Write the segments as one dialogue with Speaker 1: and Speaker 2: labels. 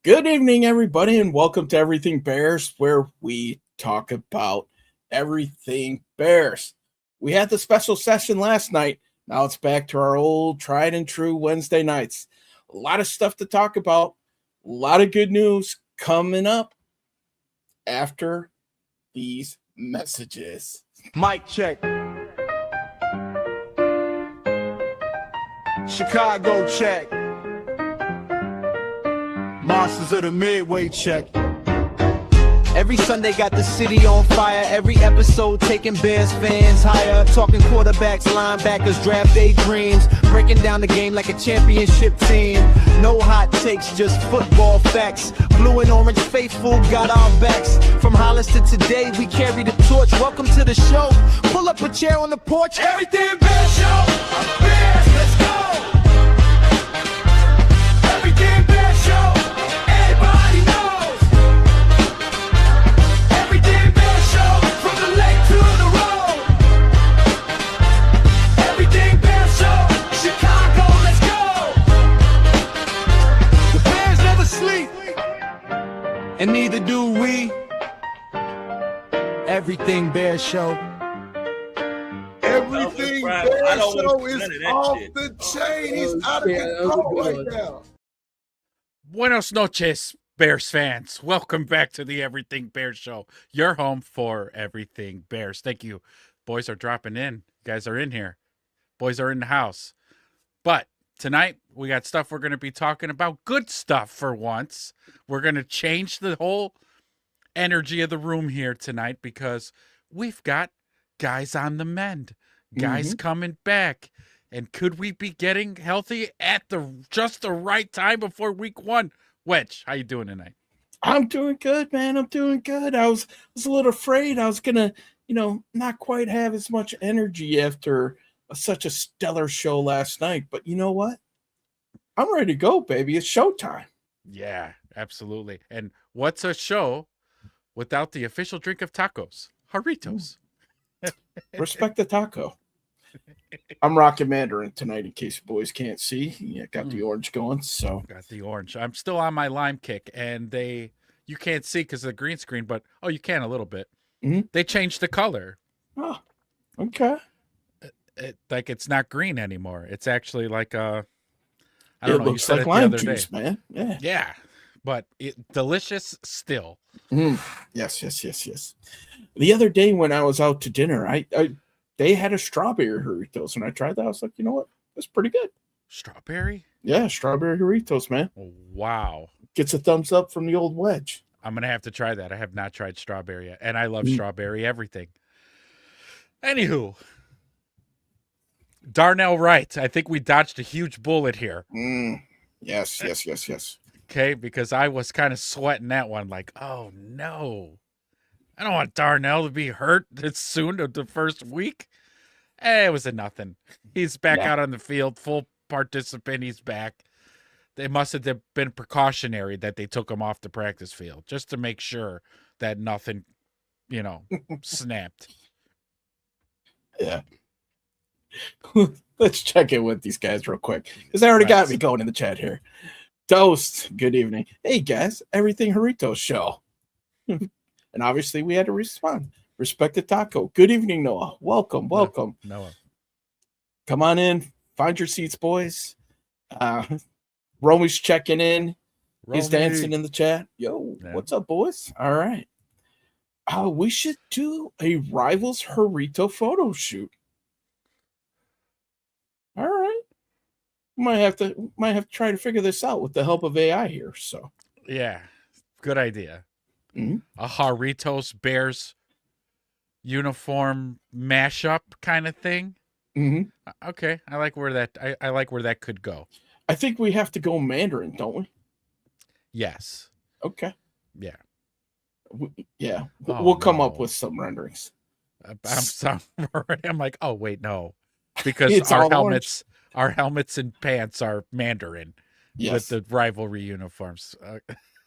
Speaker 1: Good evening, everybody, and welcome to Everything Bears, where we talk about everything Bears. We had the special session last night. Now it's back to our old tried and true Wednesday nights. A lot of stuff to talk about, a lot of good news coming up after these messages.
Speaker 2: Mic check. Chicago check. Monsters of the Midway check. Every Sunday got the city on fire. Every episode taking Bears fans higher. Talking quarterbacks, linebackers, draft day dreams. Breaking down the game like a championship team. No hot takes, just football facts. Blue and orange faithful got our backs. From Hollis to today, we carry the torch. Welcome to the show. Pull up a chair on the porch. Everything Bears show. Bears, let's go. Everything Bears show. Everybody knows. Everything Bears show. From the lake to the road. Everything Bears show. Chicago, let's go. The Bears never sleep. And neither do we. Everything Bears show.
Speaker 3: Everything Bears show is off the chain. He's out of control right now.
Speaker 4: Buenos noches, Bears fans. Welcome back to the Everything Bears show. Your home for everything Bears. Thank you. Boys are dropping in. You guys are in here. Boys are in the house. But tonight, we got stuff we're going to be talking about. Good stuff for once. We're going to change the whole energy of the room here tonight because we've got guys on the mend. Guys coming back. And could we be getting healthy at just the right time before week one? Wedge, how you doing tonight?
Speaker 1: I'm doing good, man. I'm doing good. I was a little afraid I was going to, not quite have as much energy after such a stellar show last night. But you know what? I'm ready to go, baby. It's showtime.
Speaker 4: Yeah, absolutely. And what's a show without the official drink of tacos? Jarritos.
Speaker 1: Respect the taco. I'm rocking Mandarin tonight in case you boys can't see. Yeah, got the orange going. So
Speaker 4: got the orange. I'm still on my lime kick, and you can't see because of the green screen, but you can a little bit. They changed the color.
Speaker 1: Oh, okay.
Speaker 4: Like it's not green anymore. It's actually like
Speaker 1: it looks like lime juice, man.
Speaker 4: Yeah, but delicious still.
Speaker 1: Yes. The other day when I was out to dinner, they had a strawberry Jarritos, and I tried that. I was like, you know what? That's pretty good.
Speaker 4: Strawberry?
Speaker 1: Yeah, strawberry Jarritos, man.
Speaker 4: Wow.
Speaker 1: Gets a thumbs up from the old Wedge.
Speaker 4: I'm going to have to try that. I have not tried strawberry yet, and I love strawberry everything. Anywho, Darnell Wright. I think we dodged a huge bullet here.
Speaker 1: Yes.
Speaker 4: Okay, because I was kind of sweating that one like, oh, no. I don't want Darnell to be hurt this soon of the first week. It was a nothing. He's back out on the field, full participant. He's back. They must have been precautionary that they took him off the practice field just to make sure that nothing, snapped.
Speaker 1: Yeah. Let's check in with these guys real quick because they already got me going in the chat here. Toast, good evening. Hey, guys, Everything Jarritos show. And obviously, we had to respond. Respect the taco. Good evening, Noah. Welcome.
Speaker 4: Noah.
Speaker 1: Come on in. Find your seats, boys. Romy's checking in. He's dancing in the chat. Yo, what's up, boys? All right. We should do a Rivals Jarrito photo shoot. All right. Might have to try to figure this out with the help of AI here. So
Speaker 4: yeah, good idea. A Jarritos Bears uniform mashup kind of thing. Okay, I like where that could go.
Speaker 1: I think we have to go Mandarin, don't we?
Speaker 4: Yes.
Speaker 1: Okay.
Speaker 4: Yeah.
Speaker 1: We'll come up with some renderings.
Speaker 4: I'm like, oh wait, no, because our helmets and pants are Mandarin with the rivalry uniforms.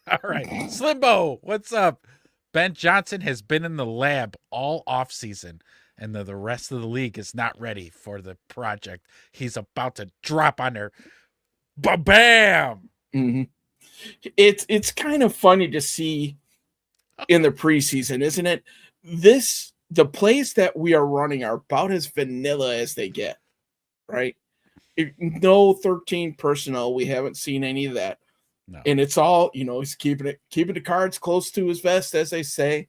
Speaker 4: All right. Slimbo, what's up? Ben Johnson has been in the lab all offseason, and the rest of the league is not ready for the project. He's about to drop on there. Ba-bam!
Speaker 1: He It's kind of funny to see in the preseason, isn't it? The plays that we are running are about as vanilla as they get, right? No 13 personnel. We haven't seen any of that.
Speaker 4: No.
Speaker 1: And it's all, he's keeping the cards close to his vest, as they say.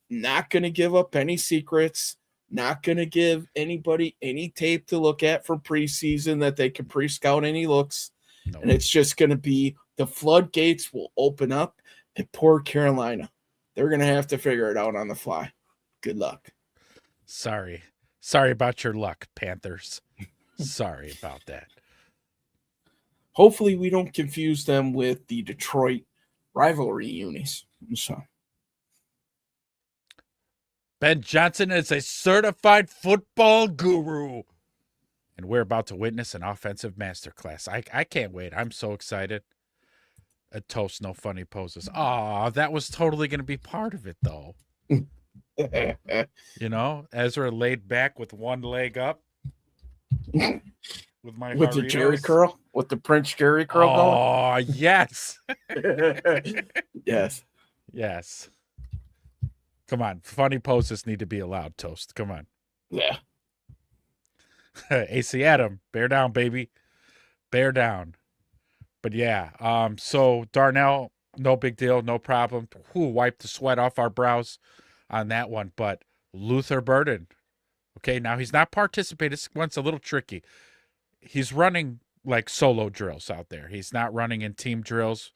Speaker 1: Not going to give up any secrets. Not going to give anybody any tape to look at for preseason that they can pre-scout any looks. No. And it's just going to be the floodgates will open up, and poor Carolina. They're going to have to figure it out on the fly. Good luck.
Speaker 4: Sorry about your luck, Panthers. Sorry about that.
Speaker 1: Hopefully we don't confuse them with the Detroit rivalry unis. So.
Speaker 4: Ben Johnson is a certified football guru. And we're about to witness an offensive masterclass. I can't wait. I'm so excited. A toast, no funny poses. Aw, that was totally going to be part of it, though. Ezra laid back with one leg up. With
Speaker 1: the Jerry curl? With the Prince Jerry curl going?
Speaker 4: Oh, yes.
Speaker 1: Yes.
Speaker 4: Come on. Funny poses need to be allowed, Toast. Come on.
Speaker 1: Yeah.
Speaker 4: AC Adam, bear down, baby. Bear down. But yeah, so Darnell, no big deal, no problem. Wiped the sweat off our brows on that one. But Luther Burden, okay, now he's not participating. This one's a little tricky. He's running like solo drills out there. He's not running in team drills,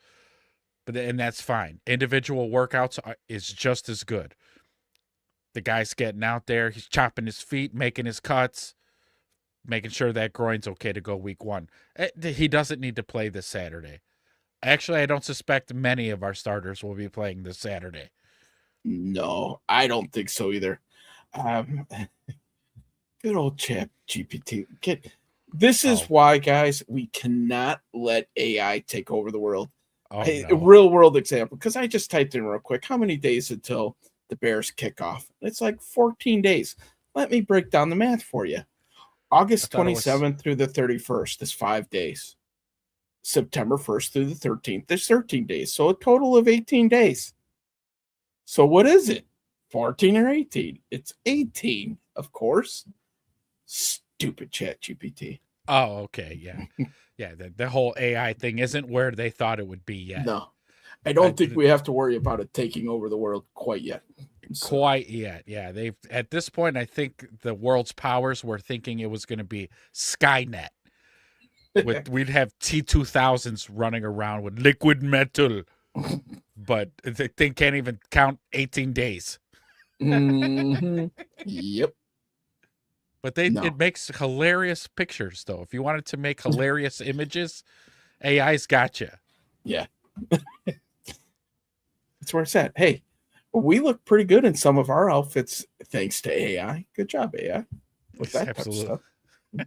Speaker 4: and that's fine. Individual workouts is just as good. The guy's getting out there. He's chopping his feet, making his cuts, making sure that groin's okay to go week 1. He doesn't need to play this Saturday. Actually, I don't suspect many of our starters will be playing this Saturday.
Speaker 1: No, I don't think so either. Good old chat GPT. This is why, guys, we cannot let AI take over the world.
Speaker 4: No.
Speaker 1: A real world example, because I just typed in real quick, how many days until the Bears kick off? It's like 14 days. Let me break down the math for you. August 27th through the 31st is 5 days. September 1st through the 13th is 13 days. So a total of 18 days. So what is it? 14 or 18? It's 18, of course. Stupid chat GPT.
Speaker 4: Oh, okay. Yeah. Yeah. The whole AI thing isn't where they thought it would be yet.
Speaker 1: No, I don't think we have to worry about it taking over the world quite yet.
Speaker 4: Quite yet. Yeah. At this point, I think the world's powers were thinking it was going to be Skynet. We'd have T-2000s running around with liquid metal, but the thing can't even count 18 days.
Speaker 1: Mm-hmm. Yep.
Speaker 4: But it makes hilarious pictures, though. If you wanted to make hilarious images, AI's got you.
Speaker 1: Yeah. That's where it's at. Hey, we look pretty good in some of our outfits thanks to AI. Good job, AI. With that
Speaker 4: Absolutely.
Speaker 1: Type of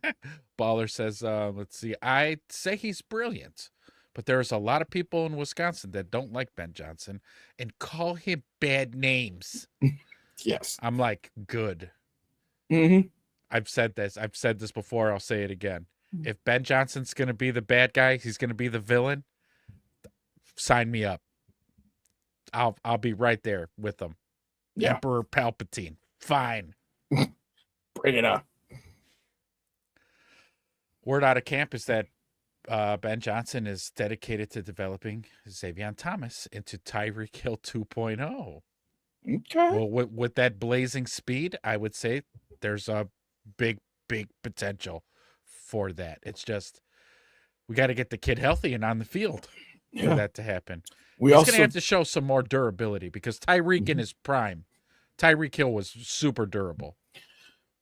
Speaker 1: stuff.
Speaker 4: Baller says, let's see. I'd say he's brilliant, but there's a lot of people in Wisconsin that don't like Ben Johnson and call him bad names.
Speaker 1: Yes.
Speaker 4: I'm like, good.
Speaker 1: Mm-hmm.
Speaker 4: I've said this before. I'll say it again. If Ben Johnson's going to be the bad guy, he's going to be the villain. Sign me up. I'll be right there with him.
Speaker 1: Yeah.
Speaker 4: Emperor Palpatine. Fine.
Speaker 1: Bring it on.
Speaker 4: Word out of camp is that Ben Johnson is dedicated to developing Xavier Thomas into Tyreek Hill 2.0.
Speaker 1: Okay.
Speaker 4: Well, with that blazing speed, I would say there's a big potential for that. It's just we got to get the kid healthy and on the field for that to happen. He's going to have to show some more durability because Tyreek in his prime, Tyreek Hill was super durable.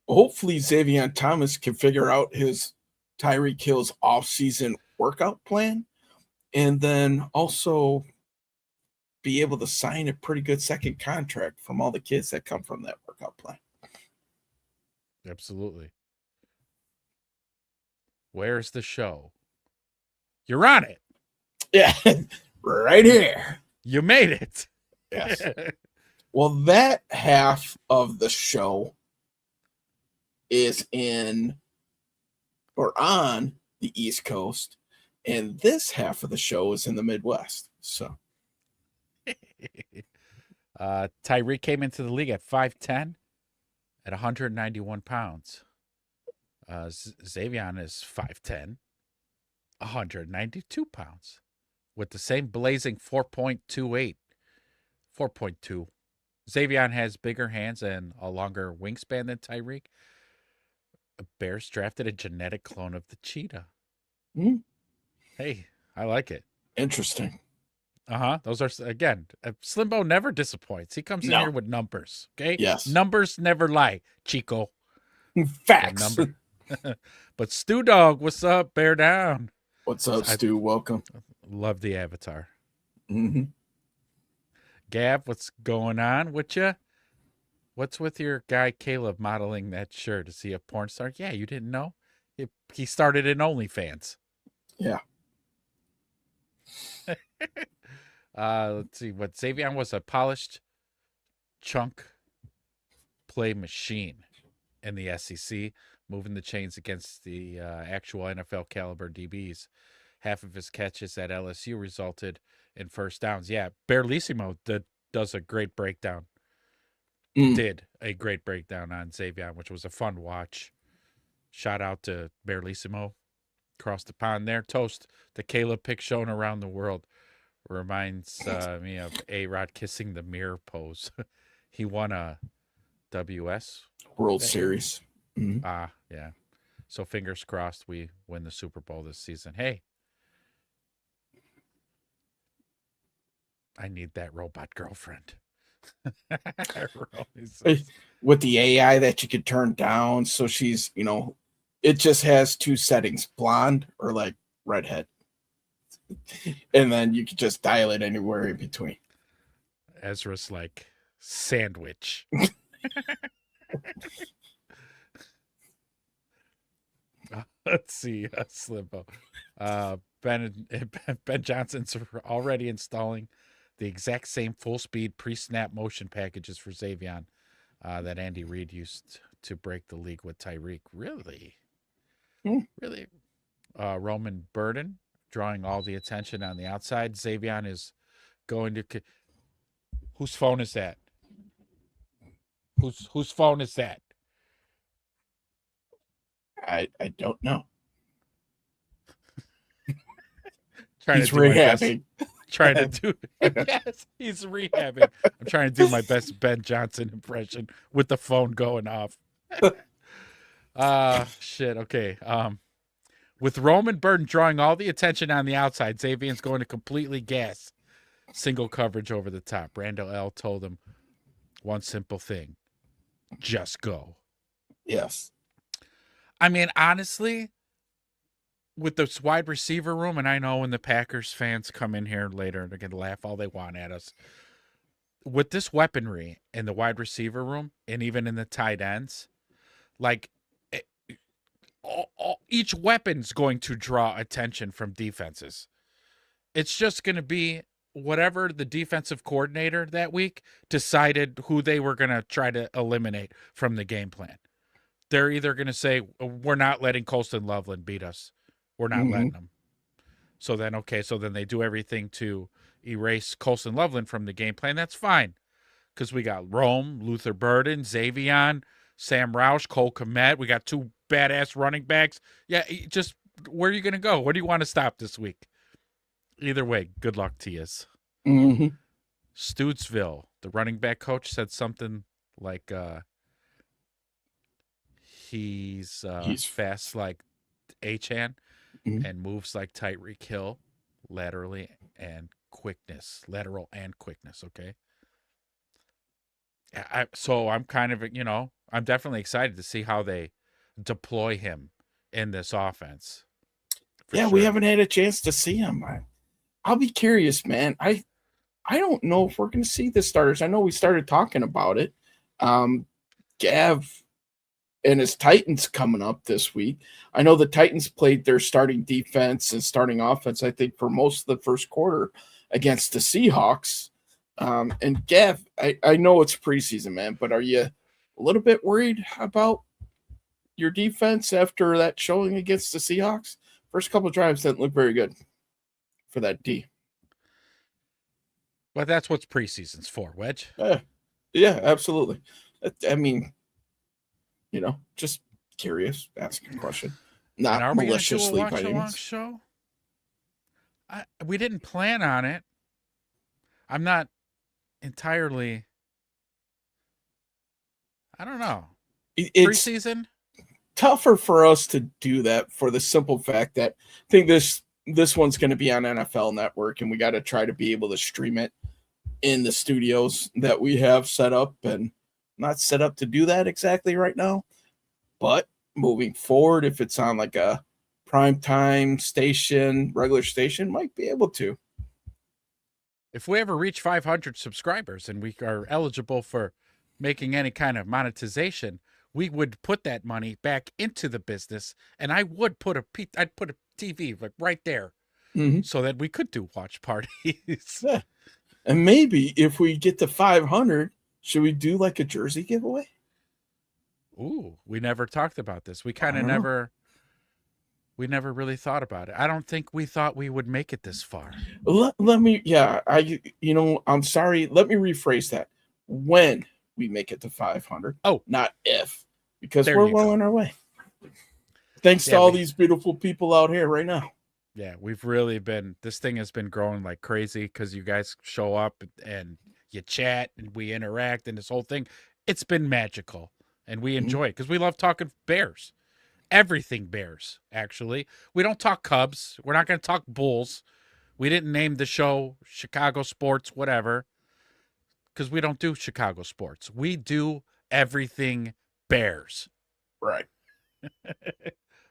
Speaker 1: Hopefully Xavier Thomas can figure out his Tyreek Hill's off-season workout plan and then also be able to sign a pretty good second contract from all the kids that come from that workout plan.
Speaker 4: Absolutely. Where's the show? You're on it.
Speaker 1: Yeah, right here.
Speaker 4: You made it.
Speaker 1: Yes. Well, that half of the show is on the East Coast, And this half of the show is in the Midwest. So
Speaker 4: Tyrique came into the league at 5'10", at 191 pounds. Xavier is 5'10", 192 pounds, with the same blazing 4.28. 4.2. Xavier has bigger hands and a longer wingspan than Tyrique. Bears drafted a genetic clone of the cheetah. Hey, I like it.
Speaker 1: Interesting.
Speaker 4: Those are, again, Slimbo never disappoints. He comes in here with numbers. Okay.
Speaker 1: Yes.
Speaker 4: Numbers never lie, Chico.
Speaker 1: Facts.
Speaker 4: But Stu Dog, what's up? Bear down.
Speaker 1: What's up, Stu? Welcome.
Speaker 4: Love the avatar.
Speaker 1: Mm-hmm.
Speaker 4: Gav, what's going on with you? What's with your guy Caleb modeling that shirt? Is he a porn star? Yeah, you didn't know? He started in OnlyFans.
Speaker 1: Yeah.
Speaker 4: Let's see. What Xavier was a polished chunk play machine in the SEC, moving the chains against the actual NFL caliber DBs. Half of his catches at LSU resulted in first downs. Yeah, Bearlissimo does a great breakdown. Did a great breakdown on Xavier, which was a fun watch. Shout out to Bearlissimo across the pond there. Toast the Caleb pick shown around the world. Reminds me of A-Rod kissing the mirror pose. He won a WS
Speaker 1: World Series.
Speaker 4: Yeah. So fingers crossed we win the Super Bowl this season. Hey, I need that robot girlfriend.
Speaker 1: With the AI that you could turn down, so she's, it just has two settings, blonde or like redhead. And then you could just dial it anywhere in between.
Speaker 4: Ezra's like sandwich. Let's see, Slimbo. Ben Johnson's already installing the exact same full-speed pre-snap motion packages for Xavier that Andy Reid used to break the league with Tyrique. Really? Really? Roman Burden drawing all the attention on the outside. Xavier is going to... Whose phone is that? Whose phone is that?
Speaker 1: I don't know.
Speaker 4: He's
Speaker 1: rehabbing.
Speaker 4: Trying to do yes, he's rehabbing. I'm trying to do my best Ben Johnson impression with the phone going off. Shit. Okay. With Roman Burden drawing all the attention on the outside, Xavier's going to completely gas single coverage over the top. Randall L told him one simple thing: just go.
Speaker 1: Yes.
Speaker 4: I mean, honestly, with this wide receiver room, and I know when the Packers fans come in here later, they're going to laugh all they want at us. With this weaponry in the wide receiver room, and even in the tight ends, like, each weapon's going to draw attention from defenses. It's just going to be whatever the defensive coordinator that week decided who they were going to try to eliminate from the game plan. They're either going to say, we're not letting Colston Loveland beat us. We're not letting them. So then they do everything to erase Colston Loveland from the game plan. That's fine. Because we got Rome, Luther Burden, Xavier, Sam Roush, Cole Kmet. We got two badass running backs. Yeah, just where are you going to go? Where do you want to stop this week? Either way, good luck to you. Stutesville, the running back coach, said something like he's fast like Achan and moves like Tyreek Hill lateral and quickness. Okay. So I'm kind of, I'm definitely excited to see how they deploy him in this offense.
Speaker 1: Yeah, sure. We haven't had a chance to see him. I'll be curious, man. I don't know if we're going to see the starters. I know we started talking about it. Gav and his Titans coming up this week. I know the Titans played their starting defense and starting offense, I think, for most of the first quarter against the Seahawks. And Gav, I know it's preseason, man, but are you a little bit worried about your defense after that showing against the Seahawks? First couple of drives didn't look very good for that D.
Speaker 4: But that's what preseason's for, Wedge.
Speaker 1: Yeah, absolutely. I mean, just curious, asking a question. Not
Speaker 4: are we
Speaker 1: maliciously
Speaker 4: going to do a watch-along show? We didn't plan on it. I'm not entirely... I don't know.
Speaker 1: It's
Speaker 4: preseason?
Speaker 1: Tougher for us to do that for the simple fact that I think this one's going to be on NFL Network, and we got to try to be able to stream it in the studios that we have set up, and not set up to do that exactly right now. But moving forward, if it's on like a primetime station, regular station, might be able to.
Speaker 4: If we ever reach 500 subscribers and we are eligible for making any kind of monetization, we would put that money back into the business, and I'd put a TV like right there, so that we could do watch parties.
Speaker 1: Yeah. And maybe if we get to 500, should we do like a jersey giveaway?
Speaker 4: Ooh, we never talked about this. We kind of never really thought about it. I don't think we thought we would make it this far.
Speaker 1: I'm sorry. Let me rephrase that. When we make it to 500.
Speaker 4: Oh,
Speaker 1: not if, because we're well on our way. Thanks to all these beautiful people out here right now.
Speaker 4: Yeah, we've really been, this thing has been growing like crazy because you guys show up and you chat and we interact and this whole thing. It's been magical and we enjoy it because we love talking Bears. Everything Bears, actually. We don't talk Cubs. We're not going to talk Bulls. We didn't name the show Chicago Sports, whatever, because we don't do Chicago sports. We do everything Bears.
Speaker 1: Right.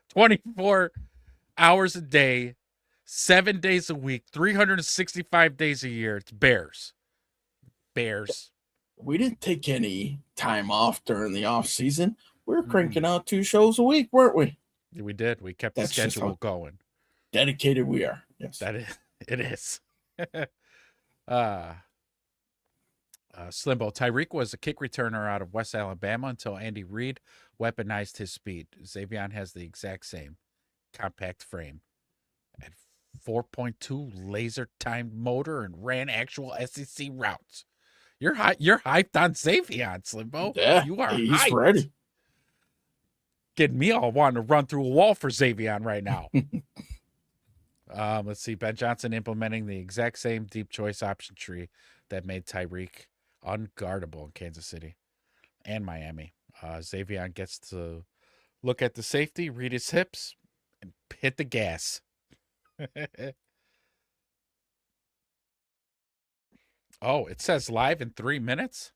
Speaker 4: 24 hours a day, 7 days a week, 365 days a year. It's Bears. Bears.
Speaker 1: We didn't take any time off during the off season. We were cranking out 2 shows a week, weren't we?
Speaker 4: We did. We kept the schedule going.
Speaker 1: Dedicated we are. Yes.
Speaker 4: That is. It is. Slimbo. Tyrique was a kick returner out of West Alabama until Andy Reid weaponized his speed. Xavier has the exact same compact frame at 4.2 laser timed motor and ran actual SEC routes. You're hyped on Xavier, Slimbo.
Speaker 1: Yeah,
Speaker 4: you are.
Speaker 1: He's
Speaker 4: hyped.
Speaker 1: Ready.
Speaker 4: Getting me all wanting to run through a wall for Xavier right now. Let's see. Ben Johnson implementing the exact same deep choice option tree that made Tyrique unguardable in Kansas City and Miami. Xavier gets to look at the safety, read his hips, and hit the gas. Oh, it says live in 3 minutes?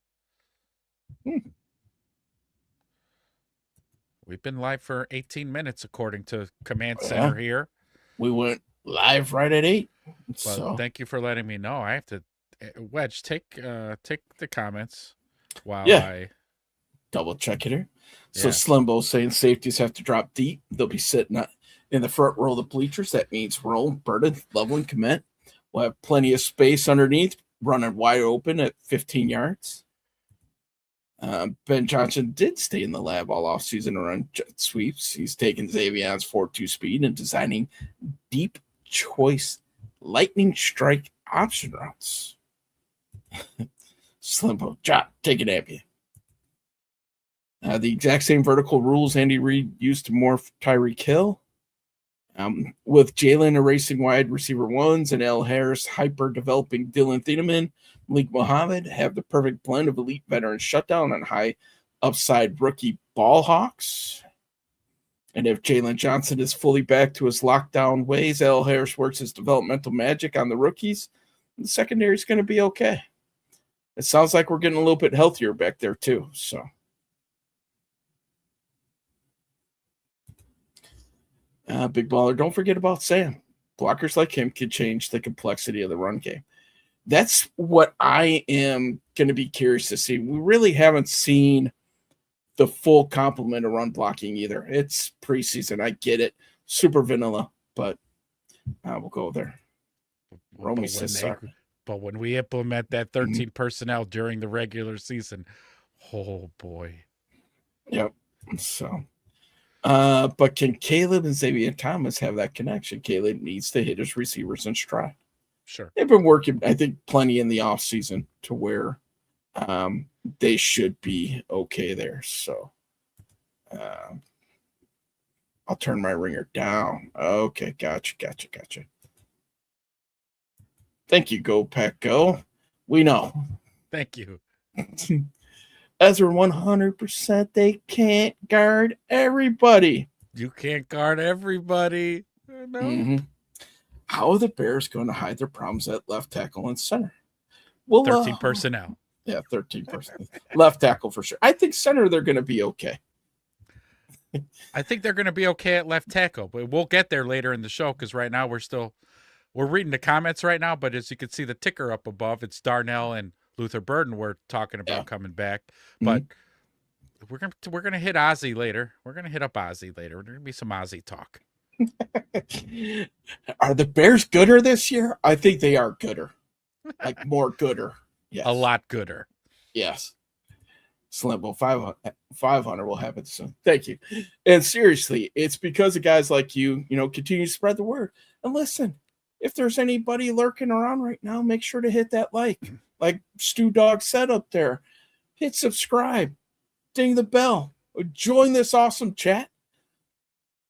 Speaker 4: We've been live for 18 minutes, according to Command Center here.
Speaker 1: We went live right at 8.
Speaker 4: Well,
Speaker 1: so
Speaker 4: thank you for letting me know. I have to, Wedge, take the comments while I
Speaker 1: double check it here. So Slimbo saying safeties have to drop deep. They'll be sitting in the front row of the bleachers. That means roll, burden, leveling, commit. We'll have plenty of space underneath, running wide open at 15 yards. Ben Johnson did stay in the lab all offseason to run jet sweeps. He's taking Xavier's 4.2 speed and designing deep choice lightning strike option routes. Slimbo, Jot, take it at you. The exact same vertical rules Andy Reid used to morph Tyreek Hill. With Jalen erasing wide receiver ones and L. Harris hyper-developing Dylan Thieneman, Malik Muhammad have the perfect blend of elite veteran shutdown and high upside rookie ball hawks. And if Jalen Johnson is fully back to his lockdown ways, L. Harris works his developmental magic on the rookies, the secondary is going to be okay. It sounds like we're getting a little bit healthier back there too. So, big baller, don't forget about Sam. Blockers like him could change the complexity of the run game. That's what I am going to be curious to see. We really haven't seen the full complement of run blocking either. It's preseason. I get it. Super vanilla, but we'll go there. Romy says sorry.
Speaker 4: But when we implement that 13 personnel during the regular season, oh boy.
Speaker 1: Yep. So, But can Caleb and Xavier Thomas have that connection? Caleb needs to hit his receivers in stride.
Speaker 4: Sure.
Speaker 1: They've been working, I think, plenty in the offseason to where they should be okay there. So I'll turn my ringer down. Okay, gotcha. Thank you, Go Pack Go. We know.
Speaker 4: Thank you.
Speaker 1: Ezra 100%, they can't guard everybody.
Speaker 4: You can't guard everybody. No.
Speaker 1: Mm-hmm. How are the Bears going to hide their problems at left tackle and center? Well,
Speaker 4: 13 personnel.
Speaker 1: Yeah, 13 personnel. Left tackle for sure. I think center, they're going to be okay.
Speaker 4: I think they're going to be okay at left tackle, but we'll get there later in the show because right now we're reading the comments right now, but as you can see the ticker up above, it's Darnell and Luther Burden we're talking about coming back. But we're gonna hit Ozzy later. We're gonna hit up Ozzy later. There's gonna be some Ozzy talk.
Speaker 1: Are the Bears gooder this year? I think they are gooder. Like more gooder. Yes.
Speaker 4: A lot gooder.
Speaker 1: Yes. Slimbo 500 will happen soon. Thank you. And seriously, it's because of guys like you, continue to spread the word. And listen, if there's anybody lurking around right now, make sure to hit that like Stu Dog said up there. Hit subscribe, ding the bell, join this awesome chat.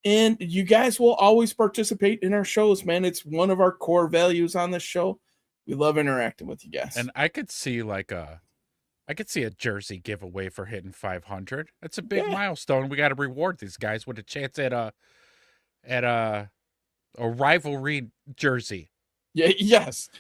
Speaker 1: And you guys will always participate in our shows, man. It's one of our core values on this show. We love interacting with you guys.
Speaker 4: And I could see a jersey giveaway for hitting 500. That's a big milestone. We got to reward these guys with a chance at a rivalry jersey.
Speaker 1: Yeah, yes.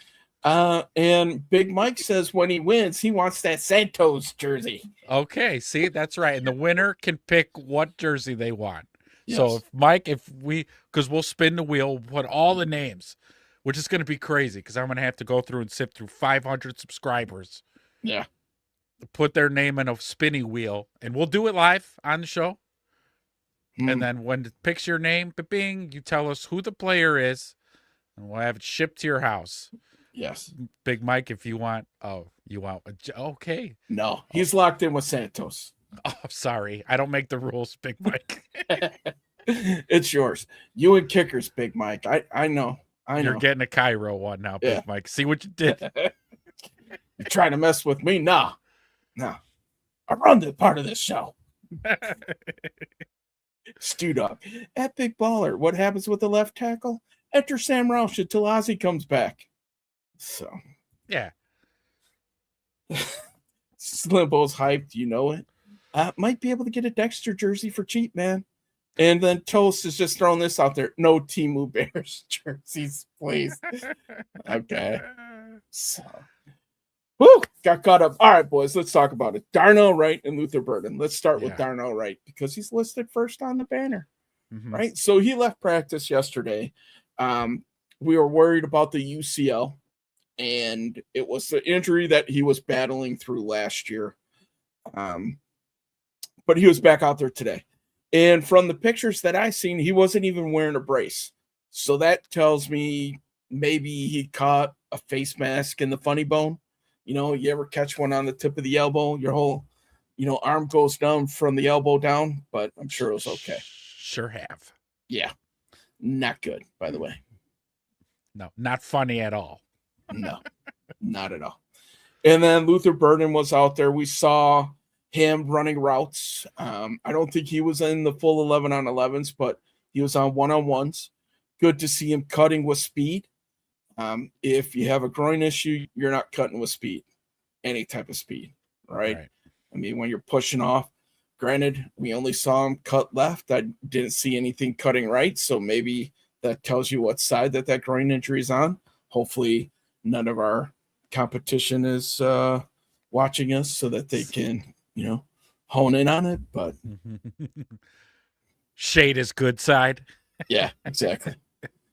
Speaker 1: And Big Mike says when he wins, he wants that Santos jersey.
Speaker 4: Okay, see, that's right. And the winner can pick what jersey they want.
Speaker 1: Yes.
Speaker 4: So because we'll spin the wheel, put all the names, which is going to be crazy because I'm going to have to go through and sift through 500 subscribers.
Speaker 1: Yeah.
Speaker 4: Put their name in a spinny wheel, and we'll do it live on the show. And then when it picks your name, bing, you tell us who the player is, and we'll have it shipped to your house.
Speaker 1: Yes.
Speaker 4: Big Mike, if you want, okay.
Speaker 1: No, he's locked in with Santos.
Speaker 4: Oh, sorry. I don't make the rules, Big Mike.
Speaker 1: It's yours. You and kickers, Big Mike. I know.
Speaker 4: You're getting a Cairo one now, Big Mike. See what you did?
Speaker 1: You're trying to mess with me? No. I run the part of this show. Stu Dog. Epic baller. What happens with the left tackle? Enter Sam Roush until Ozzy comes back. So.
Speaker 4: Yeah.
Speaker 1: Slimbo's hyped. You know it. Might be able to get a Dexter jersey for cheap, man. And then Toast is just throwing this out there. No Temu Bears jerseys, please. Okay. So. Woo! Got caught up. All right, boys, let's talk about it. Darnell Wright and Luther Burden. Let's start with Darnell Wright because he's listed first on the banner, right? So he left practice yesterday. We were worried about the UCL, and it was the injury that he was battling through last year. But he was back out there today. And from the pictures that I seen, he wasn't even wearing a brace. So that tells me maybe he caught a face mask in the funny bone. You ever catch one on the tip of the elbow? Your whole, arm goes down from the elbow down, but I'm sure it was okay.
Speaker 4: Sure have.
Speaker 1: Yeah. Not good, by the way.
Speaker 4: No, not funny at all.
Speaker 1: No, not at all. And then Luther Burden was out there. We saw him running routes. I don't think he was in the full 11 on 11s, but he was on one-on-ones. Good to see him cutting with speed. If you have a groin issue, you're not cutting with speed, any type of speed, right? I mean, when you're pushing off, granted, we only saw him cut left. I didn't see anything cutting right. So maybe that tells you what side that groin injury is on. Hopefully none of our competition is watching us so that they can, hone in on it. But
Speaker 4: shade is good side.
Speaker 1: Yeah, exactly.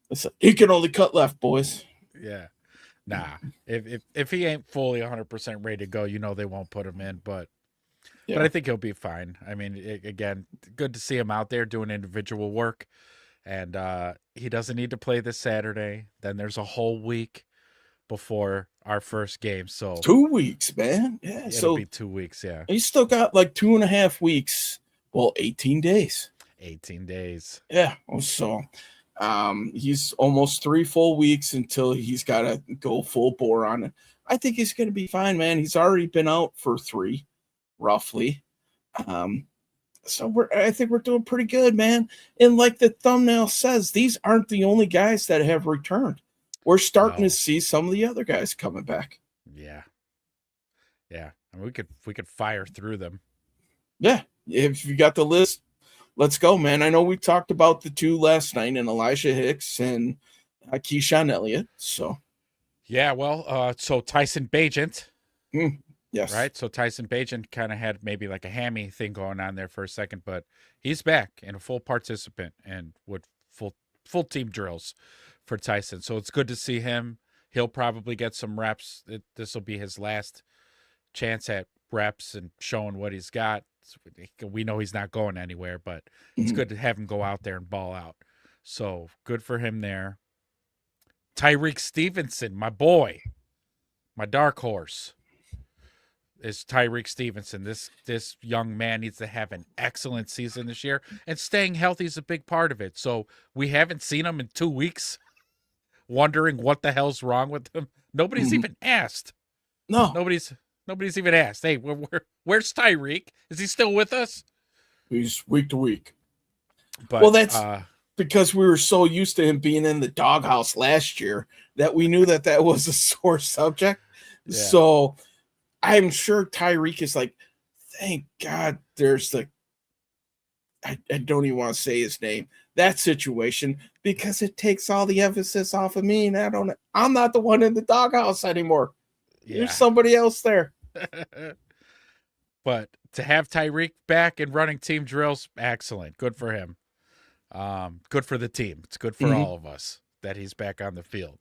Speaker 1: Listen, he can only cut left, boys.
Speaker 4: Yeah. Nah. If he ain't fully 100% ready to go, they won't put him in. But I think he'll be fine. I mean, again, good to see him out there doing individual work. And he doesn't need to play this Saturday. Then there's a whole week before our first game. So
Speaker 1: 2 weeks, man. Yeah.
Speaker 4: It'll be 2 weeks. Yeah.
Speaker 1: He's still got like 2.5 weeks. Well, 18 days.
Speaker 4: 18 days.
Speaker 1: Yeah. So he's almost 3 full weeks until he's got to go full bore on it. I think he's going to be fine, man. He's already been out for 3, roughly. So I think we're doing pretty good, man. And like the thumbnail says, these aren't the only guys that have returned. We're starting to see some of the other guys coming back.
Speaker 4: Yeah. I mean, we could fire through them.
Speaker 1: Yeah. If you got the list, let's go, man. I know we talked about the 2 last night, and Elijah Hicks and Keyshawn Elliott. So,
Speaker 4: yeah, well, so Tyson Bagent.
Speaker 1: Yes.
Speaker 4: Right. So Tyson Bagent kind of had maybe like a hammy thing going on there for a second, but he's back and a full participant and with full team drills for Tyson. So it's good to see him. He'll probably get some reps. This will be his last chance at reps and showing what he's got. We know he's not going anywhere, but it's good to have him go out there and ball out. So good for him there. Tyrique Stevenson, my boy, my dark horse, is Tyrique Stevenson. This young man needs to have an excellent season this year, and staying healthy is a big part of it. So we haven't seen him in 2 weeks, wondering what the hell's wrong with him. Nobody's even asked.
Speaker 1: No.
Speaker 4: Nobody's even asked. Hey, where's Tyrique? Is he still with us?
Speaker 1: He's week to week.
Speaker 4: But,
Speaker 1: well, that's because we were so used to him being in the doghouse last year that we knew that was a sore subject. Yeah. So I'm sure Tyrique is like, thank God there's I don't even want to say his name, that situation, because it takes all the emphasis off of me, and I'm not the one in the doghouse anymore. Yeah. There's somebody else there.
Speaker 4: But to have Tyrique back and running team drills, excellent. Good for him. Good for the team. It's good for all of us that he's back on the field.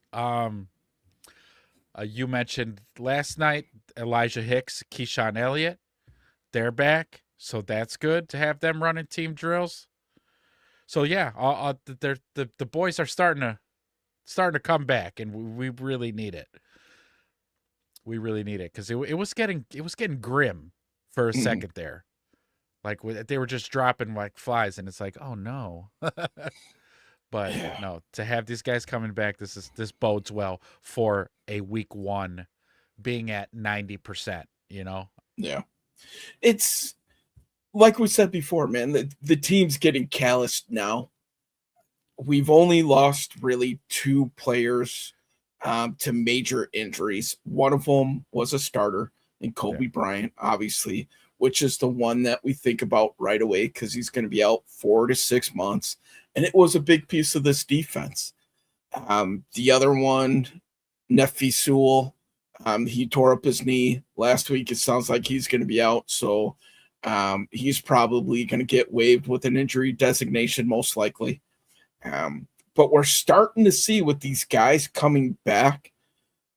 Speaker 4: You mentioned last night Elijah Hicks, Keyshawn Elliott. They're back, so that's good to have them running team drills. So yeah, the boys are starting to come back, and we really need it. We really need it because it was getting grim for a second there, like they were just dropping like flies, and it's like, oh no. But no, to have these guys coming back, this bodes well for a week 1 being at 90%. You know.
Speaker 1: Yeah, it's like we said before, man. The team's getting calloused now. We've only lost really 2 players to major injuries. One of them was a starter in Kobe Bryant, obviously, which is the one that we think about right away because he's going to be out 4 to 6 months. And it was a big piece of this defense. The other one, Nefi Sewell, he tore up his knee last week. It sounds like he's going to be out. So he's probably going to get waived with an injury designation, most likely. But we're starting to see with these guys coming back,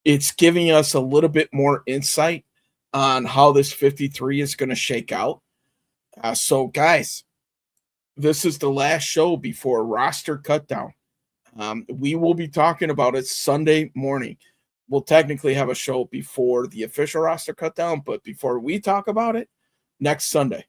Speaker 1: it's giving us a little bit more insight on how this 53 is going to shake out. So, guys, this is the last show before roster cutdown. We will be talking about it Sunday morning. We'll technically have a show before the official roster cutdown, but before we talk about it, next Sunday,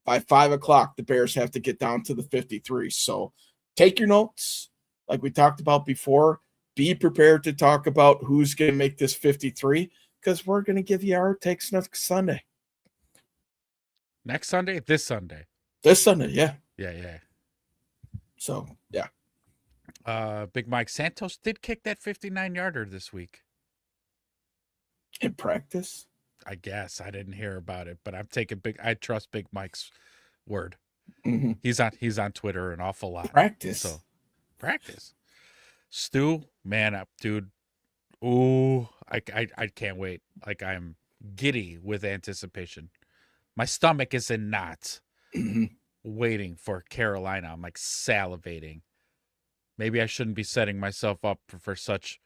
Speaker 1: by 5 o'clock, the Bears have to get down to the 53. So take your notes, like we talked about before. Be prepared to talk about who's going to make this 53, because we're going to give you our takes next Sunday.
Speaker 4: Next Sunday? This Sunday.
Speaker 1: This Sunday, yeah.
Speaker 4: Yeah.
Speaker 1: So, yeah.
Speaker 4: Big Mike Santos did kick that 59-yarder this week.
Speaker 1: In practice?
Speaker 4: I guess. I didn't hear about it, but I trust Big Mike's word.
Speaker 1: Mm-hmm.
Speaker 4: He's on Twitter an awful lot.
Speaker 1: Practice.
Speaker 4: So, practice. Stu, man up, dude. Ooh, I can't wait. Like, I'm giddy with anticipation. My stomach is in knots. Waiting for Carolina. I'm like salivating. Maybe I shouldn't be setting myself up for such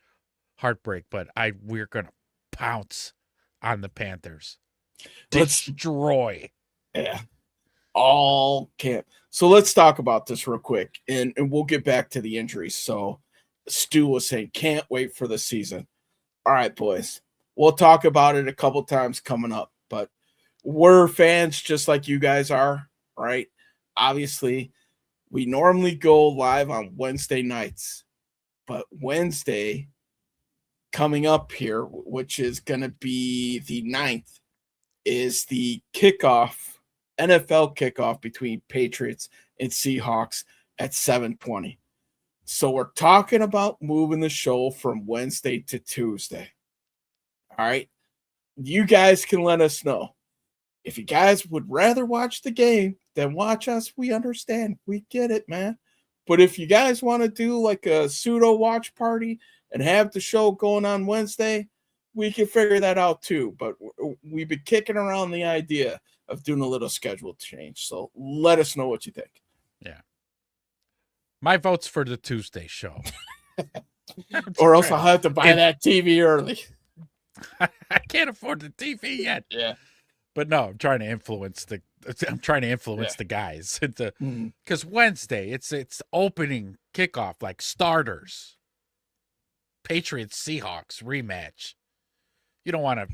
Speaker 4: heartbreak, but we're gonna pounce on the Panthers. Destroy.
Speaker 1: Yeah. All camp. So let's talk about this real quick, and we'll get back to the injuries. So Stu was saying, can't wait for the season. All right, boys. We'll talk about it a couple times coming up, but we're fans just like you guys are, right? obviously, we normally go live on Wednesday nights, but Wednesday coming up here, which is going to be the 9th, is the kickoff, NFL kickoff between Patriots and Seahawks at 7:20. So we're talking about moving the show from Wednesday to Tuesday. All right. You guys can let us know. If you guys would rather watch the game than watch us, we understand. We get it, man. But if you guys want to do like a pseudo watch party and have the show going on Wednesday, we can figure that out too. But we've been kicking around the idea of doing a little schedule change. So let us know what you think.
Speaker 4: Yeah. My vote's for the Tuesday show.
Speaker 1: Or else I'll have to buy that TV early.
Speaker 4: I can't afford the TV yet.
Speaker 1: Yeah.
Speaker 4: But no, I'm trying to influence the guys. Because Wednesday, it's opening kickoff, like starters. Patriots Seahawks rematch. You don't want to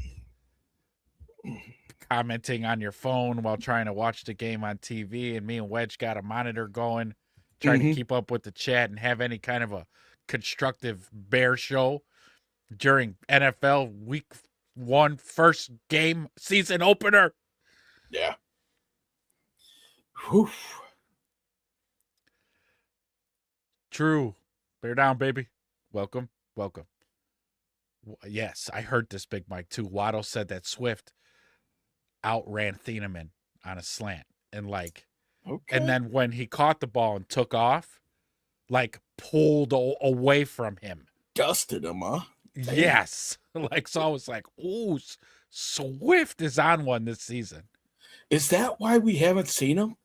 Speaker 4: commenting on your phone while trying to watch the game on TV, and me and Wedge got a monitor going, trying to keep up with the chat and have any kind of a constructive Bear show during NFL Week 1 first game season opener.
Speaker 1: Yeah. Whew.
Speaker 4: True. Bear down, baby. Welcome. Yes, I heard this, Big Mike, too. Waddle said that Swift outran Thieneman on a slant. And and then when he caught the ball and took off, pulled away from him.
Speaker 1: Dusted him, huh?
Speaker 4: Damn. Yes. So I was like, ooh, Swift is on one this season.
Speaker 1: Is that why we haven't seen him?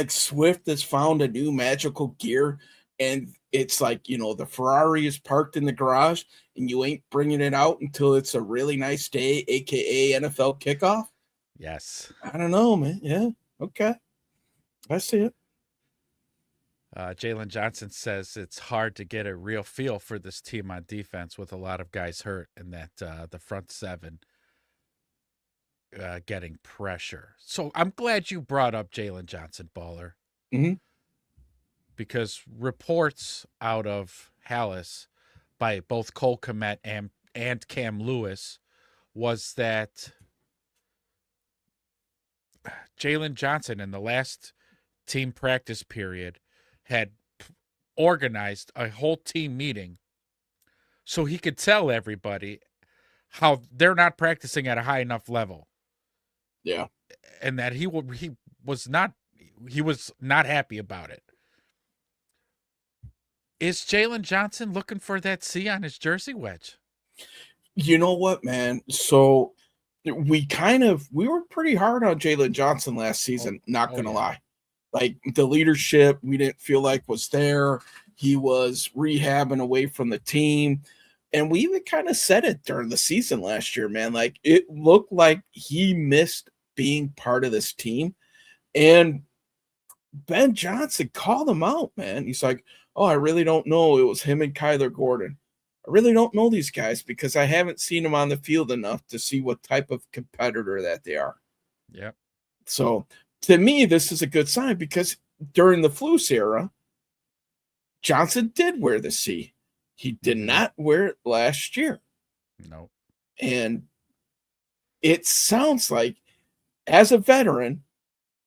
Speaker 1: Swift has found a new magical gear, and it's the Ferrari is parked in the garage, and you ain't bringing it out until it's a really nice day, a.k.a. NFL kickoff?
Speaker 4: Yes.
Speaker 1: I don't know, man. Yeah. Okay. I see it.
Speaker 4: Jalen Johnson says it's hard to get a real feel for this team on defense with a lot of guys hurt, and that the front seven getting pressure. So I'm glad you brought up Jalen Johnson, Baller.
Speaker 1: Mm-hmm.
Speaker 4: Because reports out of Hallis by both Cole Kmet and Cam Lewis was that Jalen Johnson in the last team practice period had organized a whole team meeting so he could tell everybody how they're not practicing at a high enough level.
Speaker 1: Yeah.
Speaker 4: And that he was not happy about it. Is Jalen Johnson looking for that C on his jersey, Wedge?
Speaker 1: You know what, man? So we were pretty hard on Jalen Johnson last season, not going to lie. The leadership we didn't feel like was there. He was rehabbing away from the team. And we even kind of said it during the season last year, man. It looked like he missed being part of this team. And Ben Johnson called him out, man. He's like, oh, I really don't know. It was him and Kyler Gordon. I really don't know these guys because I haven't seen them on the field enough to see what type of competitor that they are.
Speaker 4: Yeah.
Speaker 1: So to me, this is a good sign because during the Flus era, Johnson did wear the C. He did not wear it last year.
Speaker 4: No.
Speaker 1: And it sounds like, as a veteran,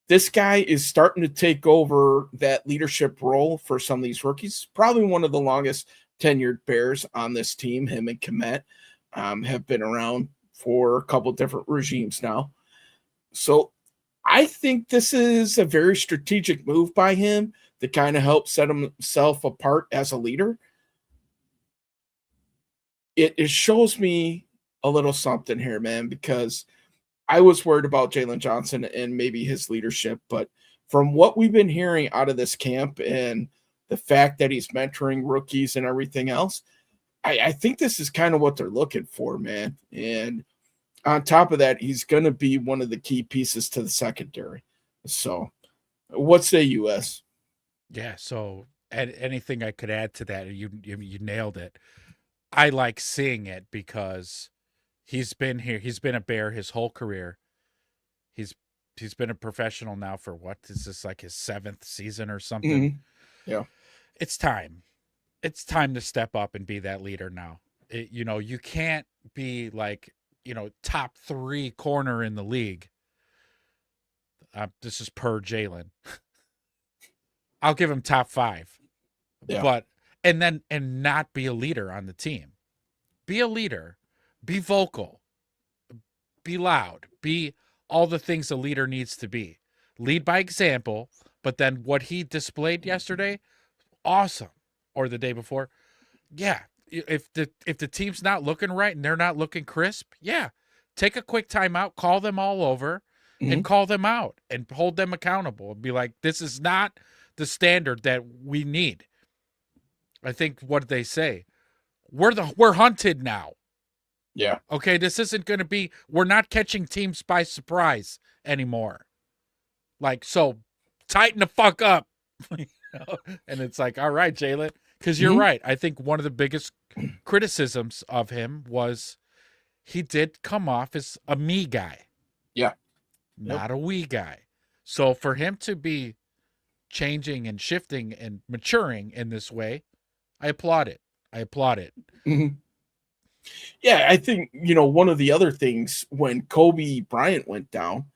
Speaker 1: this guy is starting to take over that leadership role for some of these rookies. Probably one of the longest tenured Bears on this team. Him and Kmet have been around for a couple different regimes now. So I think this is a very strategic move by him to kind of help set himself apart as a leader. It shows me a little something here, man, because I was worried about Jalen Johnson and maybe his leadership, but from what we've been hearing out of this camp and the fact that he's mentoring rookies and everything else, I think this is kind of what they're looking for, man. And on top of that, he's going to be one of the key pieces to the secondary. So what say you, Wes?
Speaker 4: Yeah, so anything I could add to that, you nailed it. I like seeing it because he's been here. He's been a Bear his whole career. He's he's been a professional now for what? Is this like his 7th season or something?
Speaker 1: Mm-hmm. Yeah.
Speaker 4: It's time. It's time to step up and be that leader now. You can't be like, top 3 corner in the league. This is per Jalen. I'll give him top 5.
Speaker 1: Yeah.
Speaker 4: But and not be a leader on the team. Be a leader. Be vocal. Be loud. Be all the things a leader needs to be. Lead by example, but then what he displayed yesterday, awesome. Or the day before, yeah. If the team's not looking right and they're not looking crisp, yeah, take a quick timeout, call them all over, and call them out and hold them accountable and be like, this is not the standard that we need. I think what they say, we're hunted now.
Speaker 1: Yeah.
Speaker 4: Okay, this isn't going to be, we're not catching teams by surprise anymore. Like, so tighten the fuck up. And it's like, all right, Jalen, because you're right. I think one of the biggest criticisms of him was he did come off as a me guy.
Speaker 1: Yeah.
Speaker 4: Not a we guy. So for him to be changing and shifting and maturing in this way, I applaud it.
Speaker 1: Mm-hmm. Yeah, I think, one of the other things when Kobe Bryant went down,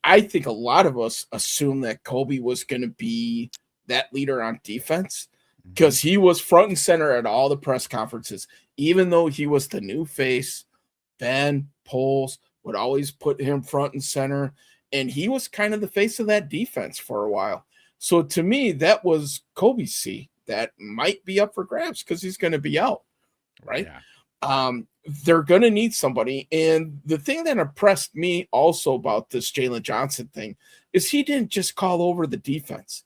Speaker 1: I think a lot of us assumed that Kobe was going to be that leader on defense because he was front and center at all the press conferences. Even though he was the new face, Ben Poles would always put him front and center, and he was kind of the face of that defense for a while. So to me, that was Kobe's C. That might be up for grabs because he's going to be out, right? Yeah. They're going to need somebody. And the thing that impressed me also about this Jalen Johnson thing is he didn't just call over the defense.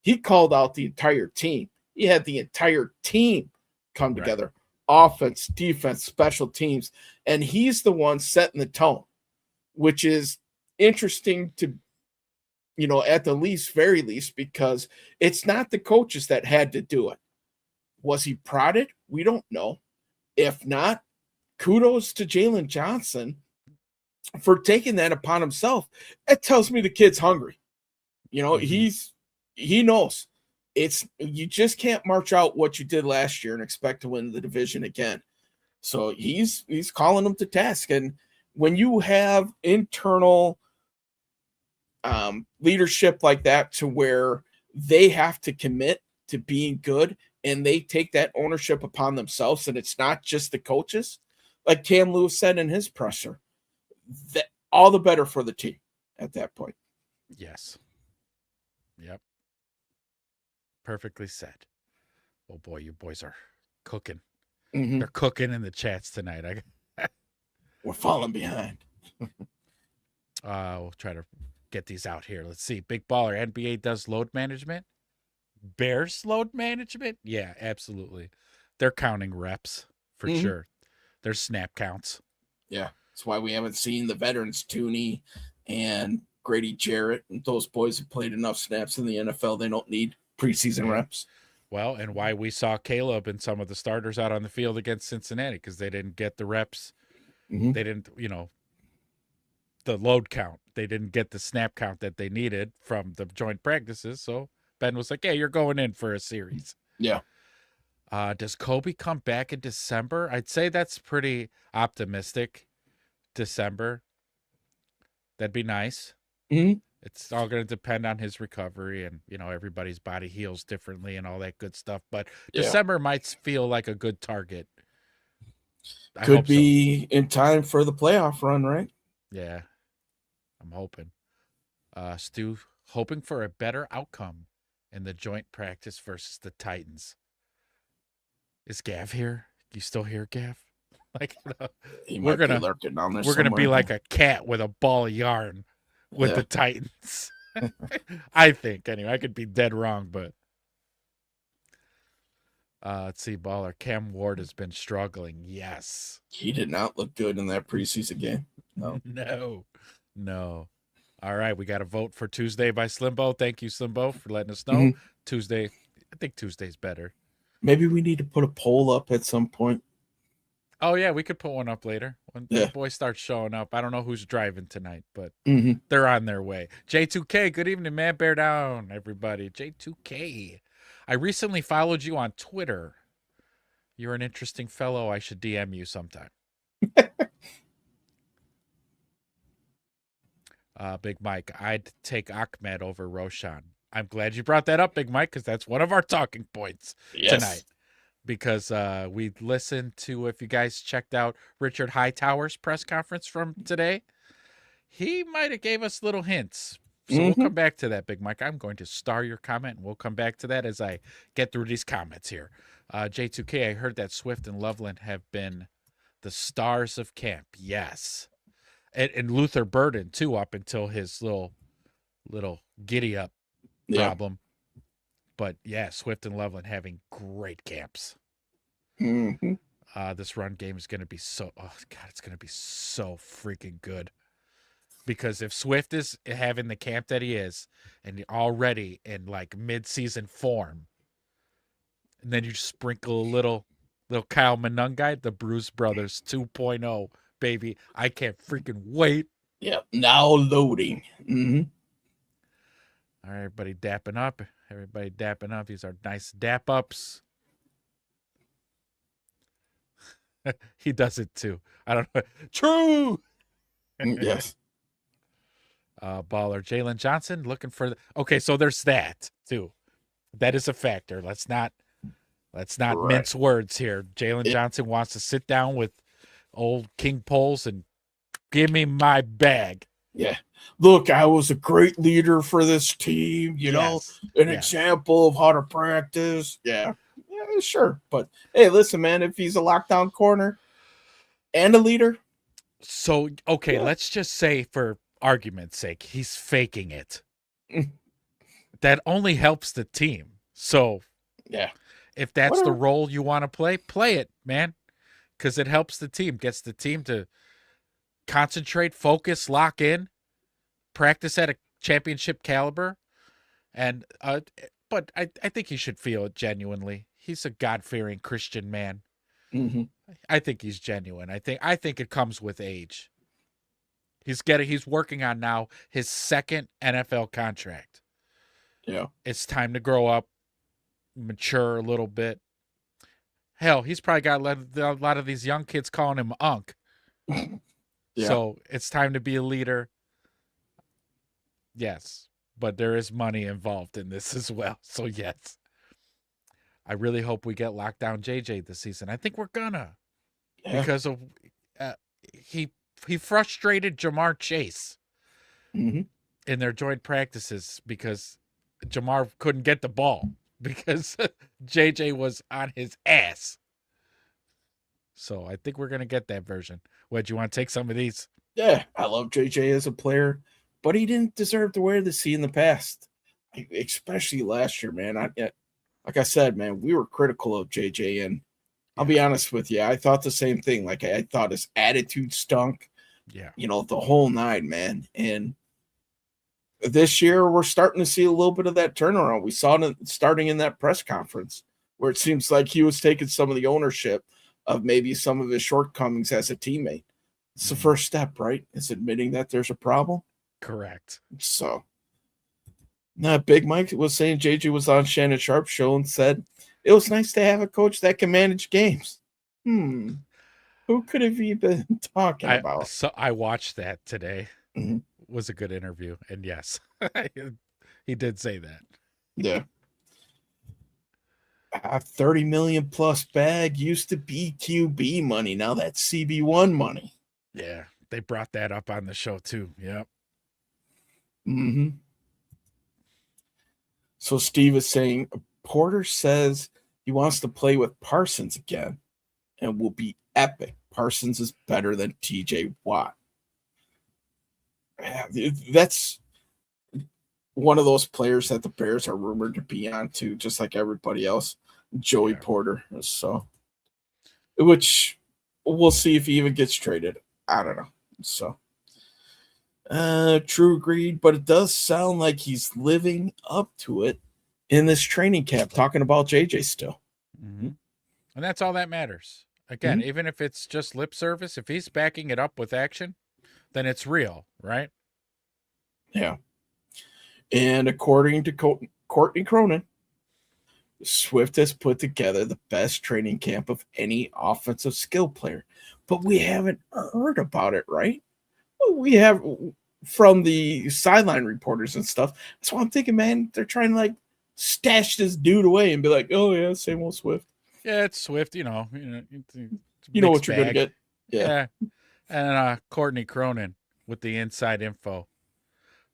Speaker 1: He called out the entire team. He had the entire team come together, offense, defense, special teams. And he's the one setting the tone, which is interesting to, at the very least, because it's not the coaches that had to do it. Was he prodded? We don't know. If not, kudos to Jalen Johnson for taking that upon himself. It tells me the kid's hungry. He knows. You just can't march out what you did last year and expect to win the division again. So he's calling them to task. And when you have internal leadership like that to where they have to commit to being good and they take that ownership upon themselves, and it's not just the coaches, like Cam Lewis said in his presser, that all the better for the team at that point.
Speaker 4: Yes. Yep. Perfectly said. Oh boy, you boys are cooking. Mm-hmm. They're cooking in the chats tonight.
Speaker 1: We're falling behind.
Speaker 4: We'll try to get these out here. Let's see. Big Baller, NBA does load management. Bears load management? Yeah, absolutely. They're counting reps for sure. There's snap counts.
Speaker 1: Yeah, that's why we haven't seen the veterans, Tooney and Grady Jarrett. Those boys have played enough snaps in the NFL. They don't need preseason reps.
Speaker 4: Well, and why we saw Caleb and some of the starters out on the field against Cincinnati, because they didn't get the reps. They didn't, the load count. They didn't get the snap count that they needed from the joint practices. So Ben was like, hey, you're going in for a series.
Speaker 1: Yeah.
Speaker 4: Does Kobe come back in December? I'd say that's pretty optimistic. December. That'd be nice.
Speaker 1: Mm-hmm.
Speaker 4: It's all going to depend on his recovery and, everybody's body heals differently and all that good stuff. But December might feel like a good target.
Speaker 1: Could be in time for the playoff run, right?
Speaker 4: Yeah. I'm hoping. Stu, hoping for a better outcome in the joint practice versus the Titans. Is Gav here? You still here, Gav? Like, we're gonna be like a cat with a ball of yarn with the Titans. I think anyway. I could be dead wrong, but let's see. Baller Cam Ward has been struggling. Yes,
Speaker 1: he did not look good in that preseason game.
Speaker 4: No. All right, we got a vote for Tuesday by Slimbo. Thank you, Slimbo, for letting us know. Tuesday, I think Tuesday's better.
Speaker 1: Maybe we need to put a poll up at some point.
Speaker 4: Oh, yeah, we could put one up later when the boys start showing up. I don't know who's driving tonight, but they're on their way. J2K, good evening, man. Bear down, everybody. J2K. I recently followed you on Twitter. You're an interesting fellow. I should DM you sometime. Big Mike, I'd take Ahmed over Roshan. I'm glad you brought that up, Big Mike, because that's one of our talking points tonight. Because we listened to, if you guys checked out Richard Hightower's press conference from today, he might have gave us little hints. So we'll come back to that, Big Mike. I'm going to star your comment, and we'll come back to that as I get through these comments here. J2K, I heard that Swift and Loveland have been the stars of camp. Yes. And Luther Burden, too, up until his little giddy-up problem. But, yeah, Swift and Loveland having great camps. This run game is going to be it's going to be so freaking good. Because if Swift is having the camp that he is, and already in, like, mid-season form, and then you sprinkle a little Kyle Monungai, the Bruce Brothers 2.0, baby. I can't freaking wait.
Speaker 1: Yep, now loading.
Speaker 4: All right, everybody dapping up. These are nice dap ups. He does it too. I don't know. True.
Speaker 1: Yes.
Speaker 4: Baller Jalen Johnson looking for okay, so there's that too. That is a factor. Let's not mince words here. Jalen Johnson wants to sit down with old King Poles and give me my bag.
Speaker 1: Yeah. Look, I was a great leader for this team, you know, an example of how to practice. Yeah, sure. But hey, listen, man, if he's a lockdown corner and a leader.
Speaker 4: So, okay, let's just say for argument's sake, he's faking it. That only helps the team. So, if that's the role you want to play it, man, because it helps the team, gets the team to concentrate, focus, lock in, practice at a championship caliber. And but I think he should feel it genuinely. He's a God-fearing Christian man. I think he's genuine. I think it comes with age. He's working on now his second NFL contract.
Speaker 1: Yeah. It's
Speaker 4: time to grow up, mature a little bit. Hell, he's probably got a lot of these young kids calling him Unc. So it's time to be a leader. Yes, but there is money involved in this as well. So yes, I really hope we get Lockdown JJ this season. I think we're gonna because of he frustrated Jamar Chase in their joint practices because Jamar couldn't get the ball because JJ was on his ass. So I think we're going to get that version. What, do you want to take some of these?
Speaker 1: Yeah, I love JJ as a player, but he didn't deserve to wear the C in the past, especially last year, man. Like I said, man, we were critical of JJ, and I'll be honest with you, I thought the same thing. Like, I thought his attitude stunk.
Speaker 4: Yeah.
Speaker 1: You know, the whole nine, man. And this year, we're starting to see a little bit of that turnaround. We saw it starting in that press conference where it seems like he was taking some of the ownership of maybe some of his shortcomings as a teammate. It's the first step, right? It's admitting that there's a problem.
Speaker 4: Correct.
Speaker 1: So, Big Mike was saying JJ was on Shannon Sharp's show and said, it was nice to have a coach that can manage games. Who could have he been talking about?
Speaker 4: So I watched that today. It was a good interview. And yes, he did say that.
Speaker 1: Yeah. A $30 million plus bag used to be QB money. Now that's CB1 money.
Speaker 4: Yeah. They brought that up on the show too. Yep.
Speaker 1: So Steve is saying Porter says he wants to play with Parsons again and will be epic. Parsons is better than TJ Watt. That's one of those players that the Bears are rumored to be on too, just like everybody else. Joey Porter. So, which we'll see if he even gets traded. I don't know. So, true agreed, but it does sound like he's living up to it in this training camp, talking about JJ still.
Speaker 4: And that's all that matters. Again, even if it's just lip service, if he's backing it up with action, then it's real, right?
Speaker 1: Yeah. And according to Courtney Cronin, Swift has put together the best training camp of any offensive skill player. But we haven't heard about it, right? We have from the sideline reporters and stuff. That's why I'm thinking, man, they're trying to like stash this dude away and be like, oh yeah, same old Swift.
Speaker 4: Yeah, it's Swift, you know
Speaker 1: what you're gonna get.
Speaker 4: Yeah. And Courtney Cronin with the inside info.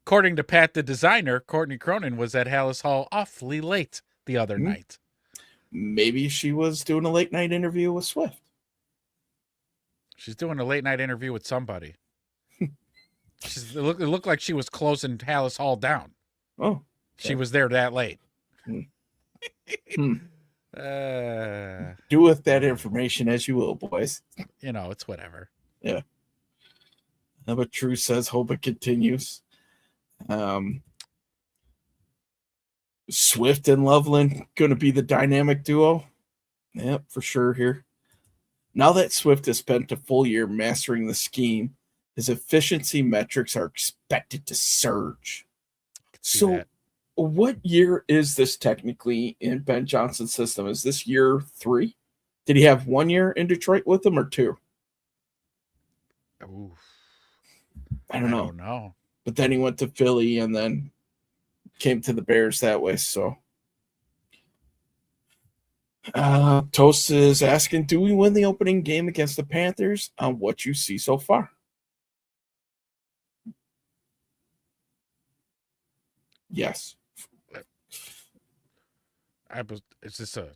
Speaker 4: According to Pat the designer, Courtney Cronin was at Hallis Hall awfully late the other night.
Speaker 1: Maybe she was doing a late night interview with Swift.
Speaker 4: She's doing a late night interview with somebody. It looked like she was closing Hallis Hall down.
Speaker 1: Oh. Okay.
Speaker 4: She was there that late.
Speaker 1: Do with that information as you will, boys.
Speaker 4: It's whatever.
Speaker 1: Yeah. But True says, hope it continues. Swift and Loveland going to be the dynamic duo. Yep, for sure here. Now that Swift has spent a full year mastering the scheme, his efficiency metrics are expected to surge. So what year is this technically in Ben Johnson's system? Is this year 3? Did he have 1 year in Detroit with him or 2?
Speaker 4: Ooh.
Speaker 1: I don't know. But then he went to Philly and then came to the Bears that way. So Toast is asking, do we win the opening game against the Panthers on what you see so far? Yes.
Speaker 4: Is this a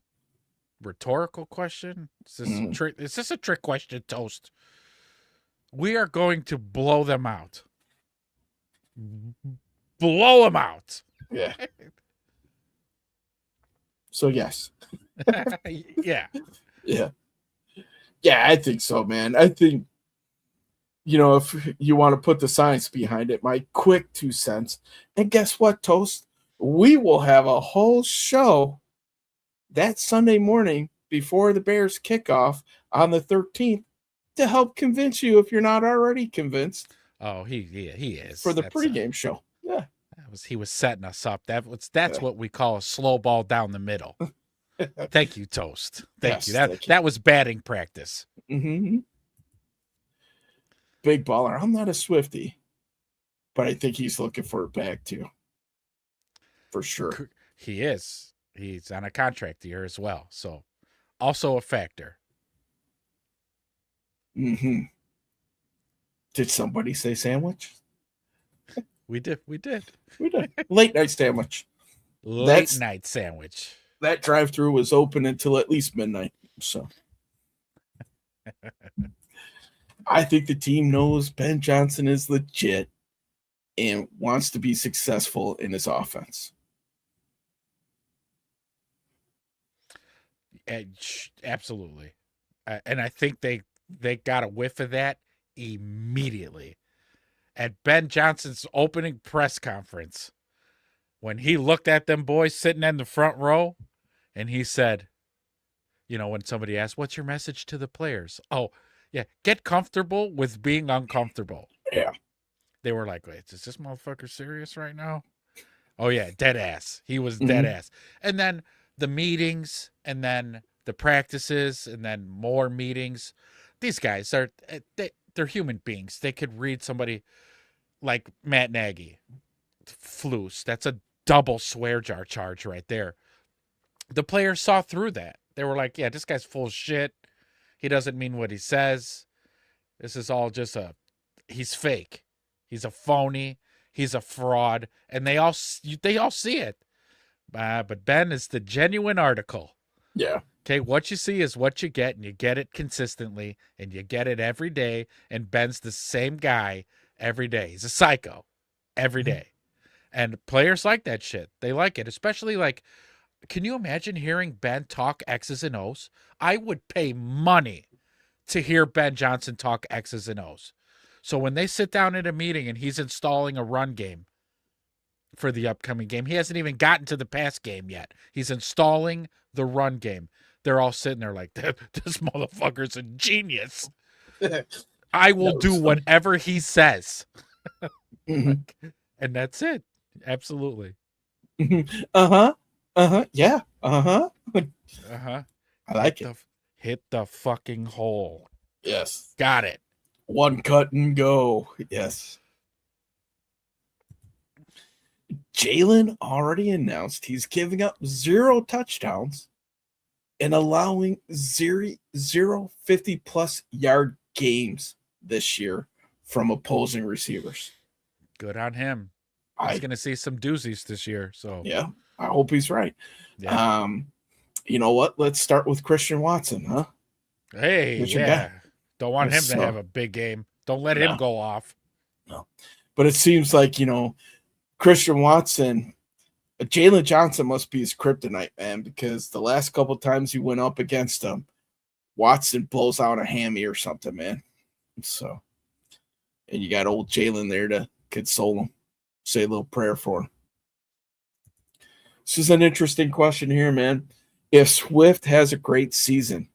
Speaker 4: rhetorical question? Is this a trick question, Toast? We are going to blow them out. Blow them out.
Speaker 1: Yeah. So yes.
Speaker 4: Yeah.
Speaker 1: Yeah. Yeah, I think so, man. I think, if you want to put the science behind it, my quick 2 cents. And guess what, Toast? We will have a whole show that Sunday morning before the Bears kickoff on the 13th to help convince you if you're not already convinced.
Speaker 4: Oh, he is.
Speaker 1: For the pregame show. Yeah.
Speaker 4: He was setting us up. That's what we call a slow ball down the middle. Thank you, Toast. Thank you. That was batting practice.
Speaker 1: Mm-hmm. Big baller. I'm not a Swiftie, but I think he's looking for a bag too. For sure.
Speaker 4: He is. He's on a contract year as well. So also a factor.
Speaker 1: Mm-hmm. Did somebody say sandwich?
Speaker 4: We did.
Speaker 1: Late night sandwich.
Speaker 4: Night sandwich.
Speaker 1: That drive-through was open until at least midnight. So I think the team knows Ben Johnson is legit and wants to be successful in his offense.
Speaker 4: Absolutely. And I think they got a whiff of that immediately. At Ben Johnson's opening press conference, when he looked at them boys sitting in the front row, and he said, when somebody asked, what's your message to the players? Oh, yeah, get comfortable with being uncomfortable.
Speaker 1: Yeah.
Speaker 4: They were like, wait, is this motherfucker serious right now? Oh, yeah, dead ass. He was dead ass. And then the meetings, and then the practices, and then more meetings. These guys they're human beings. They could read somebody like Matt Nagy. Floos. That's a double swear jar charge right there. The players saw through that. They were like, yeah, this guy's full of shit. He doesn't mean what he says. This is all just he's fake. He's a phony. He's a fraud. And they all see it. But Ben is the genuine article.
Speaker 1: Yeah.
Speaker 4: Okay, what you see is what you get, and you get it consistently, and you get it every day, and Ben's the same guy every day. He's a psycho every day. And players like that shit. They like it, especially can you imagine hearing Ben talk X's and O's? I would pay money to hear Ben Johnson talk X's and O's. So when they sit down at a meeting and he's installing a run game for the upcoming game, he hasn't even gotten to the pass game yet. He's installing the run game. they're all sitting there like, this motherfucker's a genius. I will do whatever he says. And that's it. Absolutely.
Speaker 1: Yeah. I like it.
Speaker 4: Hit the fucking hole.
Speaker 1: Yes.
Speaker 4: Got it.
Speaker 1: One cut and go. Yes. Jalen already announced he's giving up 0 touchdowns and allowing 0 50-plus yard games this year from opposing receivers.
Speaker 4: Good on him. He's going to see some doozies this year. So
Speaker 1: yeah, I hope he's right.
Speaker 4: Yeah.
Speaker 1: You know what? Let's start with Christian Watson, huh?
Speaker 4: Hey, yeah. Don't want him to have a big game. Don't let him go off.
Speaker 1: No. But it seems like, Christian Watson, Jalen Johnson must be his kryptonite, man, because the last couple times he went up against him, Watson blows out a hammy or something, man. So, and you got old Jalen there to console him, say a little prayer for him. This is an interesting question here, man. If Swift has a great season,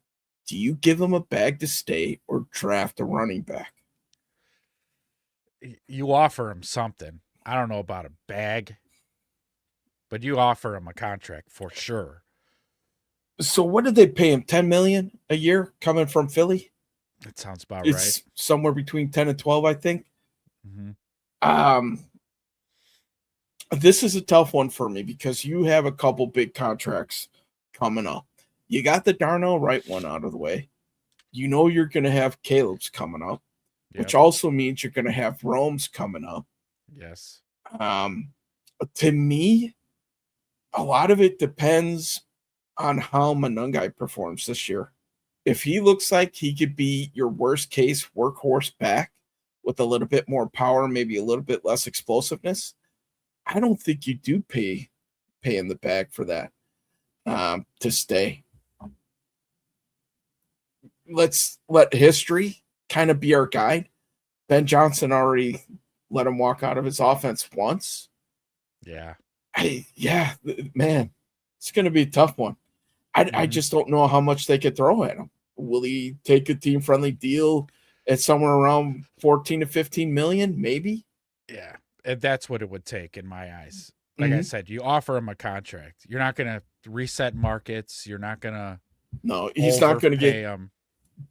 Speaker 1: do you give him a bag to stay or draft a running back?
Speaker 4: You offer him something. I don't know about a bag, but you offer him a contract for sure.
Speaker 1: So what did they pay him? $10 million a year coming from Philly?
Speaker 4: That sounds about right.
Speaker 1: It's somewhere between 10 and 12, I think.
Speaker 4: Mm-hmm.
Speaker 1: This is a tough one for me because you have a couple big contracts coming up. You got the Darnell Wright one out of the way. You know you're going to have Caleb's coming up, which also means you're going to have Rome's coming up.
Speaker 4: Yes.
Speaker 1: To me, a lot of it depends on how Manungai performs this year. If he looks like he could be your worst case workhorse back with a little bit more power, maybe a little bit less explosiveness, I don't think you do pay in the bag for that to stay. Let's let history kind of be our guide. Ben Johnson already let him walk out of his offense once.
Speaker 4: Yeah.
Speaker 1: Man, it's going to be a tough one. I just don't know how much they could throw at him. Will he take a team-friendly deal at somewhere around 14 to 15 million? Maybe.
Speaker 4: Yeah, and that's what it would take in my eyes. Like I said, you offer him a contract. You're not going to reset markets. You're not going to.
Speaker 1: No, he's not going to get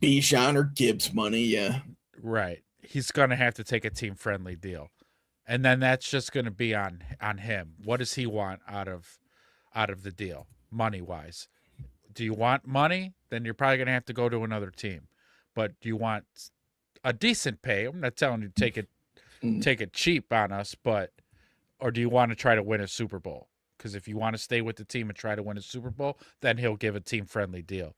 Speaker 1: Bijan or Gibbs money. Yeah.
Speaker 4: Right. He's going to have to take a team-friendly deal. And then that's just going to be on him. What does he want out of the deal, money-wise? Do you want money? Then you're probably going to have to go to another team. But do you want a decent pay? I'm not telling you to take it cheap on us, or do you want to try to win a Super Bowl? Because if you want to stay with the team and try to win a Super Bowl, then he'll give a team-friendly deal.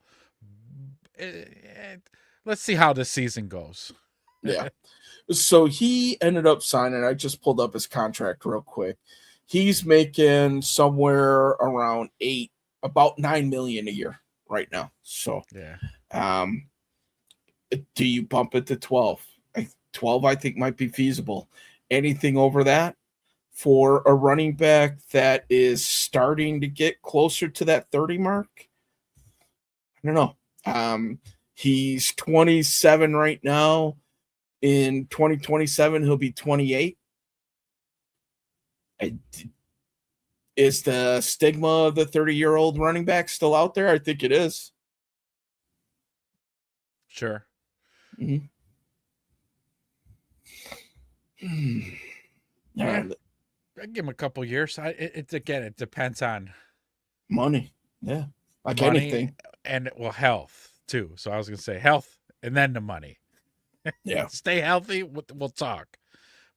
Speaker 4: Let's see how this season goes.
Speaker 1: Yeah. So he ended up signing. I just pulled up his contract real quick. He's making somewhere around about $9 million a year right now. So, do you bump it to 12? 12, I think, might be feasible. Anything over that for a running back that is starting to get closer to that 30 mark? I don't know. He's 27 right now. In 2027, he'll be 28. Is the stigma of the 30-year-old running back still out there? I think it is.
Speaker 4: Sure.
Speaker 1: Yeah.
Speaker 4: I'd give him a couple years. It depends on
Speaker 1: money. Yeah. Like
Speaker 4: money
Speaker 1: anything.
Speaker 4: And, health, too. So I was going to say health and then the money.
Speaker 1: Yeah.
Speaker 4: Stay healthy, we'll talk.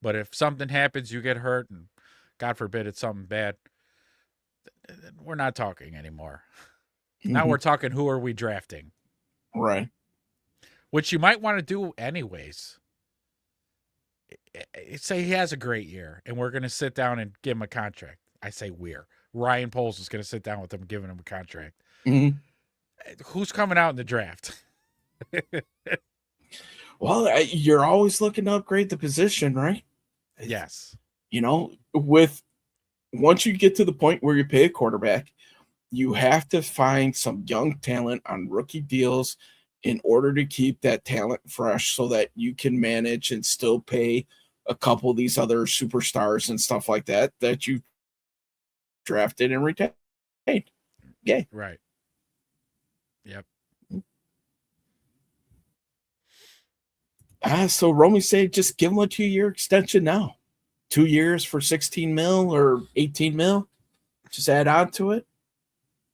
Speaker 4: But if something happens, you get hurt, and God forbid it's something bad, we're not talking anymore. Now we're talking, who are we drafting?
Speaker 1: Right.
Speaker 4: Which you might want to do anyways. Say he has a great year, and we're going to sit down and give him a contract. I say we're. Ryan Poles is going to sit down with him, giving him a contract. Who's coming out in the draft?
Speaker 1: Well, you're always looking to upgrade the position, right?
Speaker 4: Yes.
Speaker 1: Once you get to the point where you pay a quarterback, you have to find some young talent on rookie deals in order to keep that talent fresh so that you can manage and still pay a couple of these other superstars and stuff like that you drafted and retained. Yeah.
Speaker 4: Right. Yep.
Speaker 1: So Romy said just give him a 2-year extension now. 2 years for 16 mil or 18 mil. Just add on to it.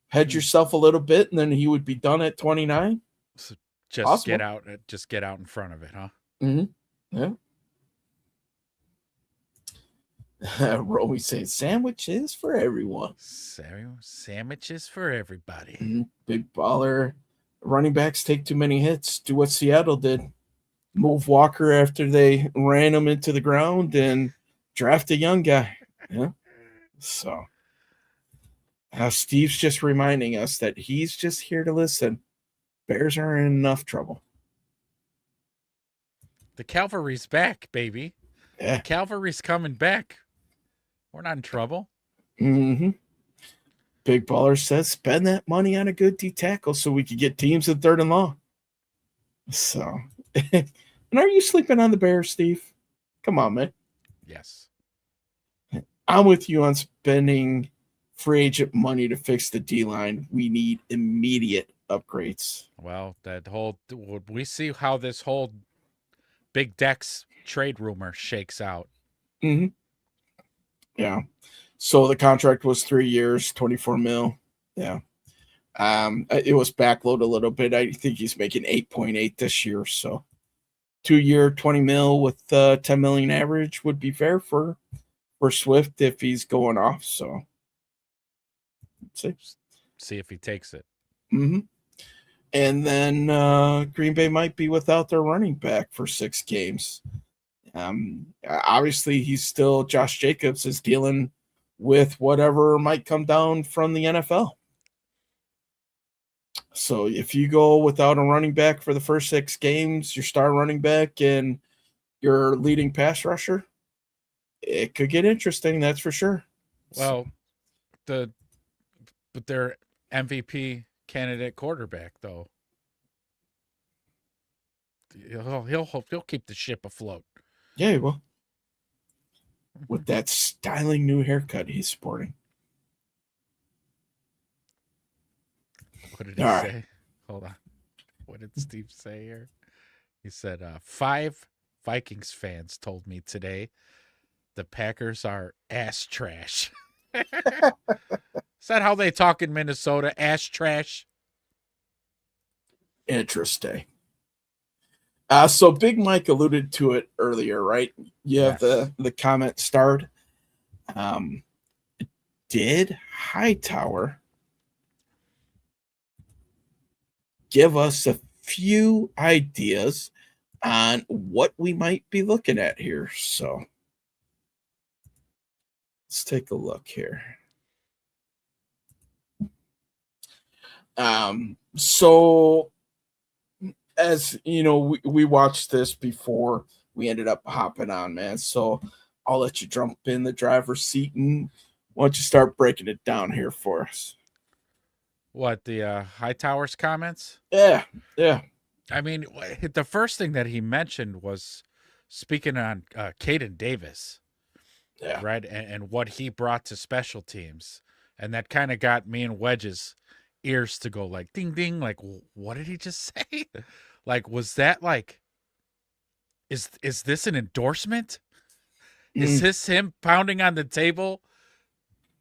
Speaker 1: Hedge yourself a little bit, and then he would be done at 29.
Speaker 4: So just
Speaker 1: Possible.
Speaker 4: get out in front of it, huh?
Speaker 1: Mm-hmm. Yeah. Romy says sandwiches for everyone.
Speaker 4: Sandwiches for everybody.
Speaker 1: Mm-hmm. Big baller. Running backs take too many hits. Do what Seattle did. Move Walker after they ran him into the ground and draft a young guy. Yeah. So Steve's just reminding us that he's just here to listen. Bears are in enough trouble.
Speaker 4: The cavalry's back, baby.
Speaker 1: Yeah.
Speaker 4: The cavalry's coming back. We're not in trouble.
Speaker 1: Mm-hmm. Big Baller says spend that money on a good D tackle so we could get teams in 3rd and long. So, and are you sleeping on the Bears, Steve? Come on, man.
Speaker 4: Yes.
Speaker 1: I'm with you on spending free agent money to fix the D-line. We need immediate upgrades.
Speaker 4: Well, we see how this whole Big Dex trade rumor shakes out.
Speaker 1: Mm-hmm. Yeah. So the contract was 3 years, 24 mil. Yeah. It was backloaded a little bit. I think he's making 8.8 this year. So 2-year, 20 mil with 10 million average would be fair for Swift if he's going off. So
Speaker 4: see if he takes it.
Speaker 1: Mm-hmm. And then Green Bay might be without their running back for 6 games. Obviously, he's still Josh Jacobs is dealing with whatever might come down from the NFL. So if you go without a running back for the first 6 games, your star running back and your leading pass rusher, it could get interesting. That's for sure.
Speaker 4: Well, but their MVP candidate quarterback, though, he'll keep the ship afloat.
Speaker 1: Yeah, he will. With that styling new haircut he's sporting.
Speaker 4: What did he say? Right. Hold on. What did Steve say here? He said, 5 Vikings fans told me today the Packers are ass trash. Is that how they talk in Minnesota? Ass trash?
Speaker 1: Interesting. So Big Mike alluded to it earlier, right? You have the comment starred. Did Hightower give us a few ideas on what we might be looking at here? So let's take a look here. So as you know, we watched this before we ended up hopping on, man. So I'll let you jump in the driver's seat and why don't you start breaking it down here for us?
Speaker 4: What, the Hightower's comments?
Speaker 1: Yeah.
Speaker 4: I mean, the first thing that he mentioned was speaking on Caden Davis, right, and what he brought to special teams, and that kind of got me and Wedge's ears to go like ding ding, like what did he just say? Like, was that like, is this an endorsement? Is this him pounding on the table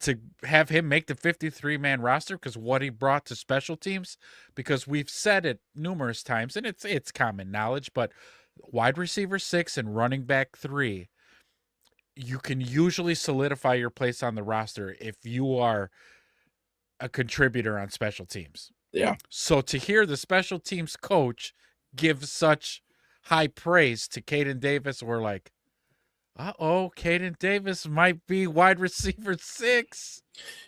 Speaker 4: to have him make the 53-man roster because what he brought to special teams? Because we've said it numerous times, and it's common knowledge, but wide receiver 6 and running back 3, you can usually solidify your place on the roster if you are a contributor on special teams.
Speaker 1: Yeah.
Speaker 4: So to hear the special teams coach give such high praise to Caden Davis, we're like, Caden Davis might be wide receiver 6.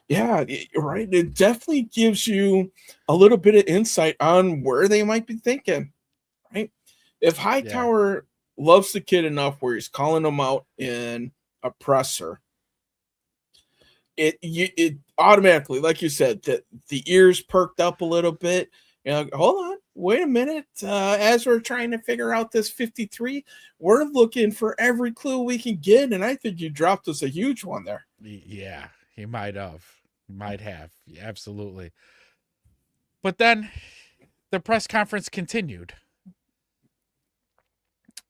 Speaker 1: Yeah, right. It definitely gives you a little bit of insight on where they might be thinking, right? If Hightower loves the kid enough where he's calling him out in a presser, it automatically, like you said, the ears perked up a little bit. Hold on, wait a minute. As we're trying to figure out this 53, we're looking for every clue we can get, and I think you dropped us a huge one there.
Speaker 4: Yeah, he might have. Yeah, absolutely. But then the press conference continued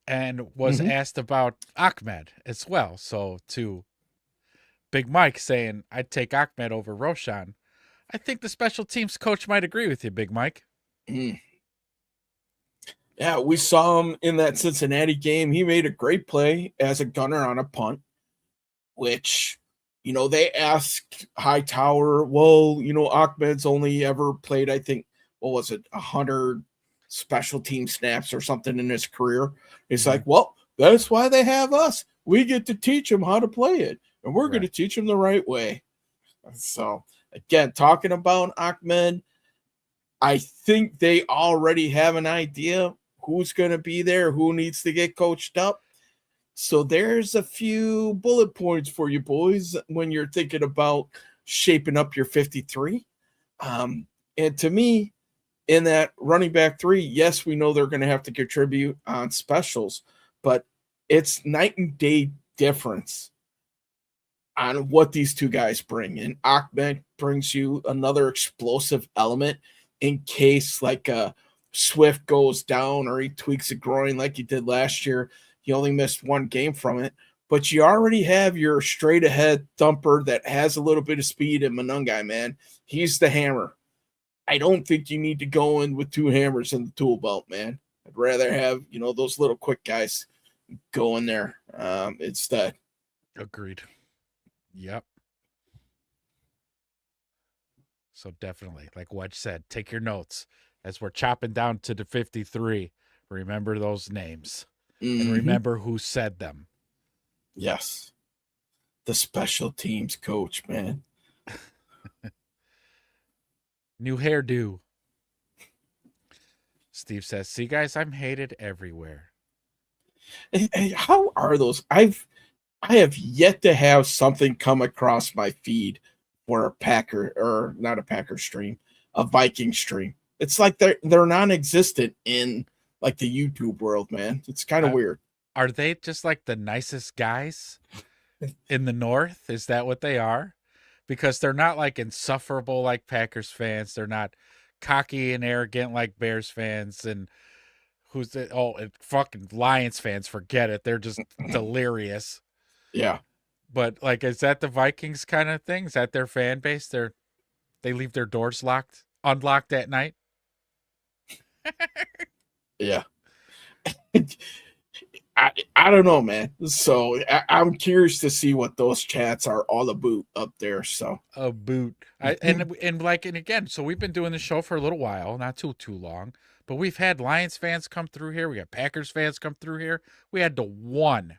Speaker 4: and was asked about Ahmed as well. So to Big Mike saying, I'd take Ahmed over Roshan. I think the special teams coach might agree with you, Big Mike.
Speaker 1: Yeah, we saw him in that Cincinnati game. He made a great play as a gunner on a punt, which, they asked Hightower, well, Ahmed's only ever played, I think, 100 special team snaps or something in his career. It's like, well, that's why they have us. We get to teach him how to play it, and we're going to teach him the right way. So, again, talking about Ahmed, I think they already have an idea who's going to be there, who needs to get coached up. So there's a few bullet points for you boys when you're thinking about shaping up your 53. And to me, in that running back 3, yes, we know they're going to have to contribute on specials, but it's night and day difference on what these two guys bring. And Ahmed brings you another explosive element in case like Swift goes down or he tweaks a groin like he did last year. He only missed one game from it, but you already have your straight ahead thumper that has a little bit of speed in Manungai, man. He's the hammer. I don't think you need to go in with 2 hammers in the tool belt, man. I'd rather have, those little quick guys go in there instead.
Speaker 4: Agreed. Yep. So definitely, like Wedge said, take your notes as we're chopping down to the 53. Remember those names and remember who said them.
Speaker 1: Yes. The special teams coach, man.
Speaker 4: New hairdo. Steve says, see, guys, I'm hated everywhere.
Speaker 1: Hey, how are those? I have yet to have something come across my feed for a Packer, or not a Packer stream, a Viking stream. It's like they're non-existent in like the YouTube world, man. It's kind of weird.
Speaker 4: Are they just like the nicest guys in the North? Is that what they are? Because they're not like insufferable like Packers fans. They're not cocky and arrogant like Bears fans. And fucking Lions fans, forget it. They're just delirious.
Speaker 1: Yeah.
Speaker 4: But like, is that the Vikings kind of thing? Is that their fan base? They leave their doors unlocked at night?
Speaker 1: Yeah. I don't know, man. So I'm curious to see what those chats are all about up there. So
Speaker 4: a boot. And again, so we've been doing the show for a little while, not too long, but we've had Lions fans come through here. We got Packers fans come through here. We had the one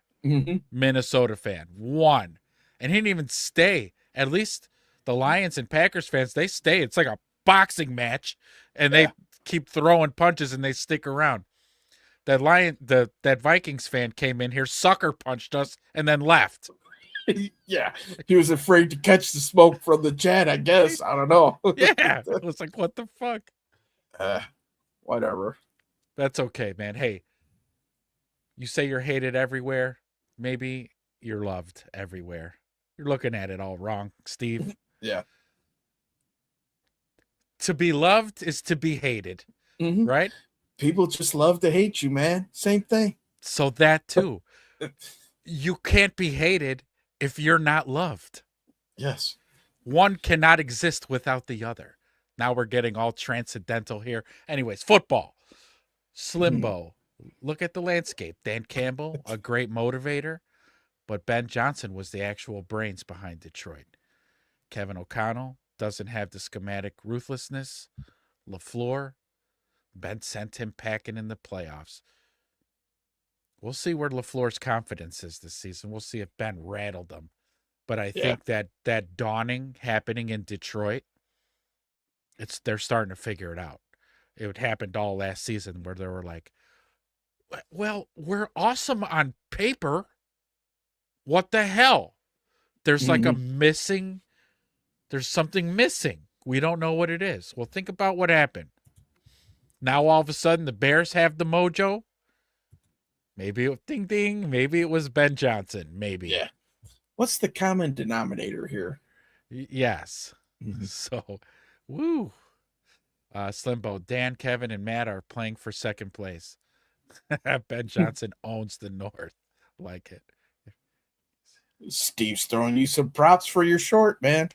Speaker 4: Minnesota fan, one, and he didn't even stay. At least the Lions and Packers fans, they stay. It's like a boxing match, and they keep throwing punches and they stick around. That Vikings fan came in here, sucker punched us, and then left.
Speaker 1: Yeah, he was afraid to catch the smoke from the chat, I guess. I don't know.
Speaker 4: Yeah, it was like, what the fuck?
Speaker 1: Whatever.
Speaker 4: That's okay, man. Hey, you say you're hated everywhere. Maybe you're loved everywhere. You're looking at it all wrong, Steve.
Speaker 1: Yeah.
Speaker 4: To be loved is to be hated, right?
Speaker 1: People just love to hate you, man. Same thing.
Speaker 4: So that too. You can't be hated if you're not loved.
Speaker 1: Yes.
Speaker 4: One cannot exist without the other. Now we're getting all transcendental here. Anyways, football. Slimbo. Look at the landscape. Dan Campbell, a great motivator, but Ben Johnson was the actual brains behind Detroit. Kevin O'Connell doesn't have the schematic ruthlessness. LaFleur, Ben sent him packing in the playoffs. We'll see where LaFleur's confidence is this season. We'll see if Ben rattled them. But I think that dawning happening in Detroit, they're starting to figure it out. It happened all last season where they were like, well, we're awesome on paper. What the hell? There's like a missing There's something missing. We don't know what it is. Well, think about what happened. Now all of a sudden the Bears have the mojo. Maybe it was ding ding. Maybe it was Ben Johnson. Maybe.
Speaker 1: Yeah. What's the common denominator here?
Speaker 4: Yes.
Speaker 1: Mhm.
Speaker 4: So, woo. Slimbo, Dan, Kevin, and Matt are playing for second place. Ben Johnson owns the North. Like it.
Speaker 1: Steve's throwing you some props for your short, man.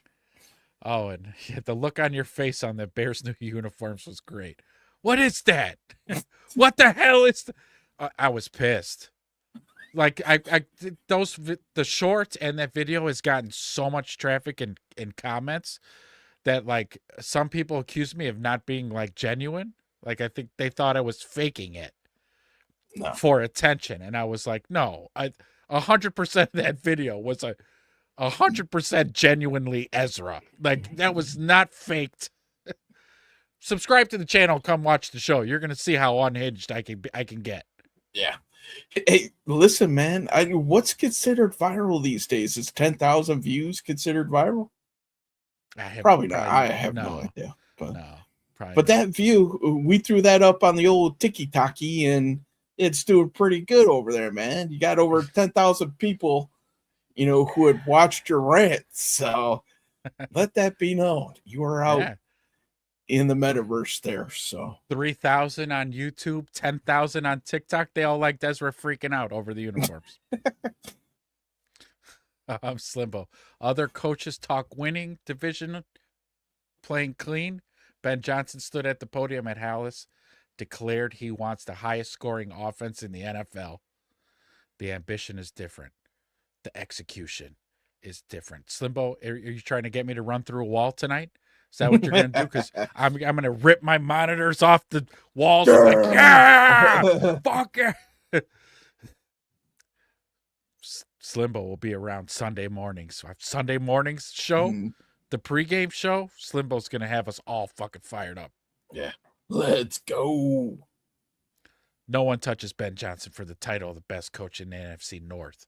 Speaker 4: Oh, and the look on your face on the Bears' new uniforms was great. What is that? What the hell is I was pissed. Like the short and that video has gotten so much traffic and comments that like some people accused me of not being like genuine. Like I think they thought I was faking it for attention, and I was like, no, 100% of that video was 100% genuinely Ezra. Like that was not faked. Subscribe to the channel. Come watch the show. You're gonna see how unhinged I can get.
Speaker 1: Yeah. Hey, listen, man. What's considered viral these days? Is 10,000 views considered viral? Probably not. I have no idea. But that view, we threw that up on the old Tiki-Taki, and it's doing pretty good over there, man. You got over 10,000 people, who had watched your rant. So let that be known. You are out in the metaverse there. So
Speaker 4: 3,000 on YouTube, 10,000 on TikTok. They all like Desra freaking out over the uniforms. I'm Slimbo. Other coaches talk winning division, playing clean. Ben Johnson stood at the podium at Hallis, declared he wants the highest scoring offense in the NFL. The ambition is different. The execution is different. Slimbo, are you trying to get me to run through a wall tonight? Is that what you're going to do? Because I'm going to rip my monitors off the walls. I'm like, yeah, fuck yeah. Slimbo will be around Sunday mornings. So Sunday mornings show, the pregame show, Slimbo's going to have us all fucking fired up.
Speaker 1: Yeah. Let's go.
Speaker 4: No one touches Ben Johnson for the title of the best coach in the NFC North.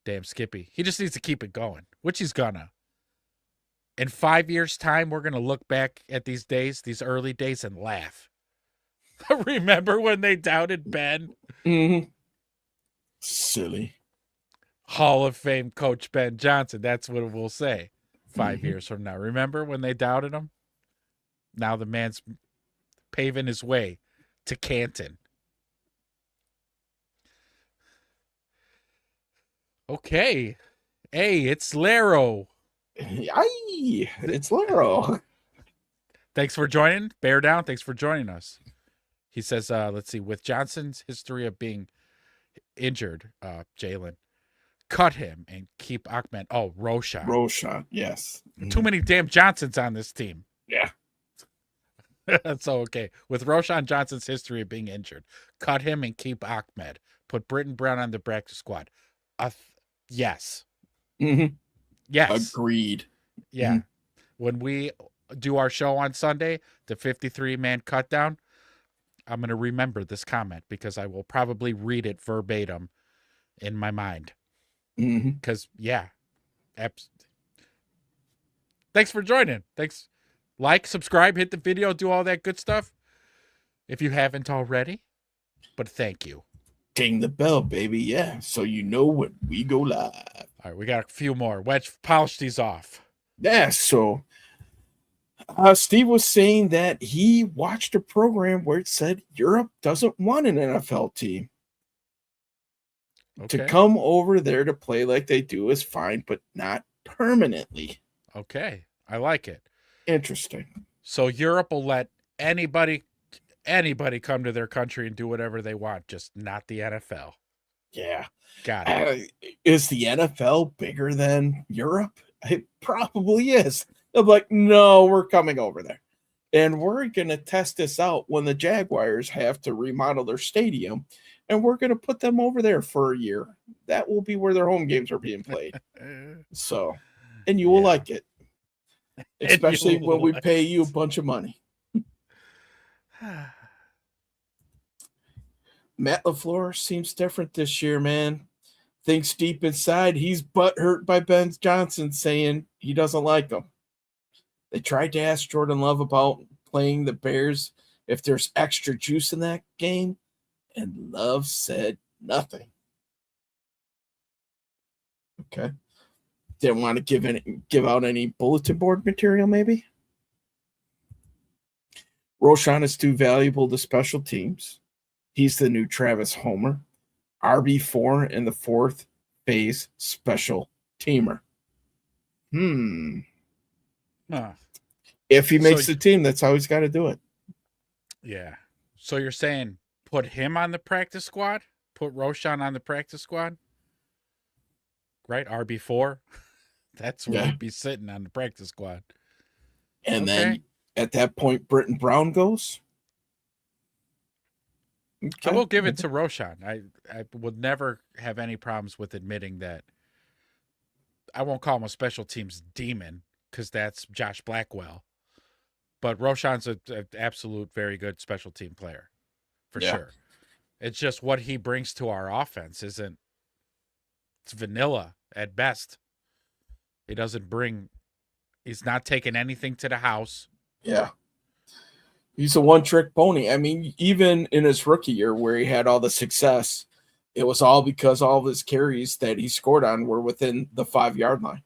Speaker 4: Damn Skippy. He just needs to keep it going, which he's gonna. In 5 years' time, we're going to look back at these days, these early days, and laugh. Remember when they doubted Ben?
Speaker 1: Mm-hmm. Silly.
Speaker 4: Hall of Fame coach Ben Johnson. That's what we'll say 5 years from now. Remember when they doubted him? Now the man's paving his way to Canton. Okay. Hey, it's Laro.
Speaker 1: Aye, it's Laro.
Speaker 4: Thanks for joining. Bear down. Thanks for joining us. He says, let's see, with Johnson's history of being injured, Jalen, cut him and keep Ahmed. Oh, Roshan.
Speaker 1: Roshan, yes.
Speaker 4: Too many damn Johnsons on this team.
Speaker 1: Yeah.
Speaker 4: So, okay. With Roshan Johnson's history of being injured, cut him and keep Ahmed. Put Britton Brown on the practice squad. Yes.
Speaker 1: Mm-hmm.
Speaker 4: Yes.
Speaker 1: Agreed.
Speaker 4: Yeah. Mm-hmm. When we do our show on Sunday, the 53-man cut down, I'm going to remember this comment because I will probably read it verbatim in my mind. Because, thanks for joining. Thanks. Like, subscribe, hit the video, do all that good stuff if you haven't already. But thank you.
Speaker 1: Ding the bell, baby. Yeah. So you know when we go live.
Speaker 4: All right. We got a few more. Wedge, polish these off.
Speaker 1: Yeah. So Steve was saying that he watched a program where it said Europe doesn't want an NFL team.
Speaker 4: Okay.
Speaker 1: To come over there to play like they do is fine, but not permanently.
Speaker 4: Okay. I like it.
Speaker 1: Interesting.
Speaker 4: So Europe will let anybody come to their country and do whatever they want, just not the NFL.
Speaker 1: Yeah.
Speaker 4: Got it.
Speaker 1: Is the NFL bigger than Europe? It probably is. They're like, no, we're coming over there. And we're going to test this out when the Jaguars have to remodel their stadium. And we're going to put them over there for a year. That will be where their home games are being played. So, and you will like it. Especially when we pay you a bunch of money. Matt LaFleur seems different this year, man. Thinks deep inside he's butthurt by Ben Johnson saying he doesn't like him. They tried to ask Jordan Love about playing the Bears if there's extra juice in that game, and Love said nothing. Okay. Didn't want to give out any bulletin board material, maybe? Roschon is too valuable to special teams. He's the new Travis Homer. RB4 in the fourth phase special teamer.
Speaker 4: Huh.
Speaker 1: If he makes the team, that's how he's got to do it.
Speaker 4: Yeah. So you're saying put him on the practice squad? Put Roschon on the practice squad? Right? RB4? That's where he'd be sitting on the practice squad.
Speaker 1: And then at that point, Britton Brown goes.
Speaker 4: Okay. I will give it to Roschon. I would never have any problems with admitting that. I won't call him a special teams demon because that's Josh Blackwell. But Roschon's an absolute very good special team player for sure. It's just what he brings to our offense it's vanilla at best. He's not taking anything to the house.
Speaker 1: Yeah. He's a one-trick pony. I mean, even in his rookie year where he had all the success, it was all because all of his carries that he scored on were within the 5-yard line.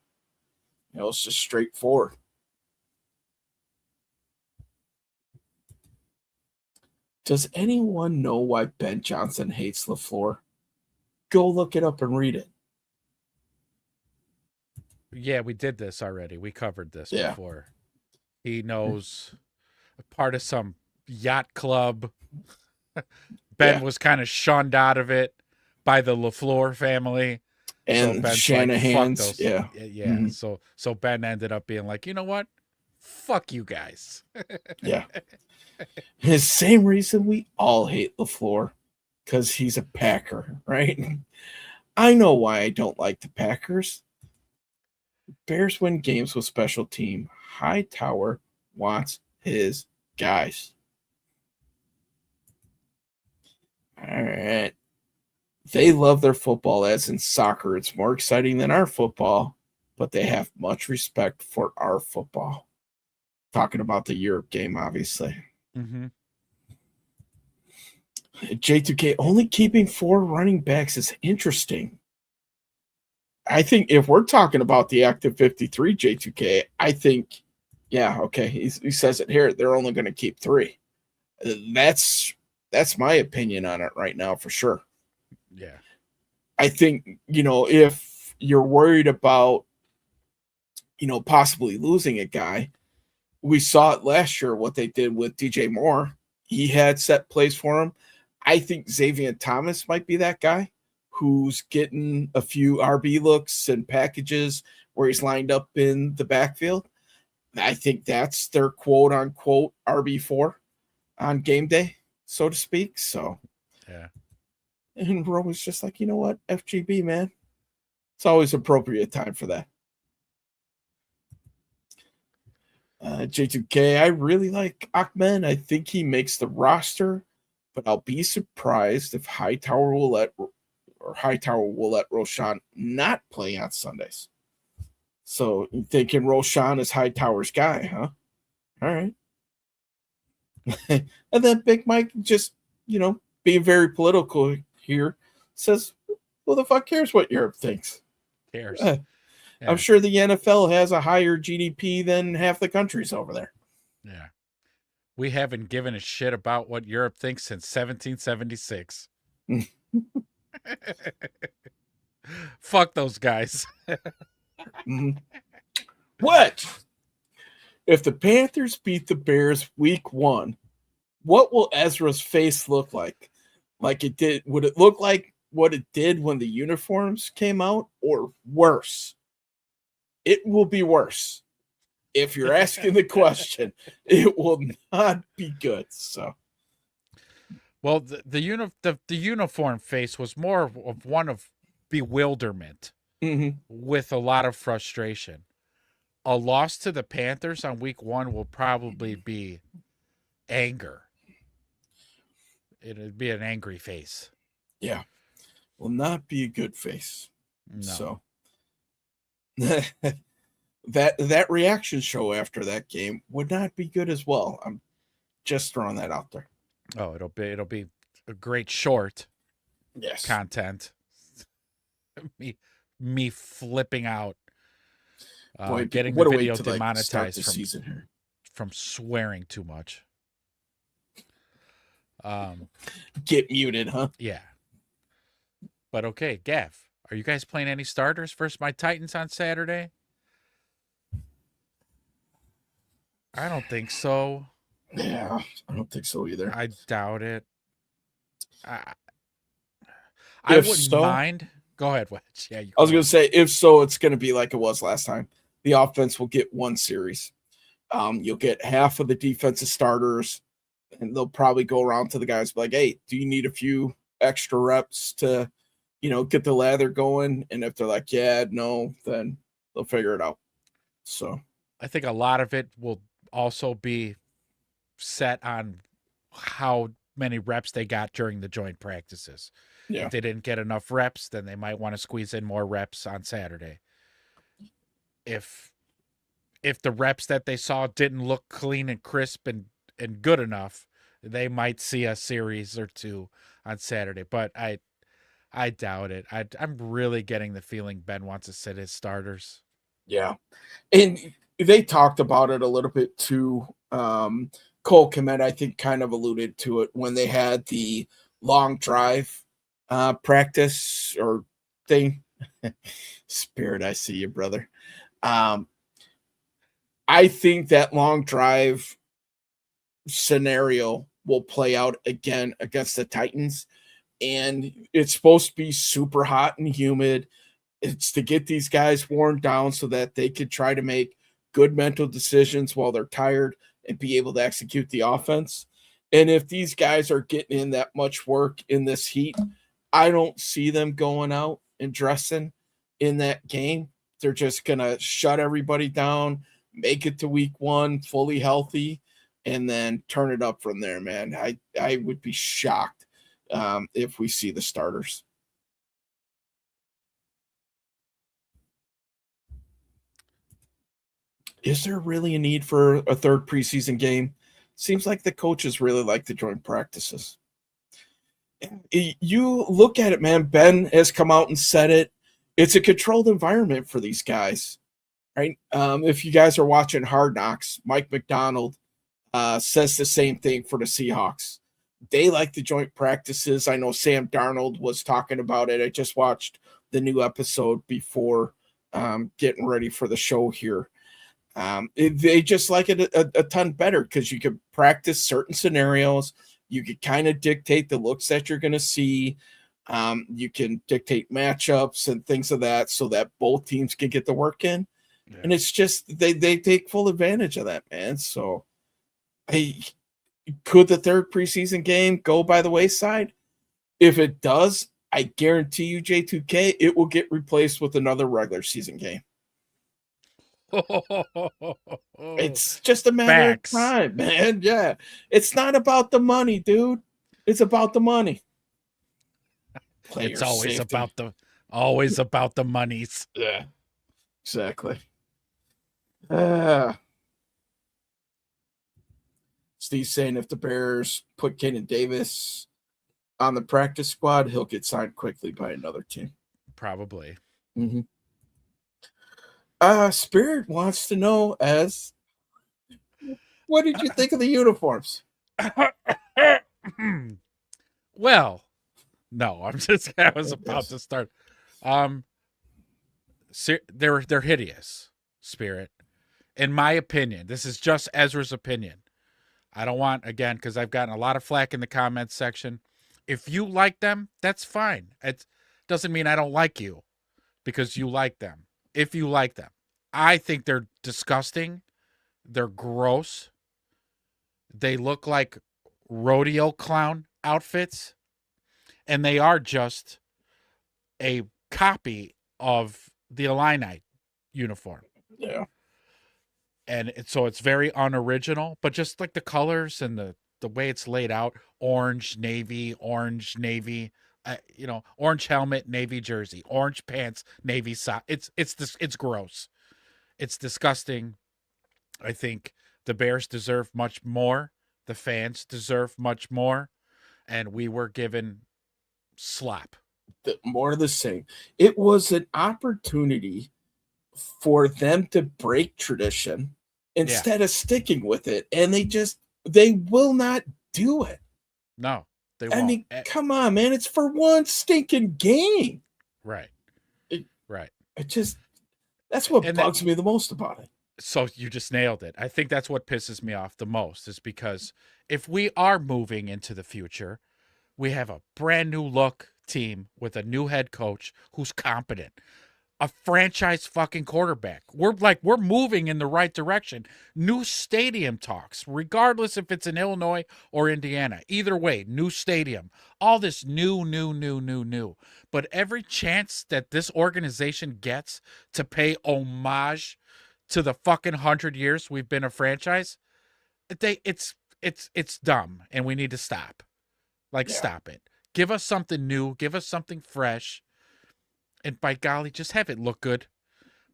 Speaker 1: It was just straightforward. Does anyone know why Ben Johnson hates LaFleur? Go look it up and read it.
Speaker 4: Yeah, we did this already. We covered this before. He knows part of some yacht club. Ben was kind of shunned out of it by the LaFleur family.
Speaker 1: And
Speaker 4: so
Speaker 1: Shanahan's.
Speaker 4: Like, Mm-hmm. So Ben ended up being like, you know what? Fuck you guys.
Speaker 1: Yeah. The same reason we all hate LaFleur, because he's a Packer, right? I know why I don't like the Packers. Bears win games with special team. Hightower wants his guys. All right. They love their football, as in soccer. It's more exciting than our football, but they have much respect for our football. Talking about the Europe game, obviously.
Speaker 4: Mm-hmm.
Speaker 1: J2K only keeping 4 running backs is interesting. I think if we're talking about the active 53 J2K, I think, he says it here. They're only going to keep 3. That's my opinion on it right now for sure.
Speaker 4: Yeah.
Speaker 1: I think, if you're worried about, possibly losing a guy, we saw it last year what they did with DJ Moore. He had set plays for him. I think Xavier Thomas might be that guy who's getting a few RB looks and packages where he's lined up in the backfield. I think that's their quote unquote RB4 on game day, so to speak. So,
Speaker 4: yeah.
Speaker 1: And Rome was just like, you know what? FGB, man. It's always appropriate time for that. J2K, I really like Ahmed. I think he makes the roster, but I'll be surprised if Hightower will let Roschon not play on Sundays. So you're thinking Roschon is Hightower's guy, huh? All right. And then Big Mike just, being very political here, says, who the fuck cares what Europe thinks?
Speaker 4: Cares.
Speaker 1: Yeah. I'm sure the NFL has a higher GDP than half the countries over there.
Speaker 4: Yeah. We haven't given a shit about what Europe thinks since 1776. Fuck those guys.
Speaker 1: What? If the Panthers beat the Bears week 1, what will Ezra's face look like? Would it look like what it did when the uniforms came out, or worse? It will be worse. If you're asking the question, it will not be good. So,
Speaker 4: well, the uniform face was more of one of bewilderment with a lot of frustration. A loss to the Panthers on week 1 will probably be anger. It'd be an angry face.
Speaker 1: Yeah. Will not be a good face.
Speaker 4: No.
Speaker 1: So that reaction show after that game would not be good as well. I'm just throwing that out there.
Speaker 4: Oh, it'll be a great short.
Speaker 1: Yes.
Speaker 4: Content. me flipping out.
Speaker 1: Boy,
Speaker 4: getting the video
Speaker 1: to,
Speaker 4: demonetized
Speaker 1: from
Speaker 4: swearing too much.
Speaker 1: Get muted, huh?
Speaker 4: Yeah. But okay, Gav, are you guys playing any starters versus my Titans on Saturday? I don't think so.
Speaker 1: Yeah, I don't think so either.
Speaker 4: I doubt it. I wouldn't mind. Go ahead, Wedge. Yeah,
Speaker 1: I was going to say, if so, it's going to be like it was last time. The offense will get one series. You'll get half of the defensive starters, and they'll probably go around to the guys like, hey, do you need a few extra reps to, get the lather going? And if they're like, yeah, no, then they'll figure it out. So
Speaker 4: I think a lot of it will also be set on how many reps they got during the joint practices.
Speaker 1: Yeah.
Speaker 4: If they didn't get enough reps, then they might want to squeeze in more reps on Saturday. If the reps that they saw didn't look clean and crisp and good enough, they might see a series or two on Saturday. But I doubt it. I'm really getting the feeling Ben wants to sit his starters.
Speaker 1: Yeah. And they talked about it a little bit too. Cole Kmet, I think, kind of alluded to it when they had the long drive practice or thing. Spirit, I see you, brother. I think that long drive scenario will play out again against the Titans. And it's supposed to be super hot and humid. It's to get these guys worn down so that they could try to make good mental decisions while they're tired and be able to execute the offense. And if these guys are getting in that much work in this heat, I don't see them going out and dressing in that game. They're just going to shut everybody down, make it to week one fully healthy, and then turn it up from there, man. I would be shocked if we see the starters. Is there really a need for a third preseason game? Seems like the coaches really like the joint practices. You look at it, man. Ben has come out and said it. It's a controlled environment for these guys, right? If you guys are watching Hard Knocks, Mike McDonald says the same thing for the Seahawks. They like the joint practices. I know Sam Darnold was talking about it. I just watched the new episode before getting ready for the show here. They just like it a ton better because you could practice certain scenarios. You could kind of dictate the looks that you're going to see. You can dictate matchups and things of that so that both teams can get the work in. Yeah. And it's just they take full advantage of that, man. So could the third preseason game go by the wayside? If it does, I guarantee you, J2K, it will get replaced with another regular season game. It's just a matter of time, man. Yeah. It's not about the money, dude. It's about the money.
Speaker 4: It's always about the monies.
Speaker 1: Yeah. Exactly. Steve's saying if the Bears put Kenan Davis on the practice squad, he'll get signed quickly by another team.
Speaker 4: Probably.
Speaker 1: Mm-hmm. Spirit wants to know what did you think of the uniforms?
Speaker 4: Well, no, I was about to start. They're hideous, Spirit. In my opinion, this is just Ezra's opinion. I don't want, again, because I've gotten a lot of flack in the comments section. If you like them, that's fine. It doesn't mean I don't like you because you like them. If you like them, I think they're disgusting. They're gross. They look like rodeo clown outfits, and they are just a copy of the Illini uniform.
Speaker 1: Yeah.
Speaker 4: And so it's very unoriginal, but just like the colors and the way it's laid out, orange, navy, orange helmet, navy jersey, orange pants, navy sock. It's gross. It's disgusting. I think the Bears deserve much more. The fans deserve much more. And we were given slop.
Speaker 1: More of the same. It was an opportunity for them to break tradition instead of sticking with it. And they will not do it.
Speaker 4: No, they won't.
Speaker 1: I mean, come on, man. It's for one stinking game.
Speaker 4: Right. Right.
Speaker 1: That's what bugs me the most about it.
Speaker 4: So you just nailed it. I think that's what pisses me off the most, is because if we are moving into the future, we have a brand new look team with a new head coach who's competent, a franchise fucking quarterback. We're moving in the right direction. New stadium talks, regardless if it's in Illinois or Indiana. Either way, new stadium. All this new. But every chance that this organization gets to pay homage to the fucking 100 years we've been a franchise, it's dumb, and we need to stop. Stop it. Give us something new. Give us something fresh. And by golly, just have it look good.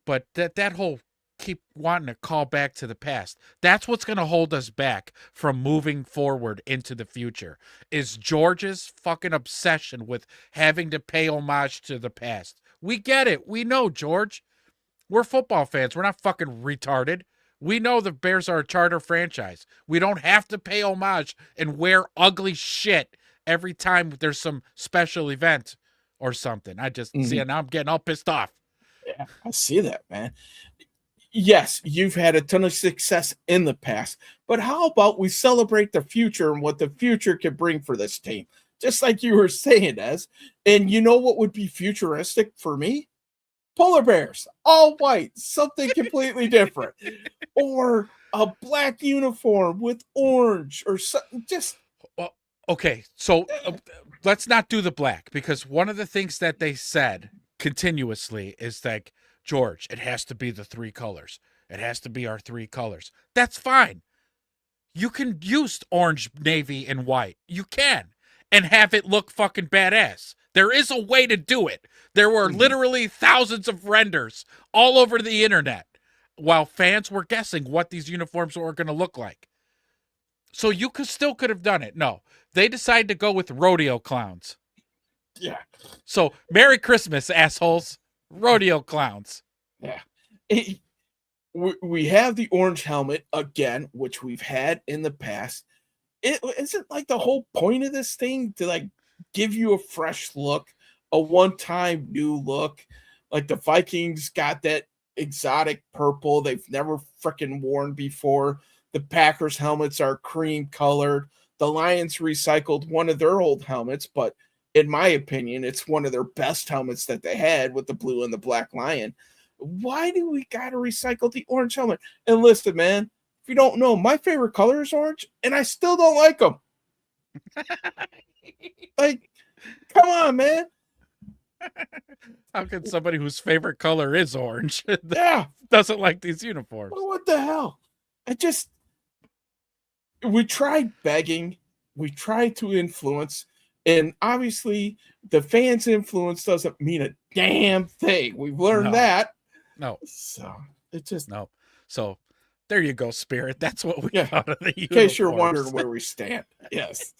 Speaker 4: But that whole keep wanting to call back to the past, that's what's going to hold us back from moving forward into the future, is George's fucking obsession with having to pay homage to the past. We get it. We know, George. We're football fans. We're not fucking retarded. We know the Bears are a charter franchise. We don't have to pay homage and wear ugly shit every time there's some special event or something. I just see it now. I'm getting all pissed off.
Speaker 1: Yeah, I see that, man. Yes, you've had a ton of success in the past, but how about we celebrate the future and what the future can bring for this team? Just like you were saying, Ez. And you know what would be futuristic for me? Polar bears, all white, something completely different, or a black uniform with orange, or something. Just
Speaker 4: okay. So let's not do the black, because one of the things that they said continuously is like, George, it has to be the three colors. It has to be our three colors. That's fine. You can use orange, navy, and white. You can, and have it look fucking badass. There is a way to do it. There were literally thousands of renders all over the internet while fans were guessing what these uniforms were going to look like. So you could have done it. No, they decided to go with rodeo clowns.
Speaker 1: Yeah.
Speaker 4: So Merry Christmas, assholes. Rodeo clowns.
Speaker 1: Yeah. We have the orange helmet again, which we've had in the past. Isn't like the whole point of this thing to like give you a fresh look, a one-time new look? Like the Vikings got that exotic purple they've never freaking worn before. The Packers helmets are cream colored. The Lions recycled one of their old helmets, but in my opinion, it's one of their best helmets that they had with the blue and the black lion. Why do we got to recycle the orange helmet? And listen, man, if you don't know, my favorite color is orange, and I still don't like them. Like, come on, man.
Speaker 4: How can somebody whose favorite color is orange
Speaker 1: yeah
Speaker 4: doesn't like these uniforms?
Speaker 1: Well, what the hell? We tried begging. We tried to influence. And obviously, the fans' influence doesn't mean a damn thing. We've learned that.
Speaker 4: No.
Speaker 1: So it just
Speaker 4: no. So there you go, Spirit. That's what we got of the uniforms.
Speaker 1: In case you're wondering where we stand. Yes.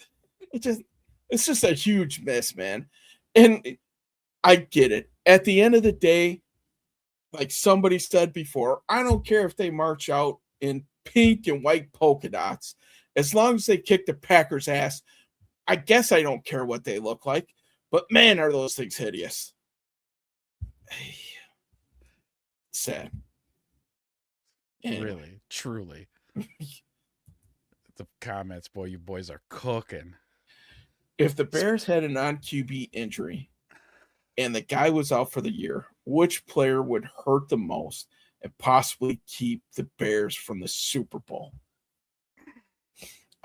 Speaker 1: It's just a huge mess, man. And I get it. At the end of the day, like somebody said before, I don't care if they march out in pink and white polka dots. As long as they kick the Packers' ass, I guess I don't care what they look like, but man, are those things hideous. Sad.
Speaker 4: Anyway. Really, truly. The comments, boy, you boys are cooking.
Speaker 1: If the Bears had a non-QB injury and the guy was out for the year, which player would hurt the most and possibly keep the Bears from the Super Bowl?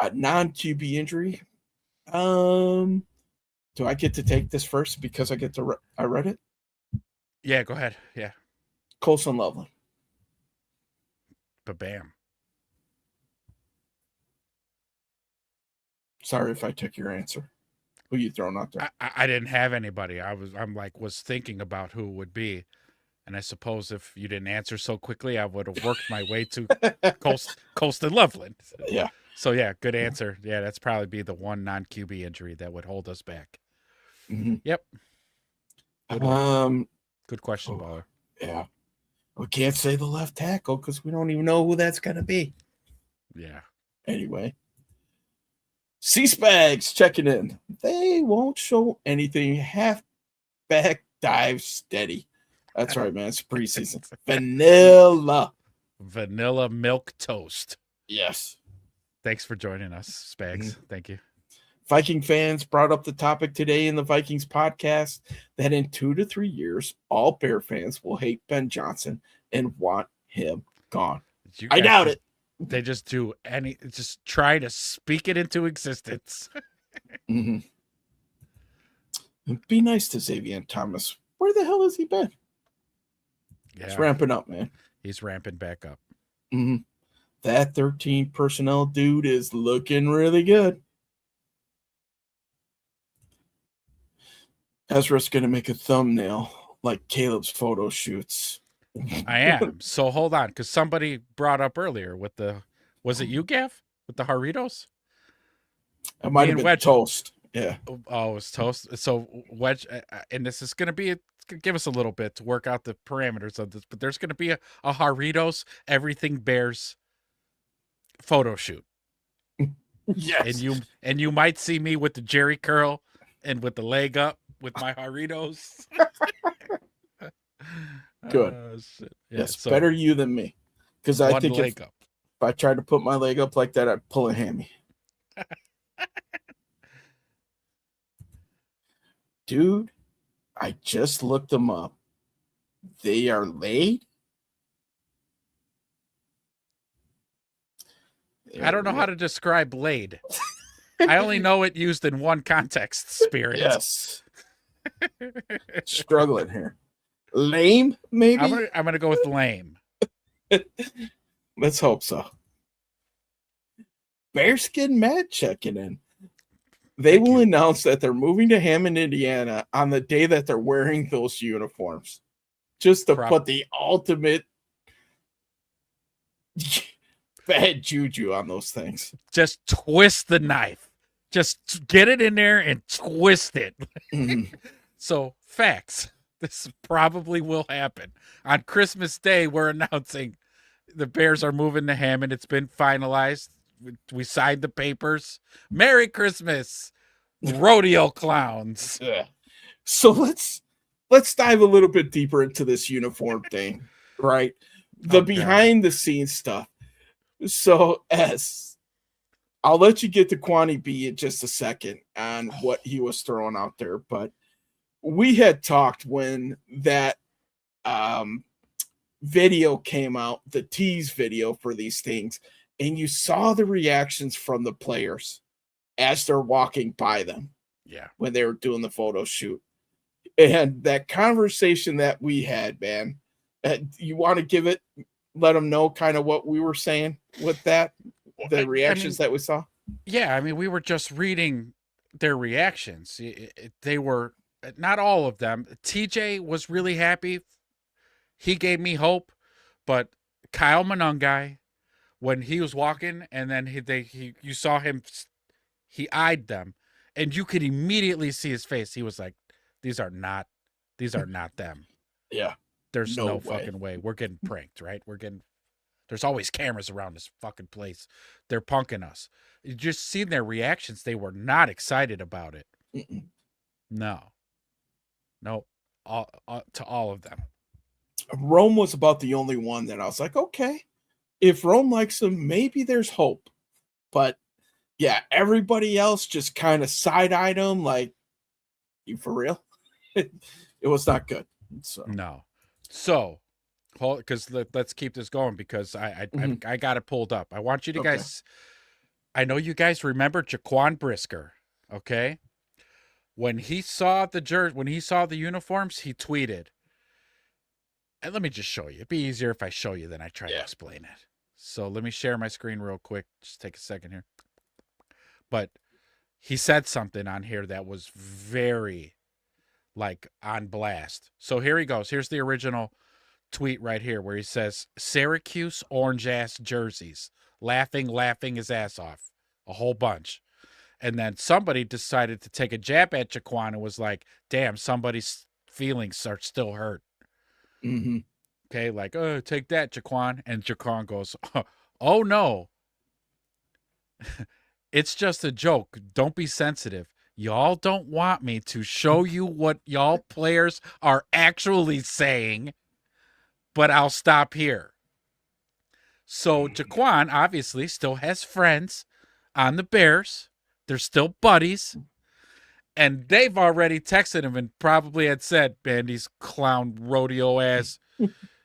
Speaker 1: A non-QB injury? Do I get to take this first because I read it?
Speaker 4: Yeah, go ahead. Yeah.
Speaker 1: Colson Loveland.
Speaker 4: Ba-bam.
Speaker 1: Sorry if I took your answer. Who you throwing out there?
Speaker 4: I didn't have anybody. I was thinking about who it would be, And I suppose if you didn't answer so quickly, I would have worked my way to Colston Loveland.
Speaker 1: Yeah.
Speaker 4: So, yeah, good answer. Yeah, that's probably be the one non-QB injury that would hold us back.
Speaker 1: Mm-hmm.
Speaker 4: Yep. Good question, Baller.
Speaker 1: Yeah. We can't say the left tackle because we don't even know who that's going to be.
Speaker 4: Yeah.
Speaker 1: Anyway. C-Spags checking in. They won't show anything. Halfback dive steady. That's right, man. It's preseason. Vanilla
Speaker 4: milk toast.
Speaker 1: Yes.
Speaker 4: Thanks for joining us, Spags. Thank you.
Speaker 1: Viking fans brought up the topic today in the Vikings podcast that in 2 to 3 years, all Bear fans will hate Ben Johnson and want him gone. I doubt it.
Speaker 4: They just try to speak it into existence.
Speaker 1: It'd be nice to Xavier Thomas. Where the hell has he been?
Speaker 4: Yeah.
Speaker 1: He's ramping up, man.
Speaker 4: He's ramping back up.
Speaker 1: That 13 personnel dude is looking really good. Ezra's going to make a thumbnail like Caleb's photo shoots.
Speaker 4: I am. So hold on, because somebody brought up earlier with was it you, Gav? With the Doritos?
Speaker 1: It might have been toast. Yeah.
Speaker 4: Oh, it was toast. So Wedge, and this is going to give us a little bit to work out the parameters of this, but there's going to be a Doritos Everything Bears photo shoot.
Speaker 1: Yes.
Speaker 4: And you might see me with the Jerry curl and with the leg up with my Doritos.
Speaker 1: Good.
Speaker 4: Yeah,
Speaker 1: yes, so better you than me. Because I think if I tried to put my leg up like that, I'd pull a hammy. Dude, I just looked them up. They are laid.
Speaker 4: I don't know how to describe laid. I only know it used in one context, Spirit.
Speaker 1: Yes. Struggling here. Lame, maybe?
Speaker 4: I'm gonna go with lame.
Speaker 1: Let's hope so. Bearskin Matt checking in. They will announce that they're moving to Hammond, Indiana on the day that they're wearing those uniforms. Just to put the ultimate bad juju on those things.
Speaker 4: Just twist the knife. Just get it in there and twist it. So, facts. This probably will happen. On Christmas Day, we're announcing the Bears are moving to Hammond. It's been finalized. We signed the papers. Merry Christmas, rodeo clowns.
Speaker 1: Yeah. So let's dive a little bit deeper into this uniform thing, right? The behind the scenes stuff. So I'll let you get to Kwani B in just a second on what he was throwing out there, but we had talked when that video came out, the tease video for these things, and you saw the reactions from the players as they're walking by them.
Speaker 4: Yeah.
Speaker 1: When they were doing the photo shoot. And that conversation that we had, man, you want to let them know kind of what we were saying with that, the reactions that we saw?
Speaker 4: Yeah, I mean, we were just reading their reactions. They were, not all of them. TJ was really happy. He gave me hope. But Kyle Monangai, when he was walking and then you saw him, he eyed them. And you could immediately see his face. He was like, these are not them.
Speaker 1: Yeah.
Speaker 4: There's no fucking way. We're getting pranked, right? There's always cameras around this fucking place. They're punking us. You just seen their reactions. They were not excited about it. No, to all of them.
Speaker 1: Rome was about the only one that I was like, okay, if Rome likes him, maybe there's hope. But yeah, everybody else just kind of side-eyed him like, you for real? It was not good. So
Speaker 4: no. So, because let's keep this going because I got it pulled up. I want you to guys. I know you guys remember Jaquan Brisker, okay? When he saw the uniforms, he tweeted. And let me just show you. It'd be easier if I show you than I try to explain it. So let me share my screen real quick. Just take a second here. But he said something on here that was very, on blast. So here he goes. Here's the original tweet right here where he says, Syracuse orange-ass jerseys. Laughing his ass off. A whole bunch. And then somebody decided to take a jab at Jaquan and was like, damn, somebody's feelings are still hurt.
Speaker 1: Mm-hmm.
Speaker 4: Okay, like, oh, take that, Jaquan. And Jaquan goes, oh, no. It's just a joke. Don't be sensitive. Y'all don't want me to show you what y'all players are actually saying, but I'll stop here. So Jaquan obviously still has friends on the Bears. They're still buddies. And they've already texted him and probably had said, man, these clown rodeo ass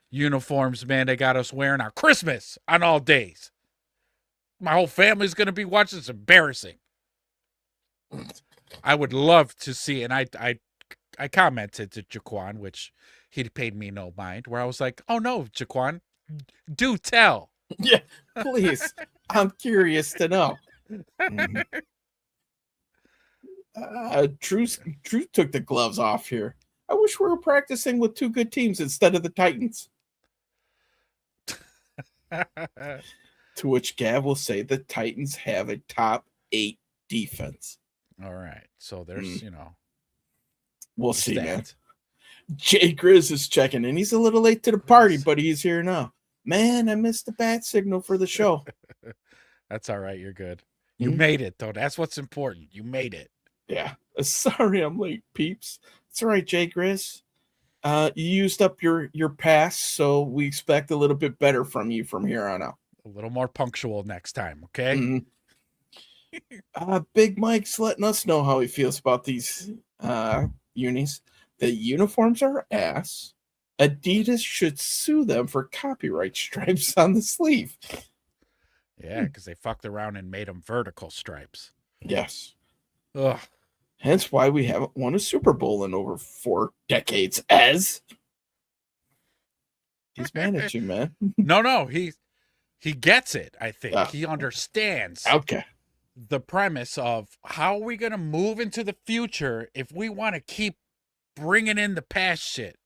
Speaker 4: uniforms, man, they got us wearing on Christmas on all days. My whole family's going to be watching. It's embarrassing. I would love to see, and I commented to Jaquan, which he paid me no mind, where I was like, oh no, Jaquan, do tell.
Speaker 1: Yeah, please. I'm curious to know. Mm-hmm. Truth took the gloves off here. I wish we were practicing with two good teams instead of the Titans. To which Gav will say the Titans have a top 8 defense.
Speaker 4: All right. So there's,
Speaker 1: we'll see, man. Jay Grizz is checking in. He's a little late to the party, but he's here now. Man, I missed the bat signal for the show.
Speaker 4: That's all right. You're good. You made it, though. That's what's important. You made it.
Speaker 1: Yeah. Sorry I'm late, peeps. It's all right, Jay Grizz. You used up your pass, so we expect a little bit better from you from here on out.
Speaker 4: A little more punctual next time, okay?
Speaker 1: Mm-hmm. Big Mike's letting us know how he feels about these unis. The uniforms are ass. Adidas should sue them for copyright stripes on the sleeve.
Speaker 4: Yeah, because they fucked around and made them vertical stripes.
Speaker 1: Yes.
Speaker 4: Ugh.
Speaker 1: Hence why we haven't won a Super Bowl in over 4 decades, as he's mad at you, man.
Speaker 4: No, he gets it, I think. He understands the premise of how are we going to move into the future if we want to keep bringing in the past shit.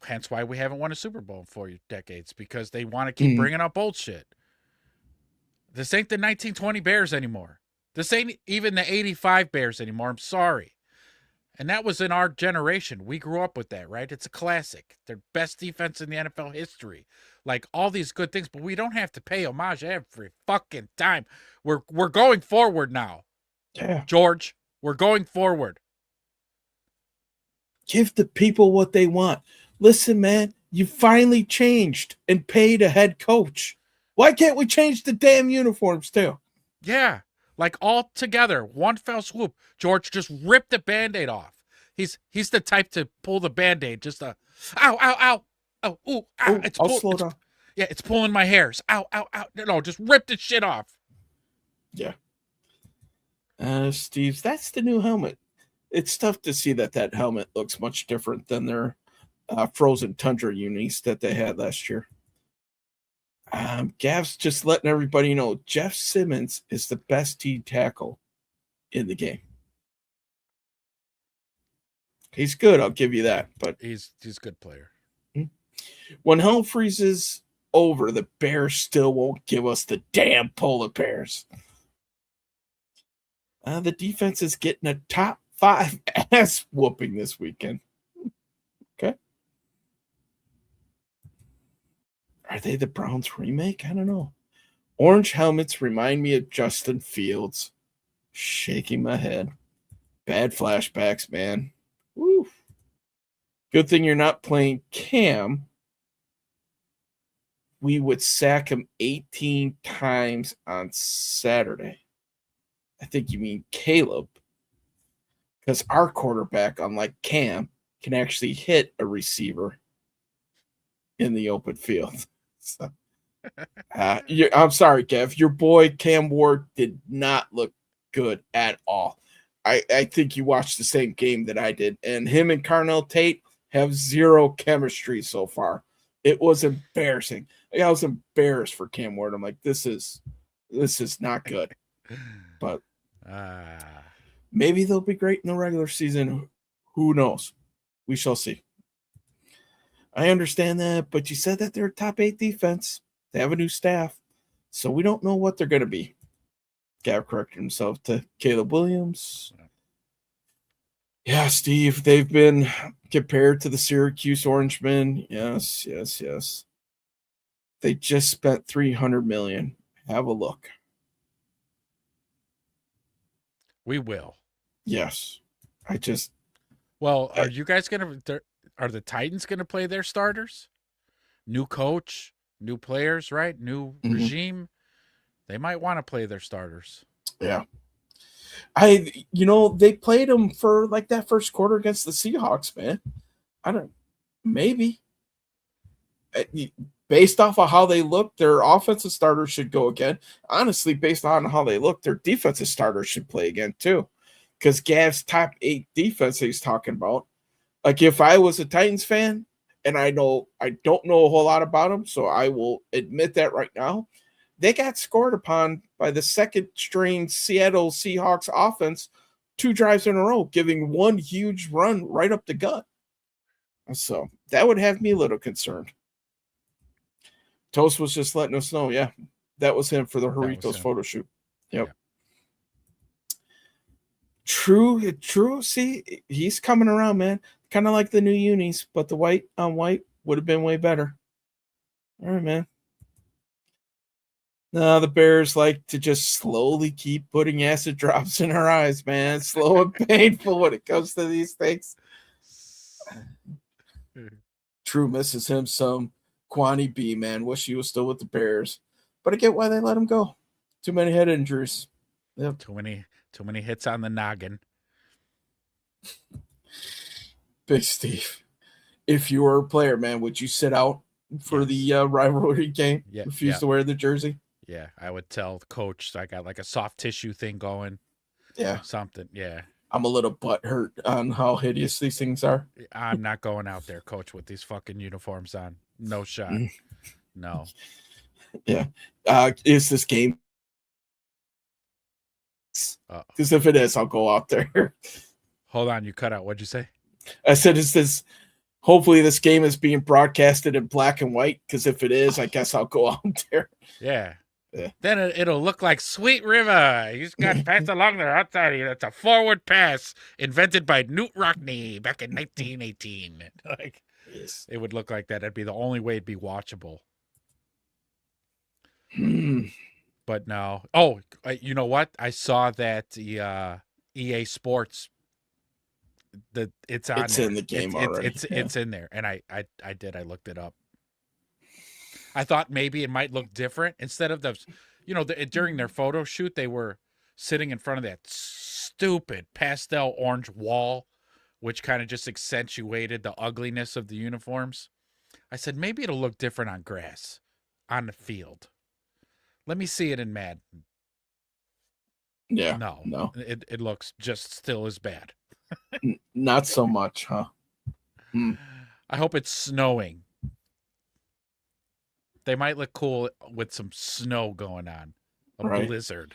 Speaker 4: Hence why we haven't won a Super Bowl in 4 decades, because they want to keep bringing up old shit. This ain't the 1920 Bears anymore. This ain't even the 85 Bears anymore. I'm sorry. And that was in our generation. We grew up with that, right? It's a classic. Their best defense in the NFL history. Like, all these good things, but we don't have to pay homage every fucking time. We're going forward now.
Speaker 1: Yeah.
Speaker 4: George, we're going forward.
Speaker 1: Give the people what they want. Listen, man, you finally changed and paid a head coach. Why can't we change the damn uniforms too?
Speaker 4: Yeah. Like, all together, one fell swoop. George just ripped the Band-Aid off. He's the type to pull the Band-Aid. Just ow, ow, ow, oh, ooh, ow.
Speaker 1: I'll slow down.
Speaker 4: Yeah, it's pulling my hairs. Ow, ow, ow. No, just rip the shit off.
Speaker 1: Yeah. Steve, that's the new helmet. It's tough to see that helmet looks much different than their frozen tundra unis that they had last year. Gav's just letting everybody know Jeff Simmons is the best D tackle in the game. He's good, I'll give you that. But
Speaker 4: he's a good player.
Speaker 1: When hell freezes over, the Bears still won't give us the damn polar bears. The defense is getting a top 5 ass whooping this weekend. Okay. Are they the Browns remake? I don't know. Orange helmets remind me of Justin Fields. Shaking my head. Bad flashbacks, man. Woo. Good thing you're not playing Cam. We would sack him 18 times on Saturday. I think you mean Caleb. Because our quarterback, unlike Cam, can actually hit a receiver in the open field. So, I'm sorry, Kev. Your boy Cam Ward did not look good at all. I think you watched the same game that I did, and him and Carnell Tate have zero chemistry so far. It was embarrassing. I was embarrassed for Cam Ward. I'm like, this is not good. But maybe they'll be great in the regular season. Who knows? We shall see. I understand that, but you said that they're a top 8 defense. They have a new staff, so we don't know what they're going to be. Gav corrected himself to Caleb Williams. Yeah, Steve, they've been compared to the Syracuse Orangemen. Yes. They just spent $300 million. Have a look.
Speaker 4: We will.
Speaker 1: Yes.
Speaker 4: Are you guys are the Titans gonna play their starters? New coach, new players, right? New regime. They might want to play their starters.
Speaker 1: Yeah. They played them for like that first quarter against the Seahawks, man. Maybe. Based off of how they look, their offensive starters should go again. Honestly, based on how they look, their defensive starters should play again too. Because Gav's top 8 defense he's talking about. Like if I was a Titans fan, and I don't know a whole lot about them, so I will admit that right now. They got scored upon by the second string Seattle Seahawks offense 2 drives in a row, giving one huge run right up the gut. So that would have me a little concerned. Toast was just letting us know, yeah, that was him for the Doritos photo shoot. Yep. Yeah. True. See, he's coming around, man. Kind of like the new unis, but the white on white would have been way better. All right, man. No, the Bears like to just slowly keep putting acid drops in our eyes, man. Slow and painful when it comes to these things. True misses him some. Kwani B, man. Wish he was still with the Bears. But I get why they let him go. Too many head injuries. Yep.
Speaker 4: Too many hits on the noggin.
Speaker 1: Big Steve. If you were a player, man, would you sit out for the rivalry game?
Speaker 4: Yeah.
Speaker 1: Refuse to wear the jersey?
Speaker 4: Yeah, I would tell the coach I got like a soft tissue thing going.
Speaker 1: Yeah.
Speaker 4: Something, yeah.
Speaker 1: I'm a little butthurt on how hideous these things are.
Speaker 4: I'm not going out there, coach, with these fucking uniforms on. No shot. No.
Speaker 1: Yeah. Is this game? Because if it is, I'll go out there.
Speaker 4: Hold on, you cut out. What'd you say?
Speaker 1: I said, hopefully this game is being broadcasted in black and white, because if it is, I guess I'll go out there.
Speaker 4: Yeah. Then it'll look like Sweet River. He's got passed along there outside. It's a forward pass invented by Newt Rockney back in 1918. Like, yes. It would look like that. That'd be the only way it'd be watchable. But no. Oh, you know what? I saw that the EA Sports. It's on.
Speaker 1: It's there. In the game already.
Speaker 4: It's in there, and I looked it up. I thought maybe it might look different instead of during their photo shoot, they were sitting in front of that stupid pastel orange wall, which kind of just accentuated the ugliness of the uniforms. I said, maybe it'll look different on grass, on the field. Let me see it in Madden.
Speaker 1: Yeah.
Speaker 4: No. It looks just still as bad.
Speaker 1: Not so much, huh?
Speaker 4: I hope it's snowing. They might look cool with some snow going on. A blizzard.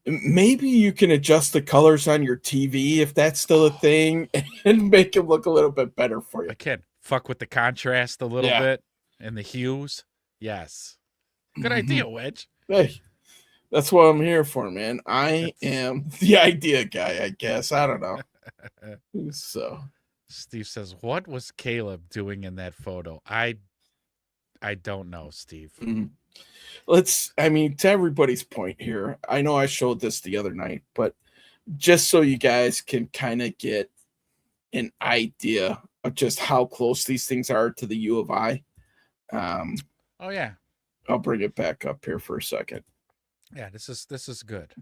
Speaker 1: Maybe you can adjust the colors on your TV if that's still a thing and make them look a little bit better for you.
Speaker 4: I can fuck with the contrast a little bit and the hues. Yes. Good idea, Wedge.
Speaker 1: Hey, that's what I'm here for, man. I am the idea guy, I guess. I don't know. So
Speaker 4: Steve says, what was Caleb doing in that photo? I don't know, Steve.
Speaker 1: To everybody's point here, I know I showed this the other night, but just so you guys can kind of get an idea of just how close these things are to the U of I.
Speaker 4: Oh yeah.
Speaker 1: I'll bring it back up here for a second.
Speaker 4: Yeah, this is good.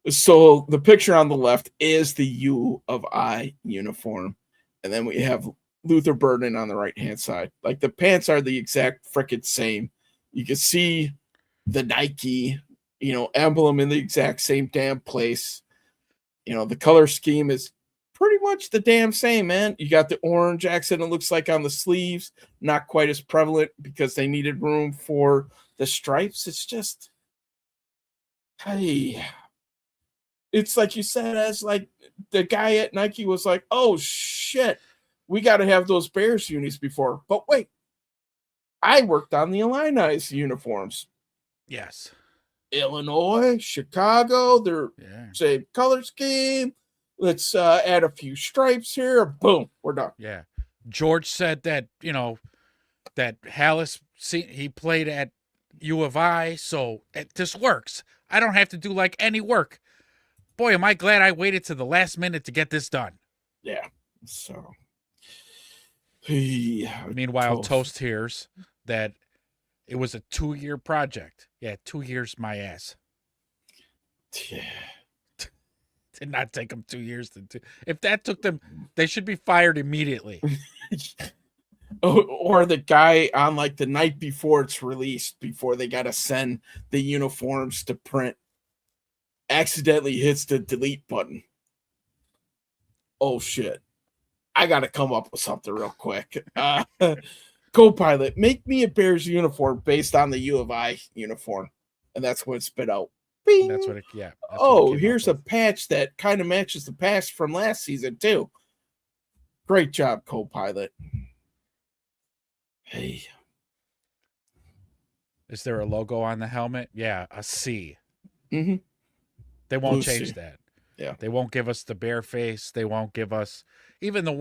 Speaker 1: So the picture on the left is the U of I uniform. And then we have Luther Burden on the right-hand side. Like the pants are the exact freaking same. You can see the Nike, emblem in the exact same damn place. The color scheme is pretty much the damn same, man. You got the orange accent, it looks like, on the sleeves. Not quite as prevalent because they needed room for the stripes. It's just, hey, it's like you said, as like the guy at Nike was like, oh shit, we got to have those Bears unis before. But wait, I worked on the Illini's uniforms.
Speaker 4: Yes.
Speaker 1: Illinois, Chicago, they're same color scheme. Let's add a few stripes here. Boom, we're done.
Speaker 4: Yeah. George said that, that Hallis, he played at U of I, so this works. I don't have to do like any work. Boy, am I glad I waited to the last minute to get this done.
Speaker 1: Yeah. So.
Speaker 4: Meanwhile, Toast hears that it was a 2-year project. Yeah, 2 years, my ass.
Speaker 1: Yeah.
Speaker 4: Did not take them 2 years to do. If that took them, they should be fired immediately.
Speaker 1: Or the guy on like the night before it's released, before they got to send the uniforms to print, accidentally hits the delete button. Oh, shit. I got to come up with something real quick. Co-pilot, make me a Bears uniform based on the U of I uniform. And that's what it spit out. Bing.
Speaker 4: That's what
Speaker 1: Here's a patch that kind of matches the patch from last season, too. Great job, co-pilot. Hey.
Speaker 4: Is there a logo on the helmet? Yeah, a C.
Speaker 1: Mm-hmm.
Speaker 4: They won't change that.
Speaker 1: Yeah.
Speaker 4: They won't give us the bear face. They won't give us even the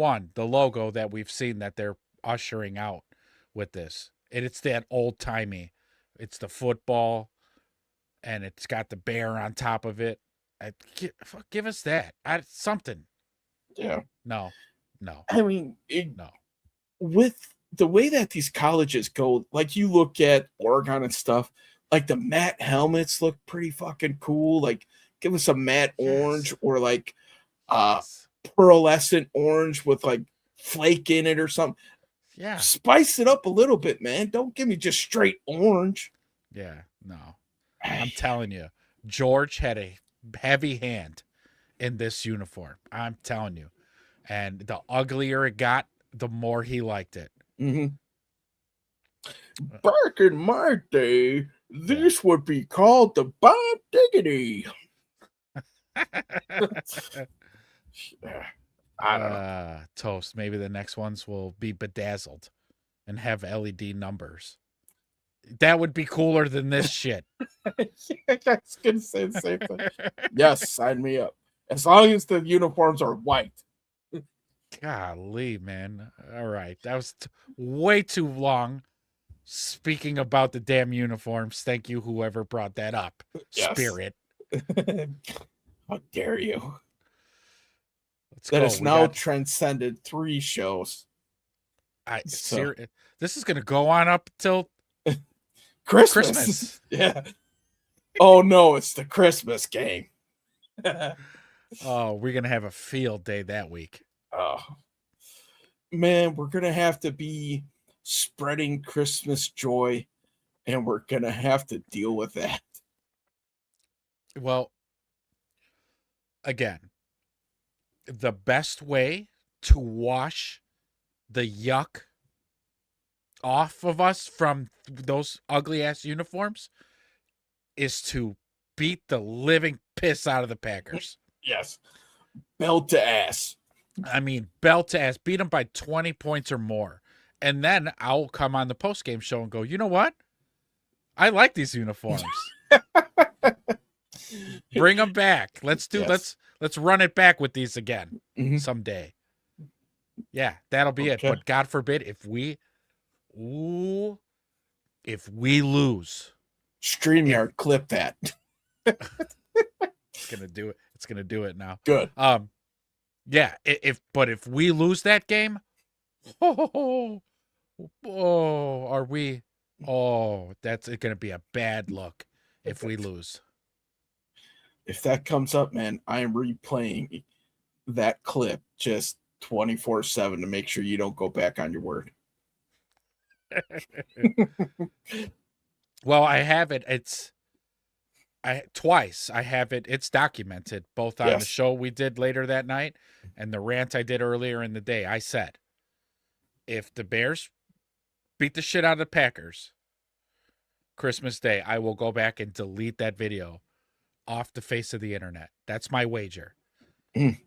Speaker 4: logo that we've seen that they're ushering out with this. And it's that old-timey. It's the football, and it's got the bear on top of it. Give us that. Something.
Speaker 1: Yeah.
Speaker 4: No.
Speaker 1: I mean,
Speaker 4: no.
Speaker 1: With the way that these colleges go, like you look at Oregon and stuff, like the matte helmets look pretty fucking cool. Like, give us a matte orange or like pearlescent orange with like flake in it or something.
Speaker 4: Yeah.
Speaker 1: Spice it up a little bit, man. Don't give me just straight orange.
Speaker 4: Yeah, no. I'm telling you, George had a heavy hand in this uniform. I'm telling you. And the uglier it got, the more he liked it.
Speaker 1: Mm-hmm. Back in my day, this would be called the Bob Diggity. I don't know.
Speaker 4: Toast. Maybe the next ones will be bedazzled and have LED numbers. That would be cooler than this shit.
Speaker 1: I was going to say the same thing. Yes, sign me up. As long as the uniforms are white.
Speaker 4: Golly, man. All right. That was way too long. Speaking about the damn uniforms, thank you, whoever brought that up.
Speaker 1: Yes.
Speaker 4: Spirit.
Speaker 1: How dare you?
Speaker 4: Let's
Speaker 1: that
Speaker 4: go.
Speaker 1: has now transcended 3 shows.
Speaker 4: This is going to go on up till Christmas.
Speaker 1: Yeah. Oh, no, it's the Christmas game.
Speaker 4: Oh, we're going to have a field day that week.
Speaker 1: Oh, man, we're going to have to be spreading Christmas joy, and we're going to have to deal with that.
Speaker 4: Well, again, the best way to wash the yuck off of us from those ugly-ass uniforms is to beat the living piss out of the Packers.
Speaker 1: Yes. Belt to ass.
Speaker 4: I mean, belt to ass. Beat them by 20 points or more. And then I'll come on the post-game show and go, you know what? I like these uniforms. Bring them back. Let's run it back with these again someday. Yeah, that'll be it. But God forbid if we lose.
Speaker 1: StreamYard, clip that.
Speaker 4: It's gonna do it. It's gonna do it now.
Speaker 1: Good.
Speaker 4: Yeah. If we lose that game, are we? Oh, that's gonna be a bad look if we lose.
Speaker 1: If that comes up, man, I am replaying that clip just 24/7 to make sure you don't go back on your word.
Speaker 4: Well, I have it. Twice. I have it. It's documented both on the show we did later that night and the rant I did earlier in the day. I said, if the Bears beat the shit out of the Packers Christmas Day, I will go back and delete that video off the face of the internet. That's my wager.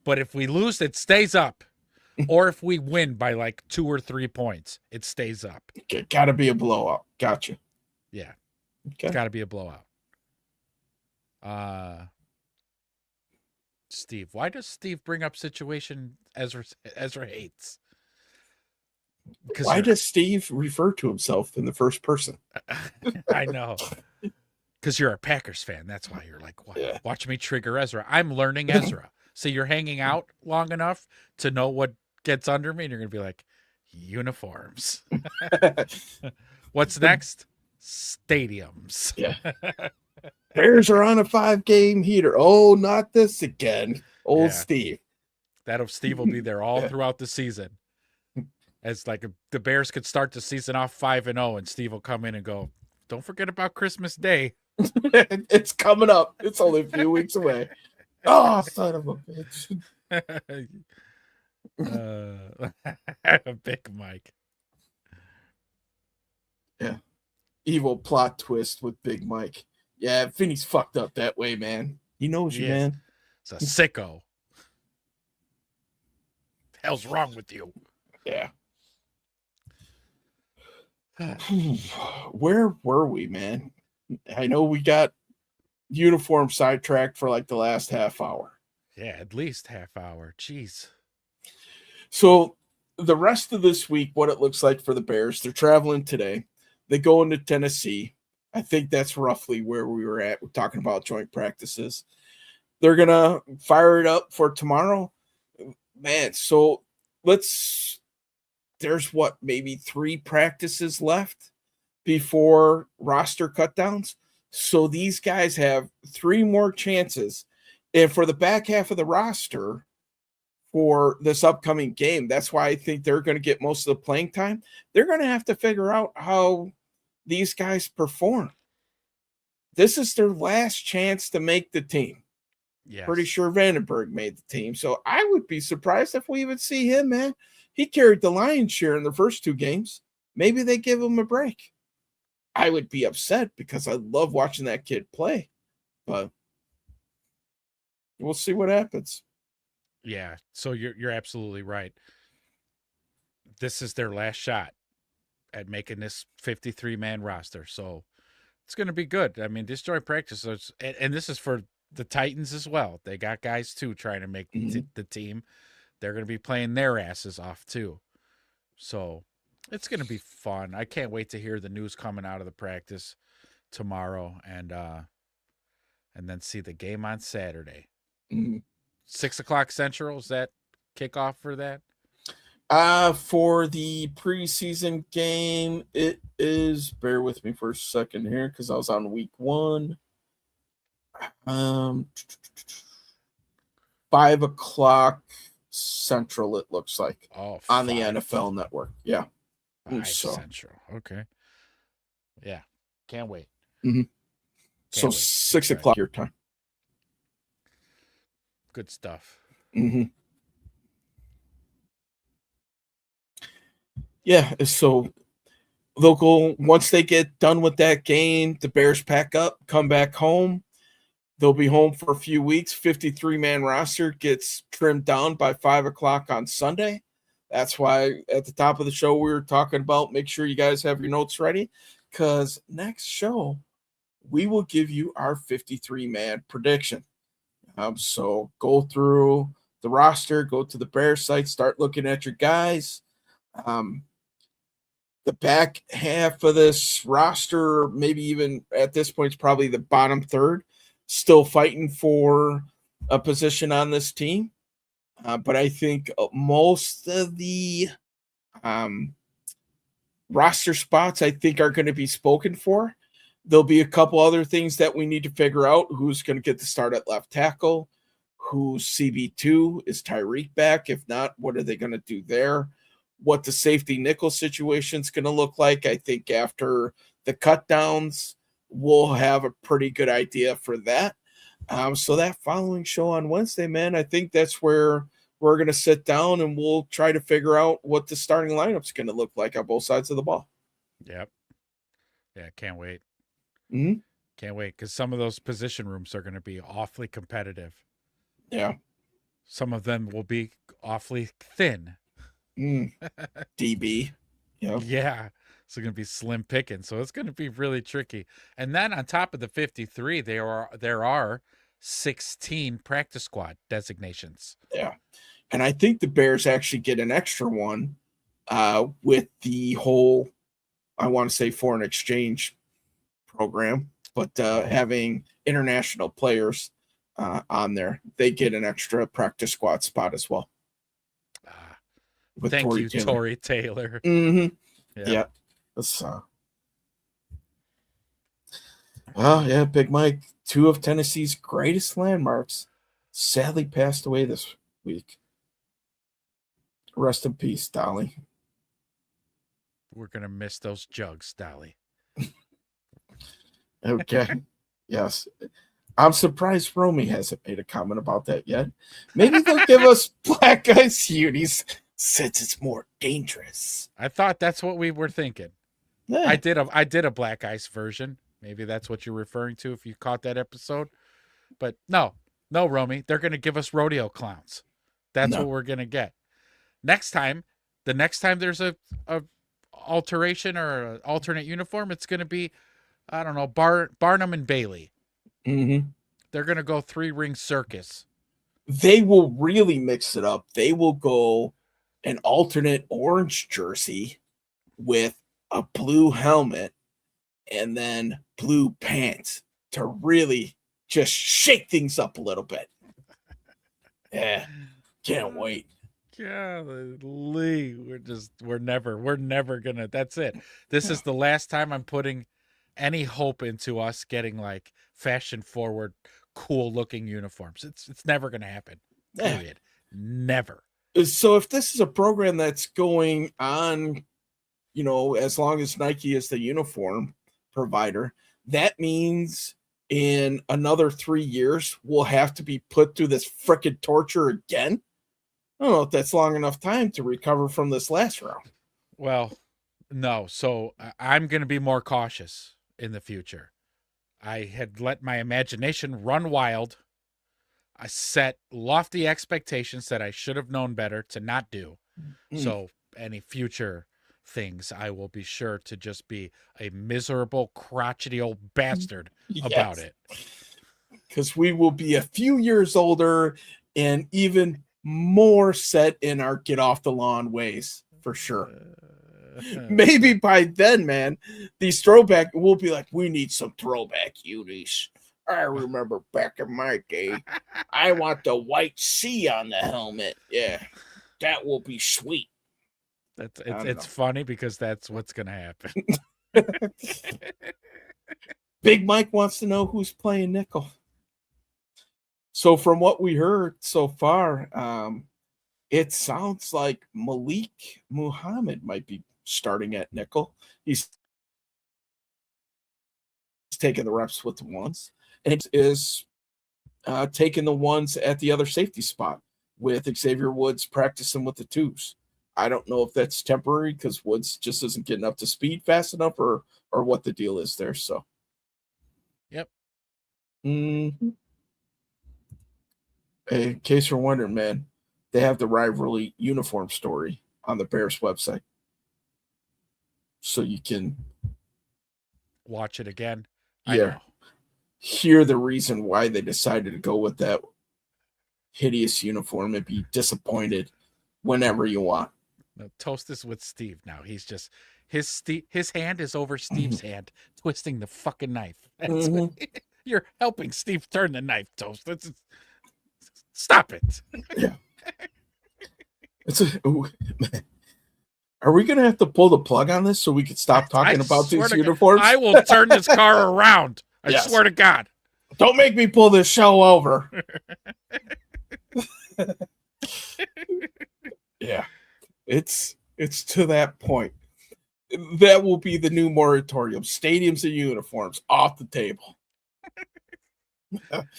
Speaker 4: But if we lose, it stays up. or if we win by like 2 or 3 points, it stays up.
Speaker 1: Okay, gotta be a blowout. Gotcha.
Speaker 4: Yeah.
Speaker 1: Okay.
Speaker 4: It's gotta be a blowout. Steve, why does Steve bring up situation Ezra hates?
Speaker 1: Why does Steve refer to himself in the first person?
Speaker 4: I know. Because you're a Packers fan. That's why you're like, watch me trigger Ezra. I'm learning Ezra. So you're hanging out long enough to know what gets under me, and you're going to be like, uniforms. What's next? Stadiums.
Speaker 1: Yeah. Bears are on a 5-game heater. Oh, not this again. Old Steve.
Speaker 4: Steve will be there all throughout the season. As like the Bears could start the season off 5-0, and Steve will come in and go, don't forget about Christmas Day.
Speaker 1: It's coming up. It's only a few weeks away. Oh, son of a bitch.
Speaker 4: Big Mike.
Speaker 1: Yeah. Evil plot twist with Big Mike. Yeah, Vinny's fucked up that way, man. He knows you, man.
Speaker 4: It's a sicko. The hell's wrong with you?
Speaker 1: Yeah. Where were we, man? I know we got uniform sidetracked for like the last half hour.
Speaker 4: Yeah, at least half hour. Jeez.
Speaker 1: So the rest of this week, what it looks like for the Bears, they're traveling today. They go into Tennessee. I think that's roughly where we were at. We're talking about joint practices. They're going to fire it up for tomorrow. Man, so there's maybe 3 practices left before roster cutdowns. So these guys have 3 more chances. And for the back half of the roster for this upcoming game, that's why I think they're going to get most of the playing time. They're going to have to figure out how these guys perform. This is their last chance to make the team.
Speaker 4: Yes.
Speaker 1: Pretty sure Vandenberg made the team. So I would be surprised if we even see him, man. He carried the lion's share in the first 2 games. Maybe they give him a break. I would be upset because I love watching that kid play. But we'll see what happens.
Speaker 4: Yeah, so you're absolutely right. This is their last shot at making this 53-man roster. So it's going to be good. I mean, this joint practice, and this is for the Titans as well. They got guys, too, trying to make the team. They're going to be playing their asses off, too. So it's going to be fun. I can't wait to hear the news coming out of the practice tomorrow and then see the game on Saturday. 6 o'clock Central, is that kickoff for that?
Speaker 1: For the preseason game, it is, bear with me for a second here because I was on week 1. 5 o'clock Central, it looks like. On the NFL Network. Yeah.
Speaker 4: 5 Central. Okay. Yeah. Can't wait.
Speaker 1: So 6 o'clock your time.
Speaker 4: Good stuff.
Speaker 1: Yeah, so they'll go, once they get done with that game, the Bears pack up, come back home. They'll be home for a few weeks. 53-man roster gets trimmed down by 5 o'clock on Sunday. That's why at the top of the show we were talking about, make sure you guys have your notes ready, because next show we will give you our 53-man prediction. So go through the roster, go to the Bears site, start looking at your guys. The back half of this roster, maybe even at this point, is probably the bottom third, still fighting for a position on this team. But I think most of the roster spots, I think, are going to be spoken for. There'll be a couple other things that we need to figure out. Who's going to get the start at left tackle? Who's CB2? Is Tyrique back? If not, what are they going to do there? What the safety nickel situation is going to look like. I think after the cut downs, we'll have a pretty good idea for that. So that following show on Wednesday, man, I think that's where we're going to sit down and we'll try to figure out what the starting lineup is going to look like on both sides of the ball.
Speaker 4: Yep. Yeah, can't wait.
Speaker 1: Mm-hmm.
Speaker 4: Can't wait, because some of those position rooms are going to be awfully competitive.
Speaker 1: Yeah.
Speaker 4: Some of them will be awfully thin,
Speaker 1: DB. Yep.
Speaker 4: Yeah. It's going to be slim picking. So it's going to be really tricky. And then on top of the 53, there are 16 practice squad designations.
Speaker 1: Yeah. And I think the Bears actually get an extra one with the whole, I want to say, foreign exchange program, but having international players on there, they get an extra practice squad spot as well.
Speaker 4: Thank you, Tory Taylor.
Speaker 1: Mm-hmm. Yeah. That's, well, yeah, Big Mike, 2 of Tennessee's greatest landmarks sadly passed away this week. Rest in peace, Dolly.
Speaker 4: We're going to miss those jugs, Dolly.
Speaker 1: Okay. Yes. I'm surprised Romy hasn't made a comment about that yet. Maybe they'll give us black ice unis since it's more dangerous.
Speaker 4: I thought that's what we were thinking. Yeah. I did a black ice version. Maybe that's what you're referring to if you caught that episode. But no, Romy, they're going to give us rodeo clowns. That's what we're going to get. The next time there's a alteration or an alternate uniform, it's going to be, I don't know, Barnum and Bailey.
Speaker 1: Mm-hmm.
Speaker 4: They're going to go 3-ring circus.
Speaker 1: They will really mix it up. They will go an alternate orange jersey with a blue helmet and then blue pants to really just shake things up a little bit. Yeah, can't wait.
Speaker 4: Golly, we're never gonna. That's it. This is the last time I'm putting any hope into us getting like fashion forward, cool looking uniforms. It's never gonna happen. Period. Never.
Speaker 1: So if this is a program that's going on, as long as Nike is the uniform provider, that means in another 3 years we'll have to be put through this frickin' torture again. I don't know if that's long enough time to recover from this last round.
Speaker 4: Well, no. So I'm going to be more cautious in the future. I had let my imagination run wild. I set lofty expectations that I should have known better to not do. So any future things, I will be sure to just be a miserable, crotchety old bastard about it.
Speaker 1: Because we will be a few years older and even more set in our get off the lawn ways, for sure. Maybe by then, man, these throwback, we'll be like, we need some throwback unis. I remember back in my day, I want the white C on the helmet. Yeah, that will be sweet.
Speaker 4: It's funny because that's what's going to happen.
Speaker 1: Big Mike wants to know who's playing nickel. So from what we heard so far, it sounds like Malik Muhammad might be starting at nickel. He's taking the reps with the ones, and is taking the ones at the other safety spot with Xavier Woods practicing with the twos. I don't know if that's temporary because Woods just isn't getting up to speed fast enough or what the deal is there. So,
Speaker 4: yep.
Speaker 1: Mm-hmm. In case you're wondering, man, they have the rivalry uniform story on the Bears website. So you can
Speaker 4: watch it again.
Speaker 1: Yeah. Hear the reason why they decided to go with that hideous uniform and be disappointed whenever you want.
Speaker 4: No, toast this with Steve now. He's just his hand is over Steve's hand, twisting the fucking knife. You're helping Steve turn the knife, Toast. Stop it.
Speaker 1: Yeah. Are we going to have to pull the plug on this so we can stop talking about these uniforms?
Speaker 4: I will turn this car around. I swear to God.
Speaker 1: Don't make me pull this show over. Yeah. It's to that point. That will be the new moratorium. Stadiums and uniforms off the table.
Speaker 4: I'm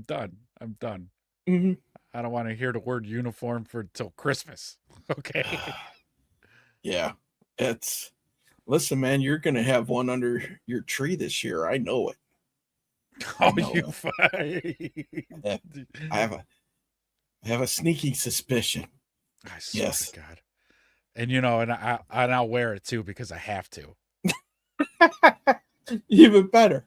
Speaker 4: done.
Speaker 1: Mm-hmm.
Speaker 4: I don't want to hear the word uniform till Christmas. Okay.
Speaker 1: Yeah. Listen, man, you're going to have one under your tree this year. I know it. I have a sneaking suspicion.
Speaker 4: I swear to God. And and I'll wear it too because I have to.
Speaker 1: Even better.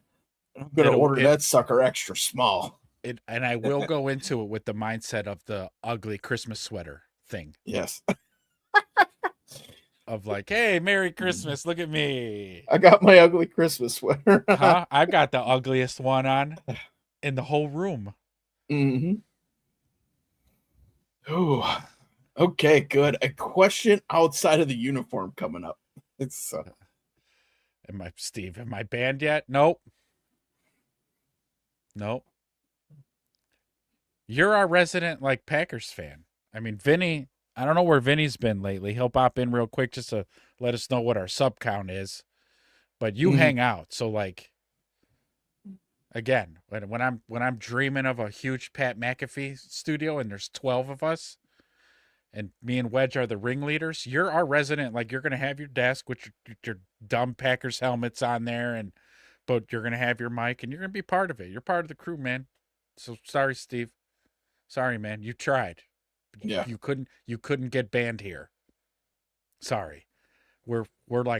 Speaker 1: I'm gonna order that sucker extra small.
Speaker 4: And I will go into it with the mindset of the ugly Christmas sweater thing.
Speaker 1: Yes.
Speaker 4: Of like, hey, Merry Christmas, look at me.
Speaker 1: I got my ugly Christmas sweater.
Speaker 4: Huh? I've got the ugliest one on in the whole room.
Speaker 1: Mm-hmm. Oh, okay, good. A question outside of the uniform coming up. It's
Speaker 4: Am I banned yet? Nope. You're our resident Packers fan. I mean, Vinny, I don't know where Vinny's been lately. He'll pop in real quick just to let us know what our sub count is. But you hang out. So again, when I'm dreaming of a huge Pat McAfee studio and there's 12 of us and me and Wedge are the ringleaders, you're our resident. You're going to have your desk with your dumb Packers helmets on there, but you're going to have your mic and you're going to be part of it. You're part of the crew, man. So sorry, Steve. Sorry, man. You tried.
Speaker 1: Yeah.
Speaker 4: You couldn't get banned here. Sorry. We're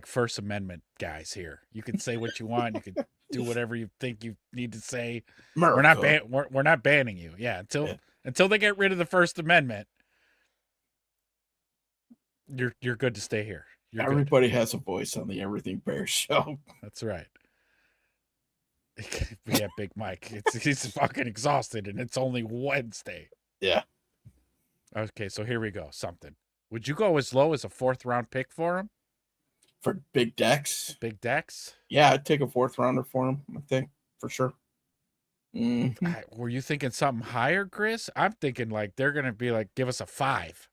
Speaker 4: First Amendment guys here. You can say what you want. You can do whatever you think you need to say.
Speaker 1: America.
Speaker 4: We're not banning you. Yeah, until they get rid of the First Amendment, you're good to stay here.
Speaker 1: Everybody has a voice on the Everything Bears show.
Speaker 4: That's right. Yeah, Big Mike. He's fucking exhausted, and it's only Wednesday.
Speaker 1: Yeah.
Speaker 4: Okay, so here we go. Something. Would you go as low as a 4th round pick for him?
Speaker 1: For Big Dex?
Speaker 4: Big Dex?
Speaker 1: Yeah, I'd take a 4th rounder for him, I think, for sure. Mm-hmm.
Speaker 4: Were you thinking something higher, Chris? I'm thinking they're gonna be give us a 5.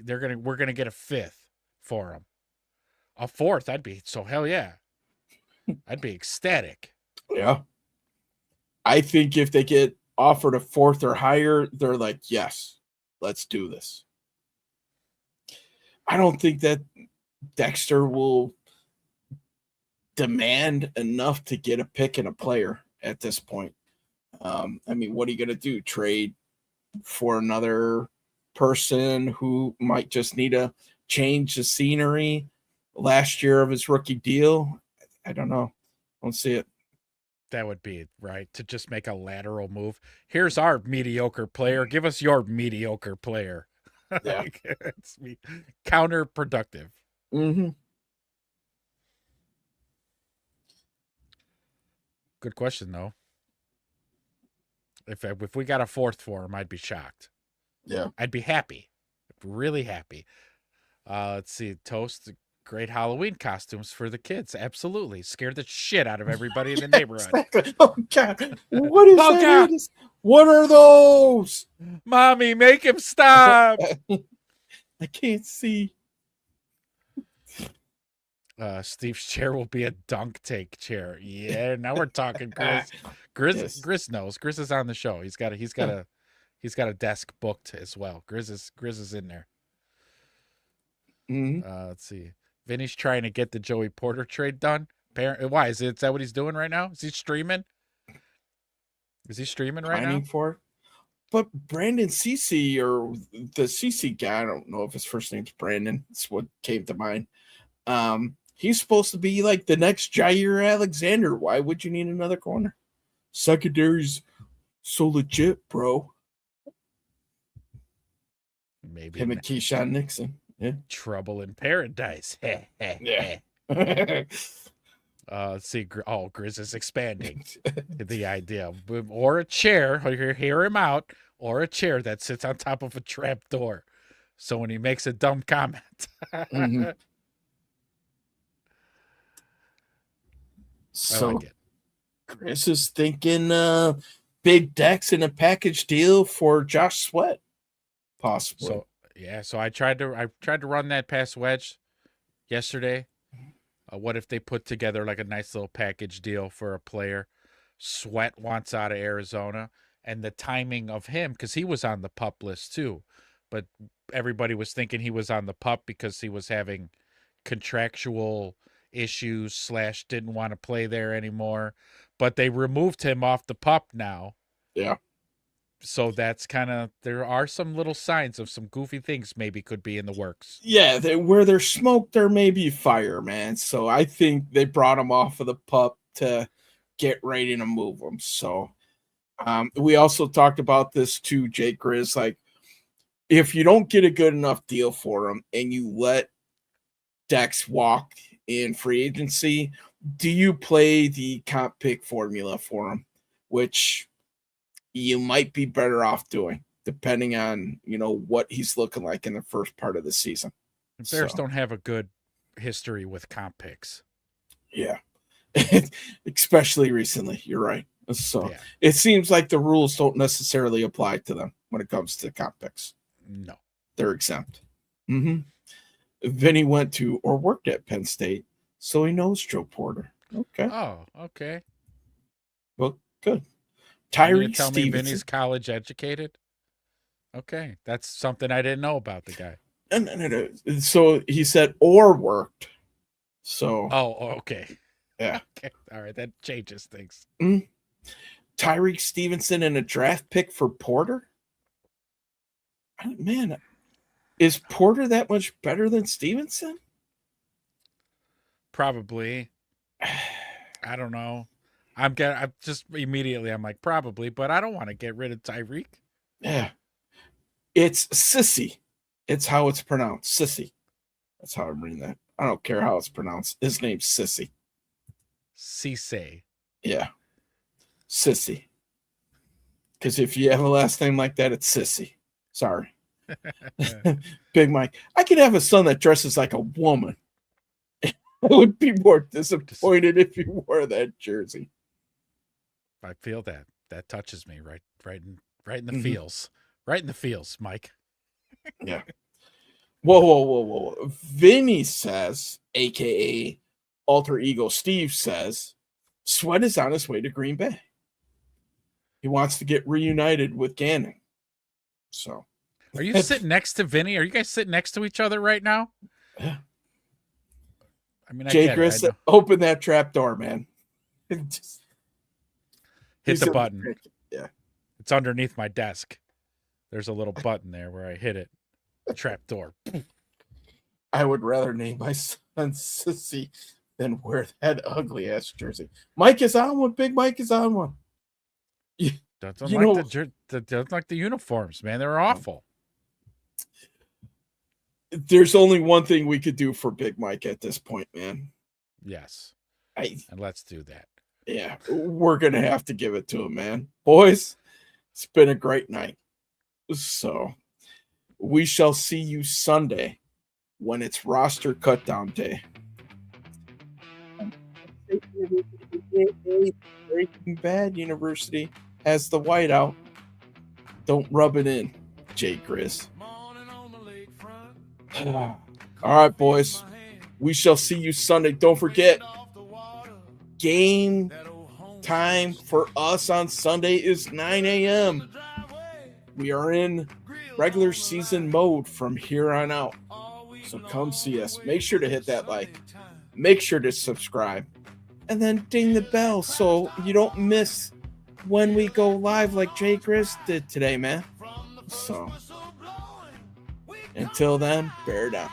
Speaker 4: We're gonna get a 5th for him. A 4th, I'd be so hell yeah. I'd be ecstatic.
Speaker 1: Yeah. I think if they get offered a 4th or higher, they're like, yes, let's do this. I don't think that Dexter will demand enough to get a pick and a player at this point. I mean, what are you going to do? Trade for another person who might just need to change the scenery last year of his rookie deal? I don't know. I don't see it.
Speaker 4: That would be right to just make a lateral move. Here's our mediocre player. Give us your mediocre player.
Speaker 1: Yeah.
Speaker 4: It's counterproductive.
Speaker 1: Mm-hmm.
Speaker 4: Good question, though. If we got a 4th for him, I'd be shocked.
Speaker 1: Yeah.
Speaker 4: I'd be happy. Really happy. Let's see. Toast. Great Halloween costumes for the kids. Absolutely. Scared the shit out of everybody in the neighborhood.
Speaker 1: Oh, God. What is that? God. What are those?
Speaker 4: Mommy, make him stop.
Speaker 1: I can't see.
Speaker 4: Steve's chair will be a dunk take chair. Yeah, now we're talking, Chris. Grizz knows. Grizz is on the show. He's got a desk booked as well. Grizz is in there.
Speaker 1: Mm-hmm.
Speaker 4: Let's see. Vinny's trying to get the Joey Porter trade done. Why is that what he's doing right now? Is he streaming? Right now?
Speaker 1: For it? But Brandon Cece, or the Cece guy, I don't know if his first name's Brandon. That's what came to mind. He's supposed to be the next Jair Alexander. Why would you need another corner? Secondary's so legit, bro.
Speaker 4: Maybe
Speaker 1: him and Keyshawn Nixon. Yeah.
Speaker 4: Trouble in paradise.
Speaker 1: Yeah.
Speaker 4: Let's see. Grizz is expanding the idea. Or a chair. Hear him out. Or a chair that sits on top of a trap door. So when he makes a dumb comment.
Speaker 1: Mm-hmm. So,
Speaker 4: I like it.
Speaker 1: Chris is thinking Big Dex in a package deal for Josh Sweat, possibly.
Speaker 4: So I tried to run that past Wedge yesterday. What if they put together a nice little package deal for a player? Sweat wants out of Arizona, and the timing of him, because he was on the PUP list too, but everybody was thinking he was on the PUP because he was having contractual issues / didn't want to play there anymore, but they removed him off the PUP now.
Speaker 1: Yeah.
Speaker 4: So that's kind of, there are some little signs of some goofy things maybe could be in the works.
Speaker 1: Yeah, where there's smoke, there may be fire, man. So I think they brought him off of the pup to get ready to move him. So we also talked about this too, Jake Grizz. Like, if you don't get a good enough deal for him and you let Dex walk in free agency, do you play the comp pick formula for him? Which you might be better off doing, depending on, what he's looking like in the first part of the season.
Speaker 4: The Bears don't have a good history with comp picks.
Speaker 1: Yeah. Especially recently. You're right. So It seems like the rules don't necessarily apply to them when it comes to comp picks.
Speaker 4: No.
Speaker 1: They're exempt. Vinny went to or worked at Penn State, so he knows Joe Porter. Okay.
Speaker 4: Oh, okay.
Speaker 1: Well, good. Tyrique
Speaker 4: tell
Speaker 1: Stevenson.
Speaker 4: Me Vinny's college educated? Okay. That's something I didn't know about the guy.
Speaker 1: No. So he said or worked. So.
Speaker 4: Oh, okay.
Speaker 1: Yeah.
Speaker 4: Okay. All right. That changes things.
Speaker 1: Tyrique Stevenson and a draft pick for Porter? Man, is Porter that much better than Stevenson?
Speaker 4: Probably. I don't know. I'm just immediately, I'm like, probably, but I don't want to get rid of Tyrique.
Speaker 1: Yeah. It's Sissy. It's how it's pronounced. Sissy. That's how I'm reading that. I don't care how it's pronounced. His name's Sissy.
Speaker 4: Cisse.
Speaker 1: Yeah. Sissy. Because if you have a last name like that, it's Sissy. Sorry. Big Mike. I could have a son that dresses like a woman. I would be more disappointed if he wore that jersey.
Speaker 4: I feel that. That touches me right in the feels. Right in the feels, Mike.
Speaker 1: Yeah. Whoa. Vinny says, aka Alter Ego Steve says, Sweat is on his way to Green Bay. He wants to get reunited with Gannon. So,
Speaker 4: are you sitting next to Vinny? Are you guys sitting next to each other right now?
Speaker 1: Yeah.
Speaker 4: I mean,
Speaker 1: Jay Gris, open that trap door, man.
Speaker 4: Hit the button.
Speaker 1: Yeah.
Speaker 4: It's underneath my desk. There's a little button there where I hit it. Trap door.
Speaker 1: I would rather name my son Sissy than wear that ugly ass jersey. Mike is on one. Big Mike is on one.
Speaker 4: Doesn't like the uniforms, man. They're awful.
Speaker 1: There's only one thing we could do for Big Mike at this point, man.
Speaker 4: Yes.
Speaker 1: And
Speaker 4: let's do that.
Speaker 1: Yeah, we're going to have to give it to him, man. Boys, it's been a great night. So we shall see you Sunday when it's roster cutdown day. Breaking Bad University has the whiteout. Don't rub it in, Jay Grizz. All right, boys. We shall see you Sunday. Don't forget, game time for us on Sunday is 9 a.m. We are in regular season mode from here on out. So come see us. Make sure to hit that like. Make sure to subscribe. And then ding the bell so you don't miss when we go live like Jay Grizz did today, man. So until then, bear down.